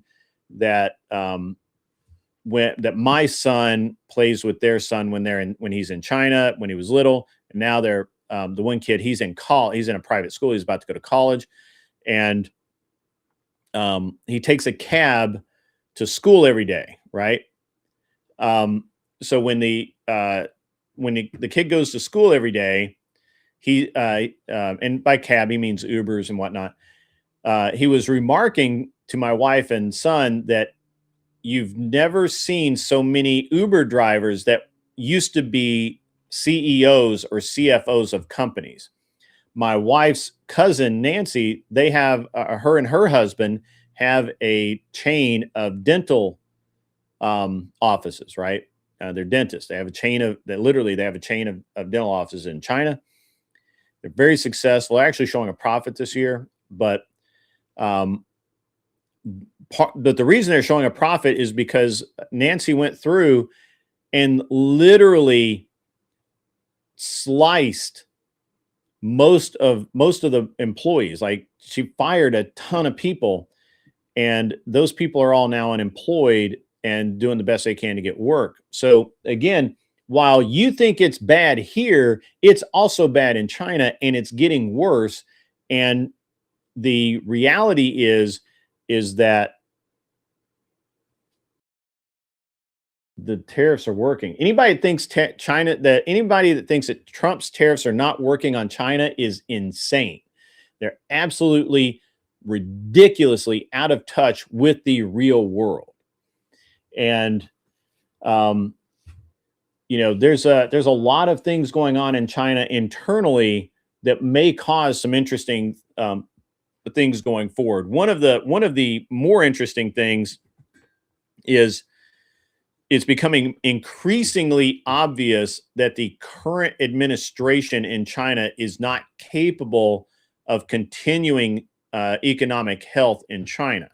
that that my son plays with their son when he's in China, when he was little. And now they're the one kid, he's in a private school. He's about to go to college, and he takes a cab to school every day. Right. So when the kid goes to school every day, he and by cab, he means Ubers and whatnot. He was remarking to my wife and son that you've never seen so many Uber drivers that used to be CEOs or CFOs of companies. My wife's cousin, Nancy, they have, her and her husband have a chain of dental offices, right? They're dentists. They have a chain of dental offices in China. They're very successful. They're actually showing a profit this year, but the reason they're showing a profit is because Nancy went through and literally sliced most of the employees. Like, she fired a ton of people, and those people are all now unemployed and doing the best they can to get work. So again, while you think it's bad here, it's also bad in China, and it's getting worse. And the reality is that the tariffs are working. Anybody that thinks anybody that thinks that Trump's tariffs are not working on China is insane. They're absolutely ridiculously out of touch with the real world. And there's a lot of things going on in China internally that may cause some interesting things going forward. One of the more interesting things is it's becoming increasingly obvious that the current administration in China is not capable of continuing economic health in China.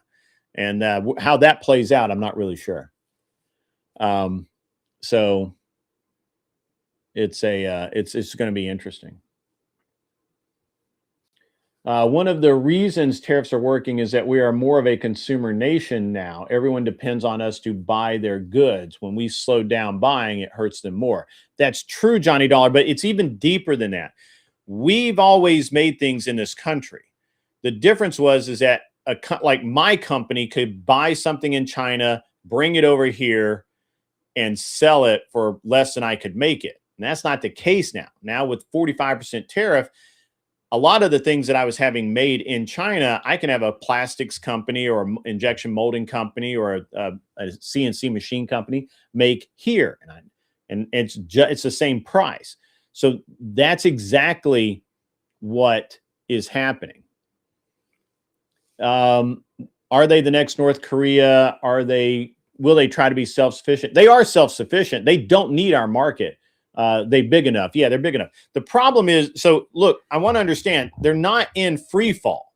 And how that plays out, I'm not really sure. So it's going to be interesting. One of the reasons tariffs are working is that we are more of a consumer nation now. Everyone depends on us to buy their goods. When we slow down buying, it hurts them more. That's true, Johnny Dollar, but it's even deeper than that. We've always made things in this country. The difference is that like my company could buy something in China, bring it over here, and sell it for less than I could make it. And that's not the case now. Now with 45% tariff, a lot of the things that I was having made in China, I can have a plastics company or an injection molding company or a CNC machine company make here. And it's the same price. So that's exactly what is happening. Are they the next North Korea? Will they try to be self-sufficient? They are self-sufficient. They don't need our market. They big enough. Yeah, they're big enough. The problem is, so look, I want to understand, they're not in free fall.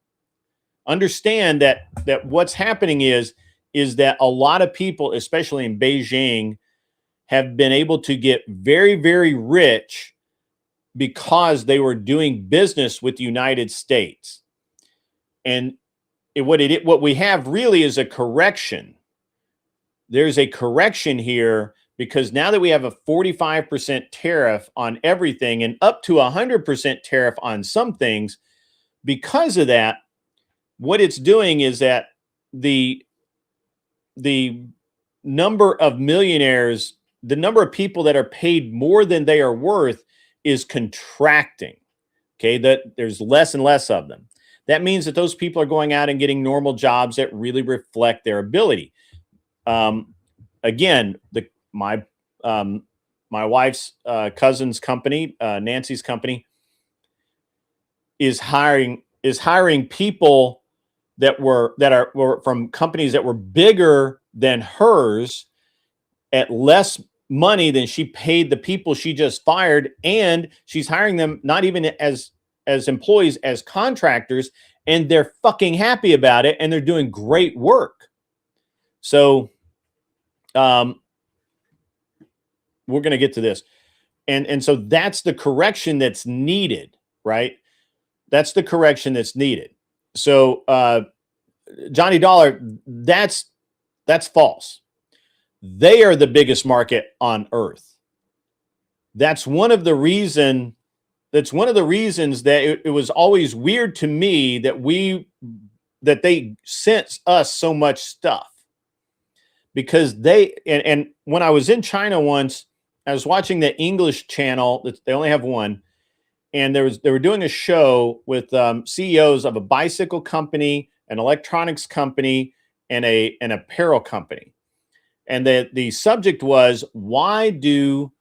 Understand that what's happening is that a lot of people, especially in Beijing, have been able to get very, very rich because they were doing business with the United States. And what we have really is a correction. There's a correction here because now that we have a 45% tariff on everything and up to 100% tariff on some things, because of that, what it's doing is that the number of millionaires, the number of people that are paid more than they are worth is contracting. Okay, that there's less and less of them. That means that those people are going out and getting normal jobs that really reflect their ability. Again, my wife's cousin's company, Nancy's company, is hiring people that were from companies that were bigger than hers at less money than she paid the people she just fired, and she's hiring them not even as employees, as contractors, and they're fucking happy about it, and they're doing great work. So we're going to get to this. And so that's the correction that's needed, right? That's the correction that's needed. So Johnny Dollar, that's false. They are the biggest market on earth. That's one of the reasons that it was always weird to me that they sent us so much stuff, because and when I was in China once, I was watching the English channel. They only have one, and they were doing a show with CEOs of a bicycle company, an electronics company, and an apparel company. And the subject was, why does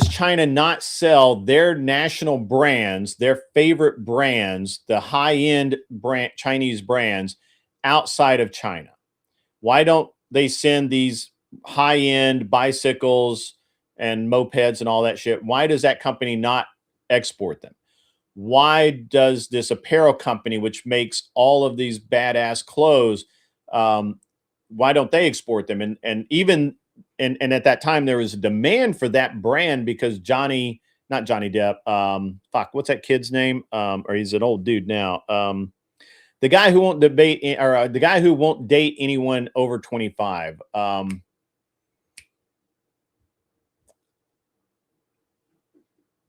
China not sell their national brands, their favorite brands, the high-end Chinese brands outside of China? Why don't they send these high-end bicycles and mopeds and all that shit? Why does that company not export them? Why does this apparel company, which makes all of these badass clothes, why don't they export them? And even at that time, there was a demand for that brand because not Johnny Depp, what's that kid's name? Or he's an old dude now. The guy who won't the guy who won't date anyone over 25. Oh, 'cause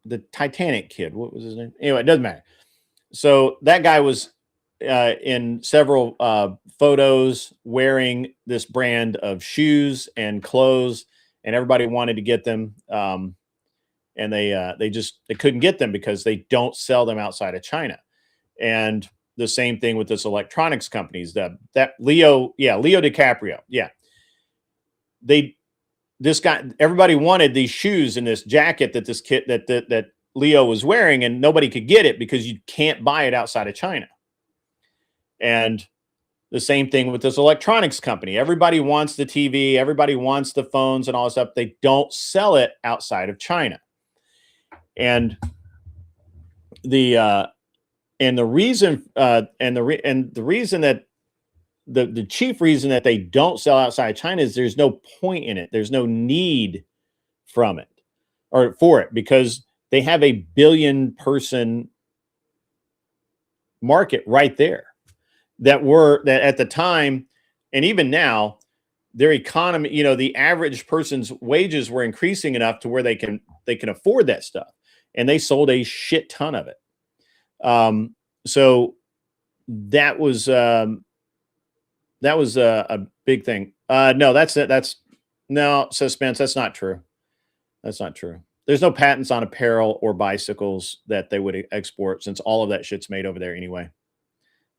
the Titanic kid. What was his name? Anyway, it doesn't matter. So that guy was in several photos wearing this brand of shoes and clothes, and everybody wanted to get them. And they couldn't get them because they don't sell them outside of China. And the same thing with this electronics companies. That Leo DiCaprio, this guy, everybody wanted these shoes and this jacket that this kid that Leo was wearing, and nobody could get it because you can't buy it outside of China. And the same thing with this electronics company. Everybody wants the TV, everybody wants the phones and all this stuff. They don't sell it outside of China. And the reason that the chief reason that they don't sell outside China is there's no point in it. There's no need from it or for it, because they have a 1 billion person market right there that at the time, and even now, their economy, you know, the average person's wages were increasing enough to where they can afford that stuff, and they sold a shit ton of it. So that was a big thing. No, that's it. That's no suspense. That's not true. That's not true. There's no patents on apparel or bicycles that they would export, since all of that shit's made over there anyway.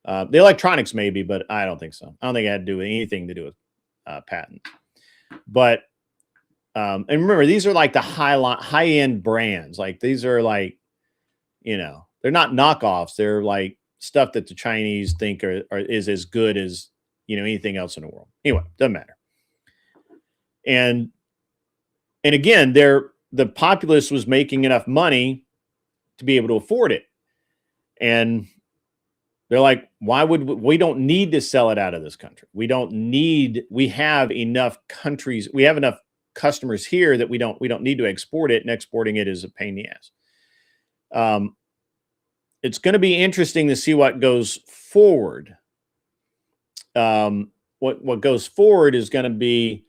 The electronics maybe, but I don't think so. I don't think it had to do with anything to do with patent. But and remember, these are like the high end brands. Like these are like, you know, they're not knockoffs. They're like stuff that the Chinese think is as good as, you know, anything else in the world. Anyway, doesn't matter. And again, the populace was making enough money to be able to afford it. And they're like, why would we don't need to sell it out of this country? We have enough countries. We have enough customers here that we don't need to export it, and exporting it is a pain in the ass. It's going to be interesting to see what goes forward. What goes forward is going to be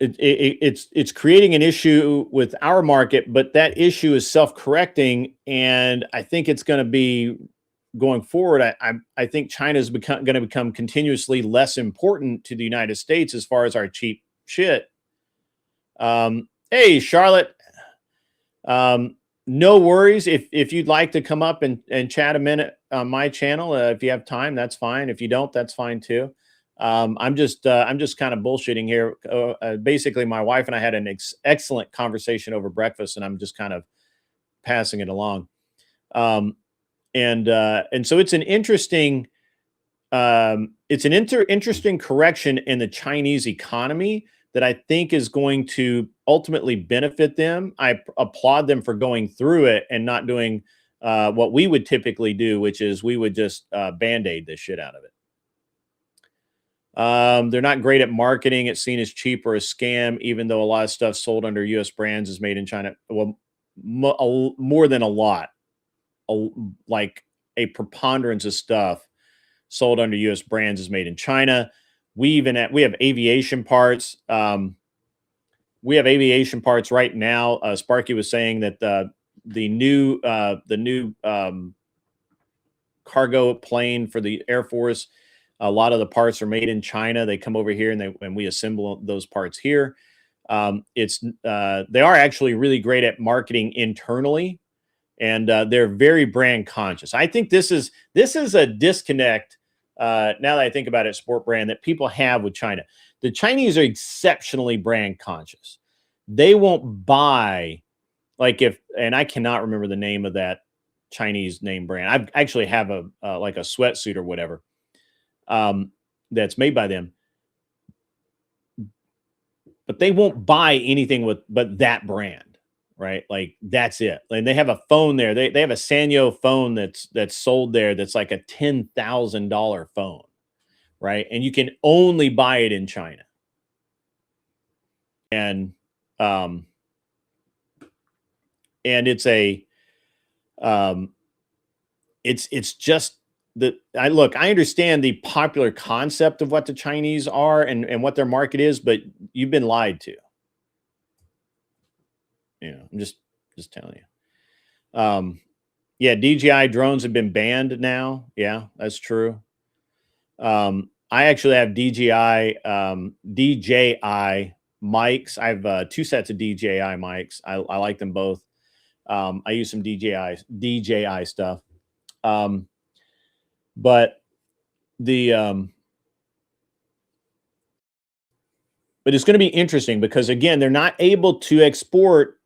it's creating an issue with our market, but that issue is self-correcting, and I think it's going to be going forward. I think China's going to become continuously less important to the United States as far as our cheap shit. Hey, Charlotte. No worries. If you'd like to come up and chat a minute on my channel, if you have time, that's fine. If you don't, that's fine too. I'm just kind of bullshitting here. Basically, my wife and I had an excellent conversation over breakfast, and I'm just kind of passing it along. And so it's an interesting, interesting correction in the Chinese economy that I think is going to ultimately benefit them. I applaud them for going through it and not doing what we would typically do, which is we would just Band-Aid the shit out of it. They're not great at marketing. It's seen as cheap or a scam, even though a lot of stuff sold under U.S. brands is made in China. Well, more than a lot, like a preponderance of stuff sold under U.S. brands is made in China. We have aviation parts. We have aviation parts right now. Sparky was saying that the new cargo plane for the Air Force, a lot of the parts are made in China. They come over here and we assemble those parts here. They are actually really great at marketing internally, and they're very brand conscious. I think this is a disconnect. Now that I think about it, sport brand that people have with China. The Chinese are exceptionally brand conscious. They won't buy and I cannot remember the name of that Chinese name brand. I actually have a sweatsuit or whatever that's made by them, but they won't buy anything but that brand, right? Like that's it. And they have a phone there. They have a Sanyo phone that's sold there. That's like a $10,000 phone, right? And you can only buy it in China. And it's just that I understand the popular concept of what the Chinese are and what their market is, but you've been lied to. I'm just telling you. Yeah, DJI drones have been banned now. Yeah, that's true. I actually have DJI mics. I have 2 sets of DJI mics. I like them both. I use some DJI stuff. But it's going to be interesting because, again, they're not able to export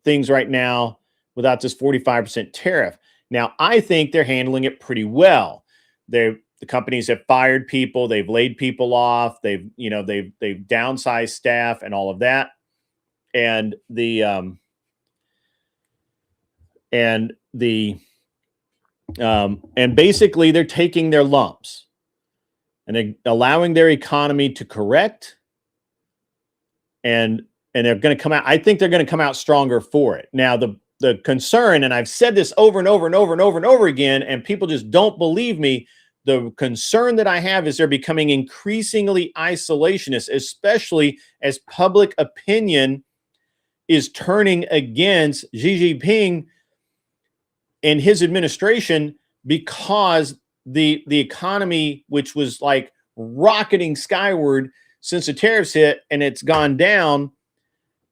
things right now without this 45% tariff. Now, I think they're handling it pretty well. The companies have fired people, they've laid people off, they've downsized staff and all of that. And and basically they're taking their lumps and allowing their economy to correct. And they're going to come out. I think they're going to come out stronger for it. Now, the concern, and I've said this over and over and over and over and over again, and people just don't believe me. The concern that I have is they're becoming increasingly isolationist, especially as public opinion is turning against Xi Jinping and his administration, because the economy, which was like rocketing skyward since the tariffs hit and it's gone down,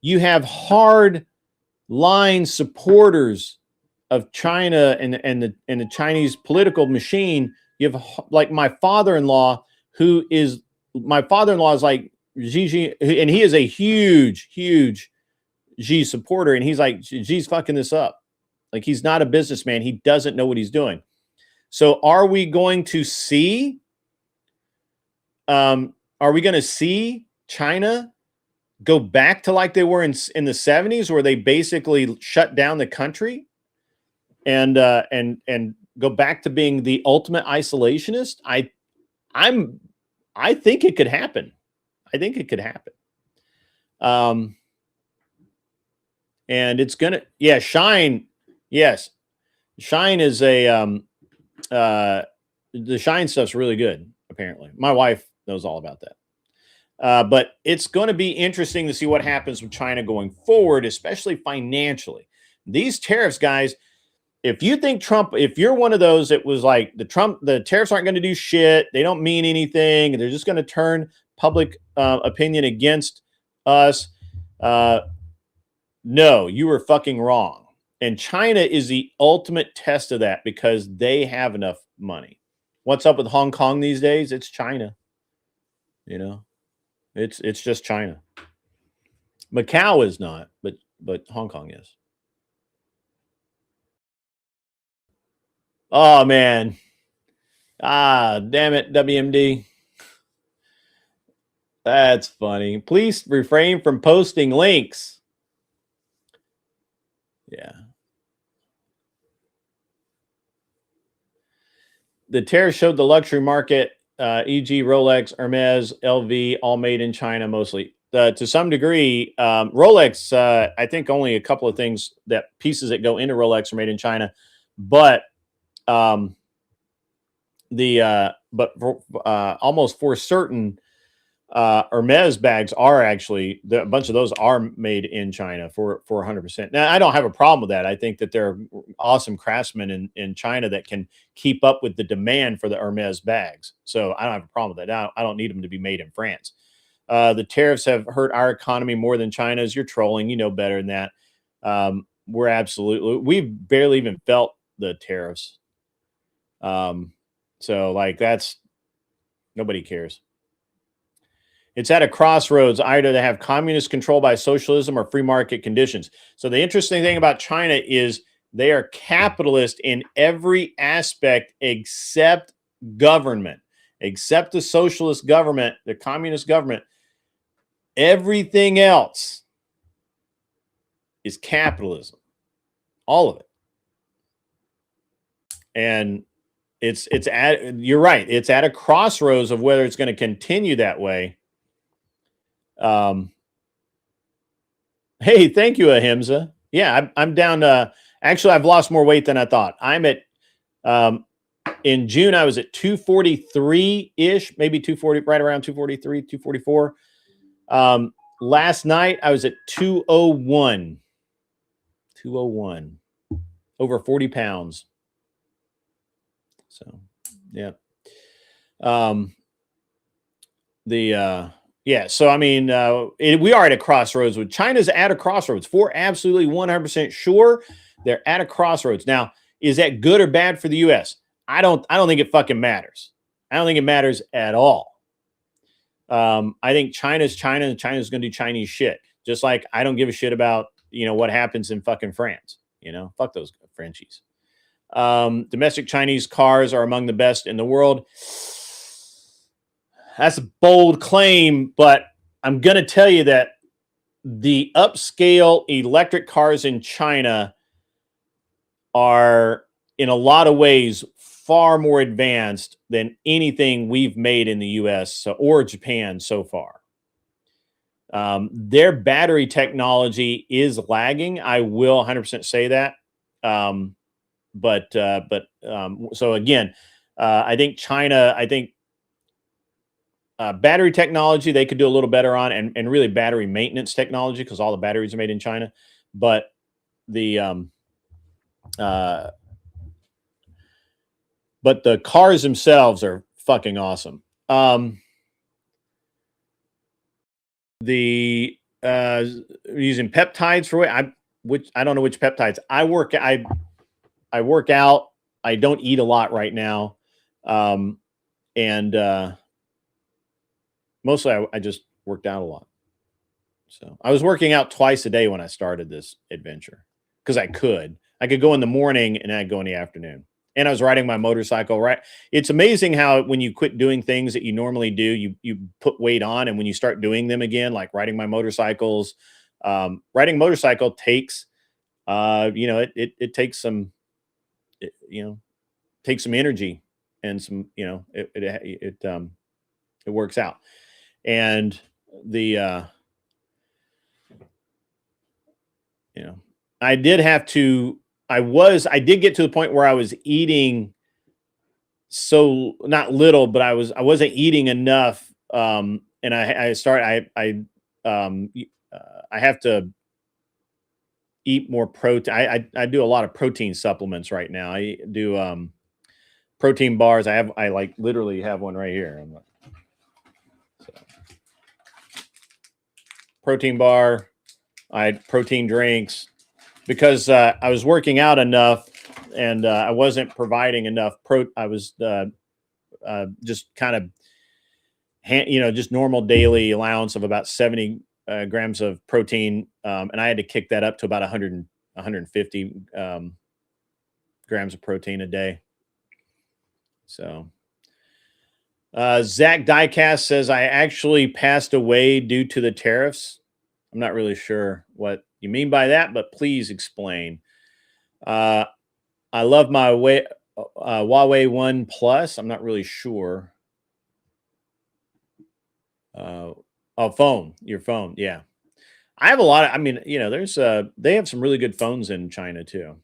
you have hard line supporters of China and the Chinese political machine. You have like my father-in-law is like Xi, and he is a huge Xi supporter, and he's like, Xi's fucking this up. Like, he's not a businessman. He doesn't know what he's doing. So are we going to see China go back to like they were in the 70s, where they basically shut down the country and go back to being the ultimate isolationist? I think it could happen. I think it could happen. And it's gonna, Shine. Yes, Shine is the Shine stuff's really good. Apparently, my wife knows all about that. But it's going to be interesting to see what happens with China going forward, especially financially. These tariffs, guys, if you think Trump, if you're one of those that was like the tariffs aren't going to do shit, they don't mean anything, they're just going to turn public opinion against us. No, you were fucking wrong. And China is the ultimate test of that, because they have enough money. What's up with Hong Kong these days? It's China. It's just China. Macau is not, but Hong Kong is. Oh man. Damn it, WMD. That's funny. Please refrain from posting links. Yeah. The tariff showed the luxury market, e.g. Rolex, Hermes, LV, all made in China mostly. To some degree, Rolex, I think only a couple of things, that pieces that go into Rolex are made in China, but almost for certain, Hermes bags are actually, a bunch of those are made in China for 100%. Now, I don't have a problem with that. I think that there are awesome craftsmen in China that can keep up with the demand for the Hermes bags. So I don't have a problem with that. I don't need them to be made in France. The tariffs have hurt our economy more than China's. You're trolling. You know better than that. We've barely even felt the tariffs. So like nobody cares. It's at a crossroads, either to have communist control by socialism or free market conditions. So the interesting thing about China is they are capitalist in every aspect except government, except the socialist government, the communist government. Everything else is capitalism, all of it. And you're right. It's at a crossroads of whether it's going to continue that way. Hey, thank you, Ahimsa. Yeah, I'm down. Actually, I've lost more weight than I thought. I'm at, in June, I was at 243-ish, maybe 240, right around 243, 244. Last night, I was at 201. 201. Over 40 pounds. So, yeah. Yeah, so I mean, we are at a crossroads. With China's at a crossroads. For absolutely 100% sure, they're at a crossroads. Now, is that good or bad for the U.S.? I don't think it fucking matters. I don't think it matters at all. I think China's China, and China's going to do Chinese shit. Just like I don't give a shit about what happens in fucking France. Fuck those Frenchies. Domestic Chinese cars are among the best in the world. That's a bold claim, but I'm going to tell you that the upscale electric cars in China are, in a lot of ways, far more advanced than anything we've made in the US or Japan so far. Their battery technology is lagging. I will 100% say that. So again, I think China, battery technology, they could do a little better on, and really battery maintenance technology, because all the batteries are made in China. But the cars themselves are fucking awesome. Using peptides for which I don't know which peptides. I work out. I don't eat a lot right now. Mostly I just worked out a lot. So I was working out twice a day when I started this adventure, because I could go in the morning and I'd go in the afternoon. And I was riding my motorcycle. Right. It's amazing how when you quit doing things that you normally do, you put weight on. And when you start doing them again, like riding my motorcycles, riding motorcycle takes, it takes some, takes some energy and some, it works out. And I did get to the point where I was eating not little, but I wasn't eating enough. And I have to eat more protein. I do a lot of protein supplements right now. I do protein bars. I like literally have one right here. Protein bar. I had protein drinks, because I was working out enough, and I wasn't providing enough I was just kind of just normal daily allowance of about 70 grams of protein, and I had to kick that up to about 150 grams of protein a day. So Zach Diecast says, I actually passed away due to the tariffs. I'm not really sure what you mean by that, but please explain. I love my Huawei One Plus. I'm not really sure. Phone, your phone. Yeah. I have a lot of, they have some really good phones in China too.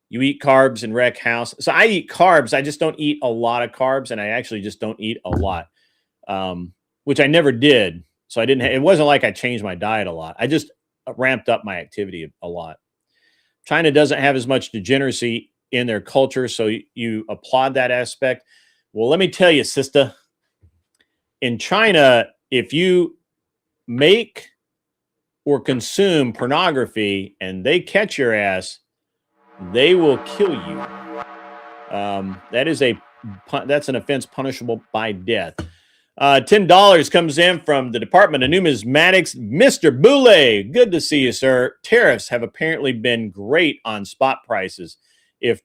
You eat carbs and wreck house. So I eat carbs. I just don't eat a lot of carbs, and I actually just don't eat a lot, which I never did. So it wasn't like I changed my diet a lot. I just ramped up my activity a lot. China doesn't have as much degeneracy in their culture, so you applaud that aspect. Well, let me tell you, sister, in China, if you make or consume pornography and they catch your ass, they will kill you. That's an offense punishable by death. $10 comes in from the Department of Numismatics. Mr. Boulay, good to see you, sir. Tariffs have apparently been great on spot prices. If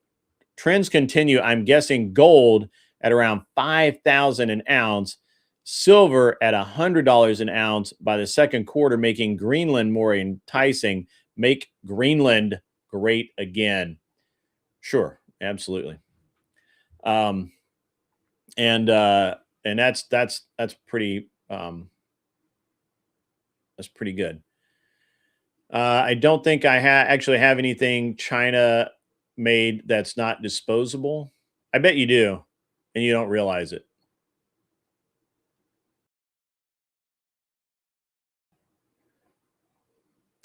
trends continue, I'm guessing gold at around $5,000 an ounce, silver at $100 an ounce by the second quarter, making Greenland more enticing. Make Greenland great again. Sure, absolutely. And that's pretty good. I don't think I actually have anything China made that's not disposable. I bet you do, and you don't realize it.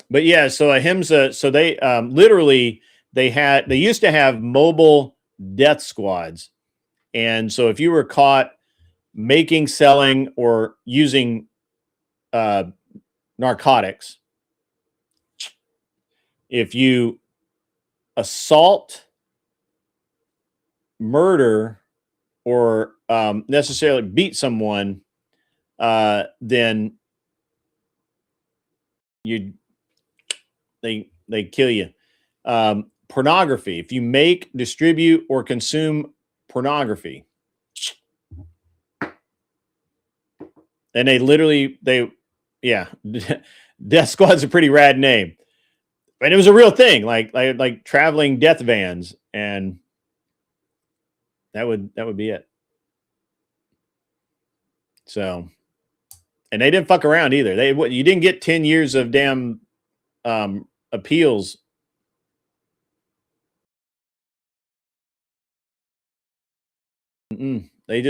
But yeah, so ahimsa. So they literally they used to have mobile death squads, and so if you were caught making, selling, or using narcotics, if you assault, murder, or necessarily beat someone, then you they kill you. Pornography. If you make, distribute, or consume pornography, and yeah, death squad's a pretty rad name, and it was a real thing, like traveling death vans, and that would be it. So, and they didn't fuck around either. You didn't get 10 years of damn appeals. They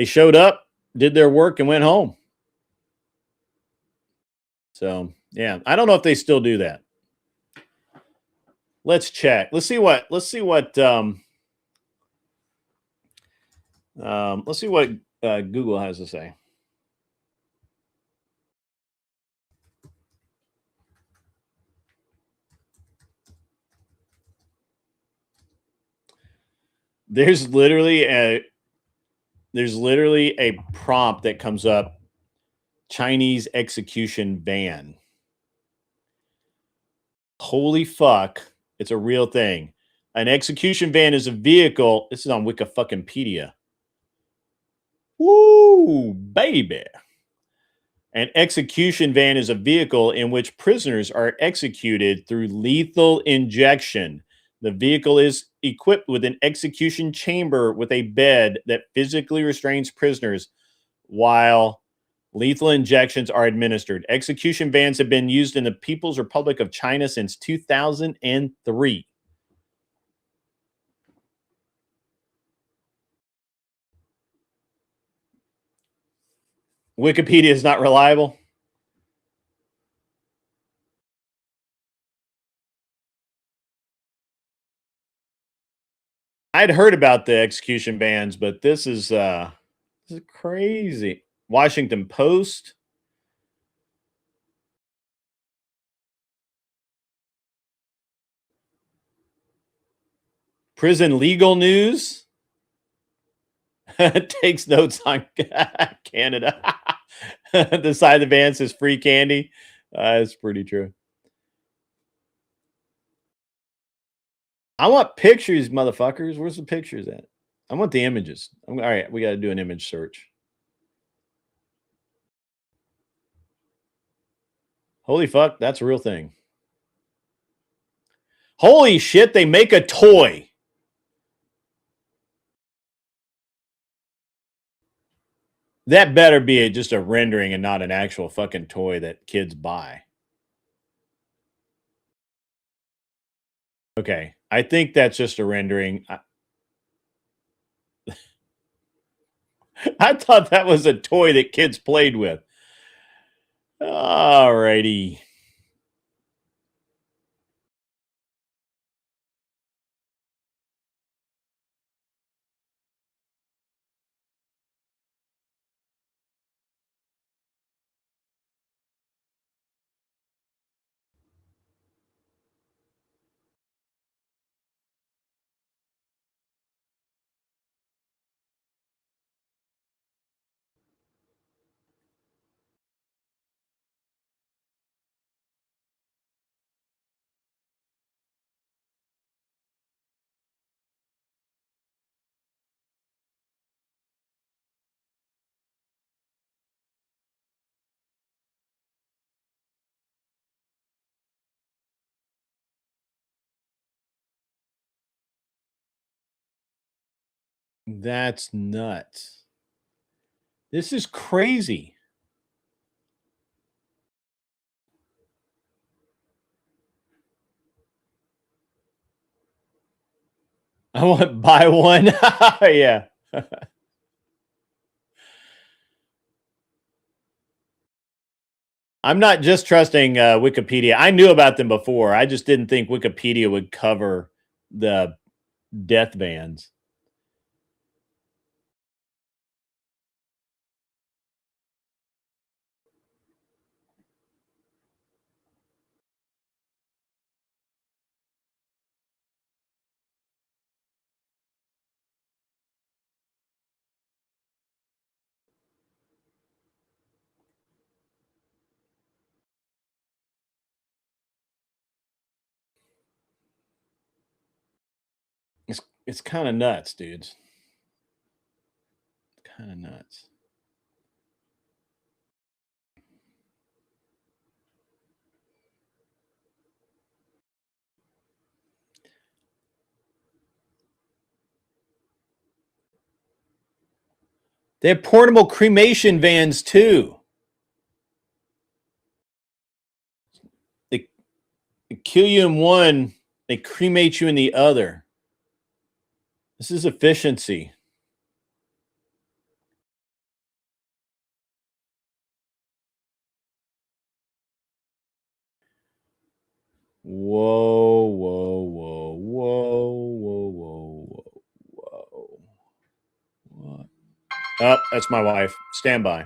showed up, did their work, and went home. So yeah, I don't know if they still do that. Let's check. Let's see what Google has to say. There's literally a prompt that comes up: Chinese execution van. Holy fuck, it's a real thing. An execution van is a vehicle. This is on Wikipedia. Woo, baby. An execution van is a vehicle in which prisoners are executed through lethal injection. The vehicle is equipped with an execution chamber with a bed that physically restrains prisoners while lethal injections are administered. Execution vans have been used in the People's Republic of China since 2003. Wikipedia is not reliable. I'd heard about the execution vans, but this is crazy. Washington Post. Prison Legal News. Takes notes on Canada. The side of the van says free candy. That's pretty true. I want pictures, motherfuckers. Where's the pictures at? I want the images. All right, we got to do an image search. Holy fuck, that's a real thing. Holy shit, they make a toy. That better be just a rendering and not an actual fucking toy that kids buy. Okay, I think that's just a rendering. I thought that was a toy that kids played with. All righty. That's nuts. This is crazy. I want to buy one. Yeah. I'm not just trusting Wikipedia. I knew about them before. I just didn't think Wikipedia would cover the death bans. It's kind of nuts, dudes. Kind of nuts. They have portable cremation vans too. They kill you in one, they cremate you in the other. This is efficiency. Whoa, whoa, whoa, whoa, whoa, whoa, whoa, whoa. What? Oh, that's my wife. Stand by.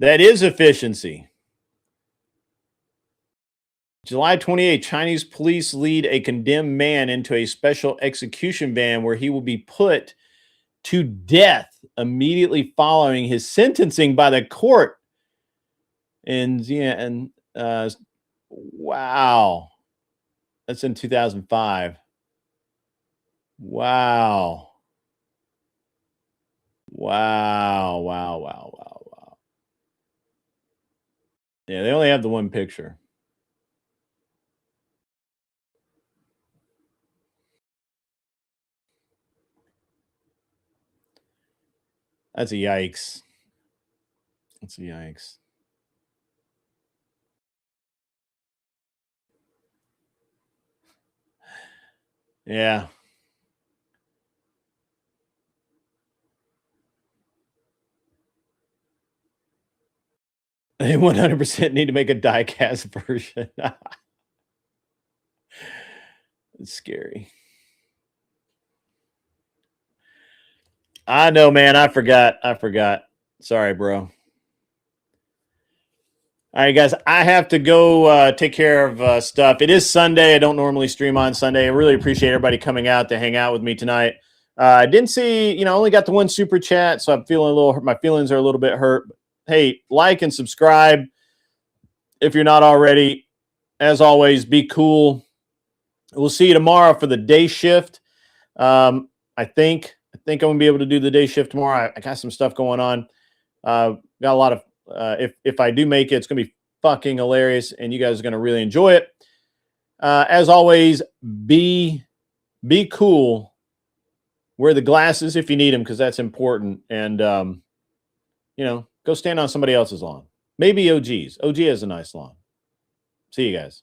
That is efficiency. July 28, Chinese police lead a condemned man into a special execution van where he will be put to death immediately following his sentencing by the court. And wow. That's in 2005. Wow. Wow. Wow. Wow. Wow. Wow. Yeah, they only have the one picture. That's a yikes. That's a yikes. Yeah. They 100% need to make a die-cast version. It's scary. I know, man. I forgot. Sorry, bro. All right, guys. I have to go take care of stuff. It is Sunday. I don't normally stream on Sunday. I really appreciate everybody coming out to hang out with me tonight. I didn't see, I only got the one super chat, so I'm feeling a little. My feelings are a little bit hurt. Hey, like and subscribe if you're not already. As always, be cool. We'll see you tomorrow for the day shift. I think I'm gonna be able to do the day shift tomorrow. I got some stuff going on. Got a lot of. If I do make it, it's gonna be fucking hilarious, and you guys are gonna really enjoy it. As always, be cool. Wear the glasses if you need them because that's important, and go stand on somebody else's lawn. Maybe OG's. OG has a nice lawn. See you guys.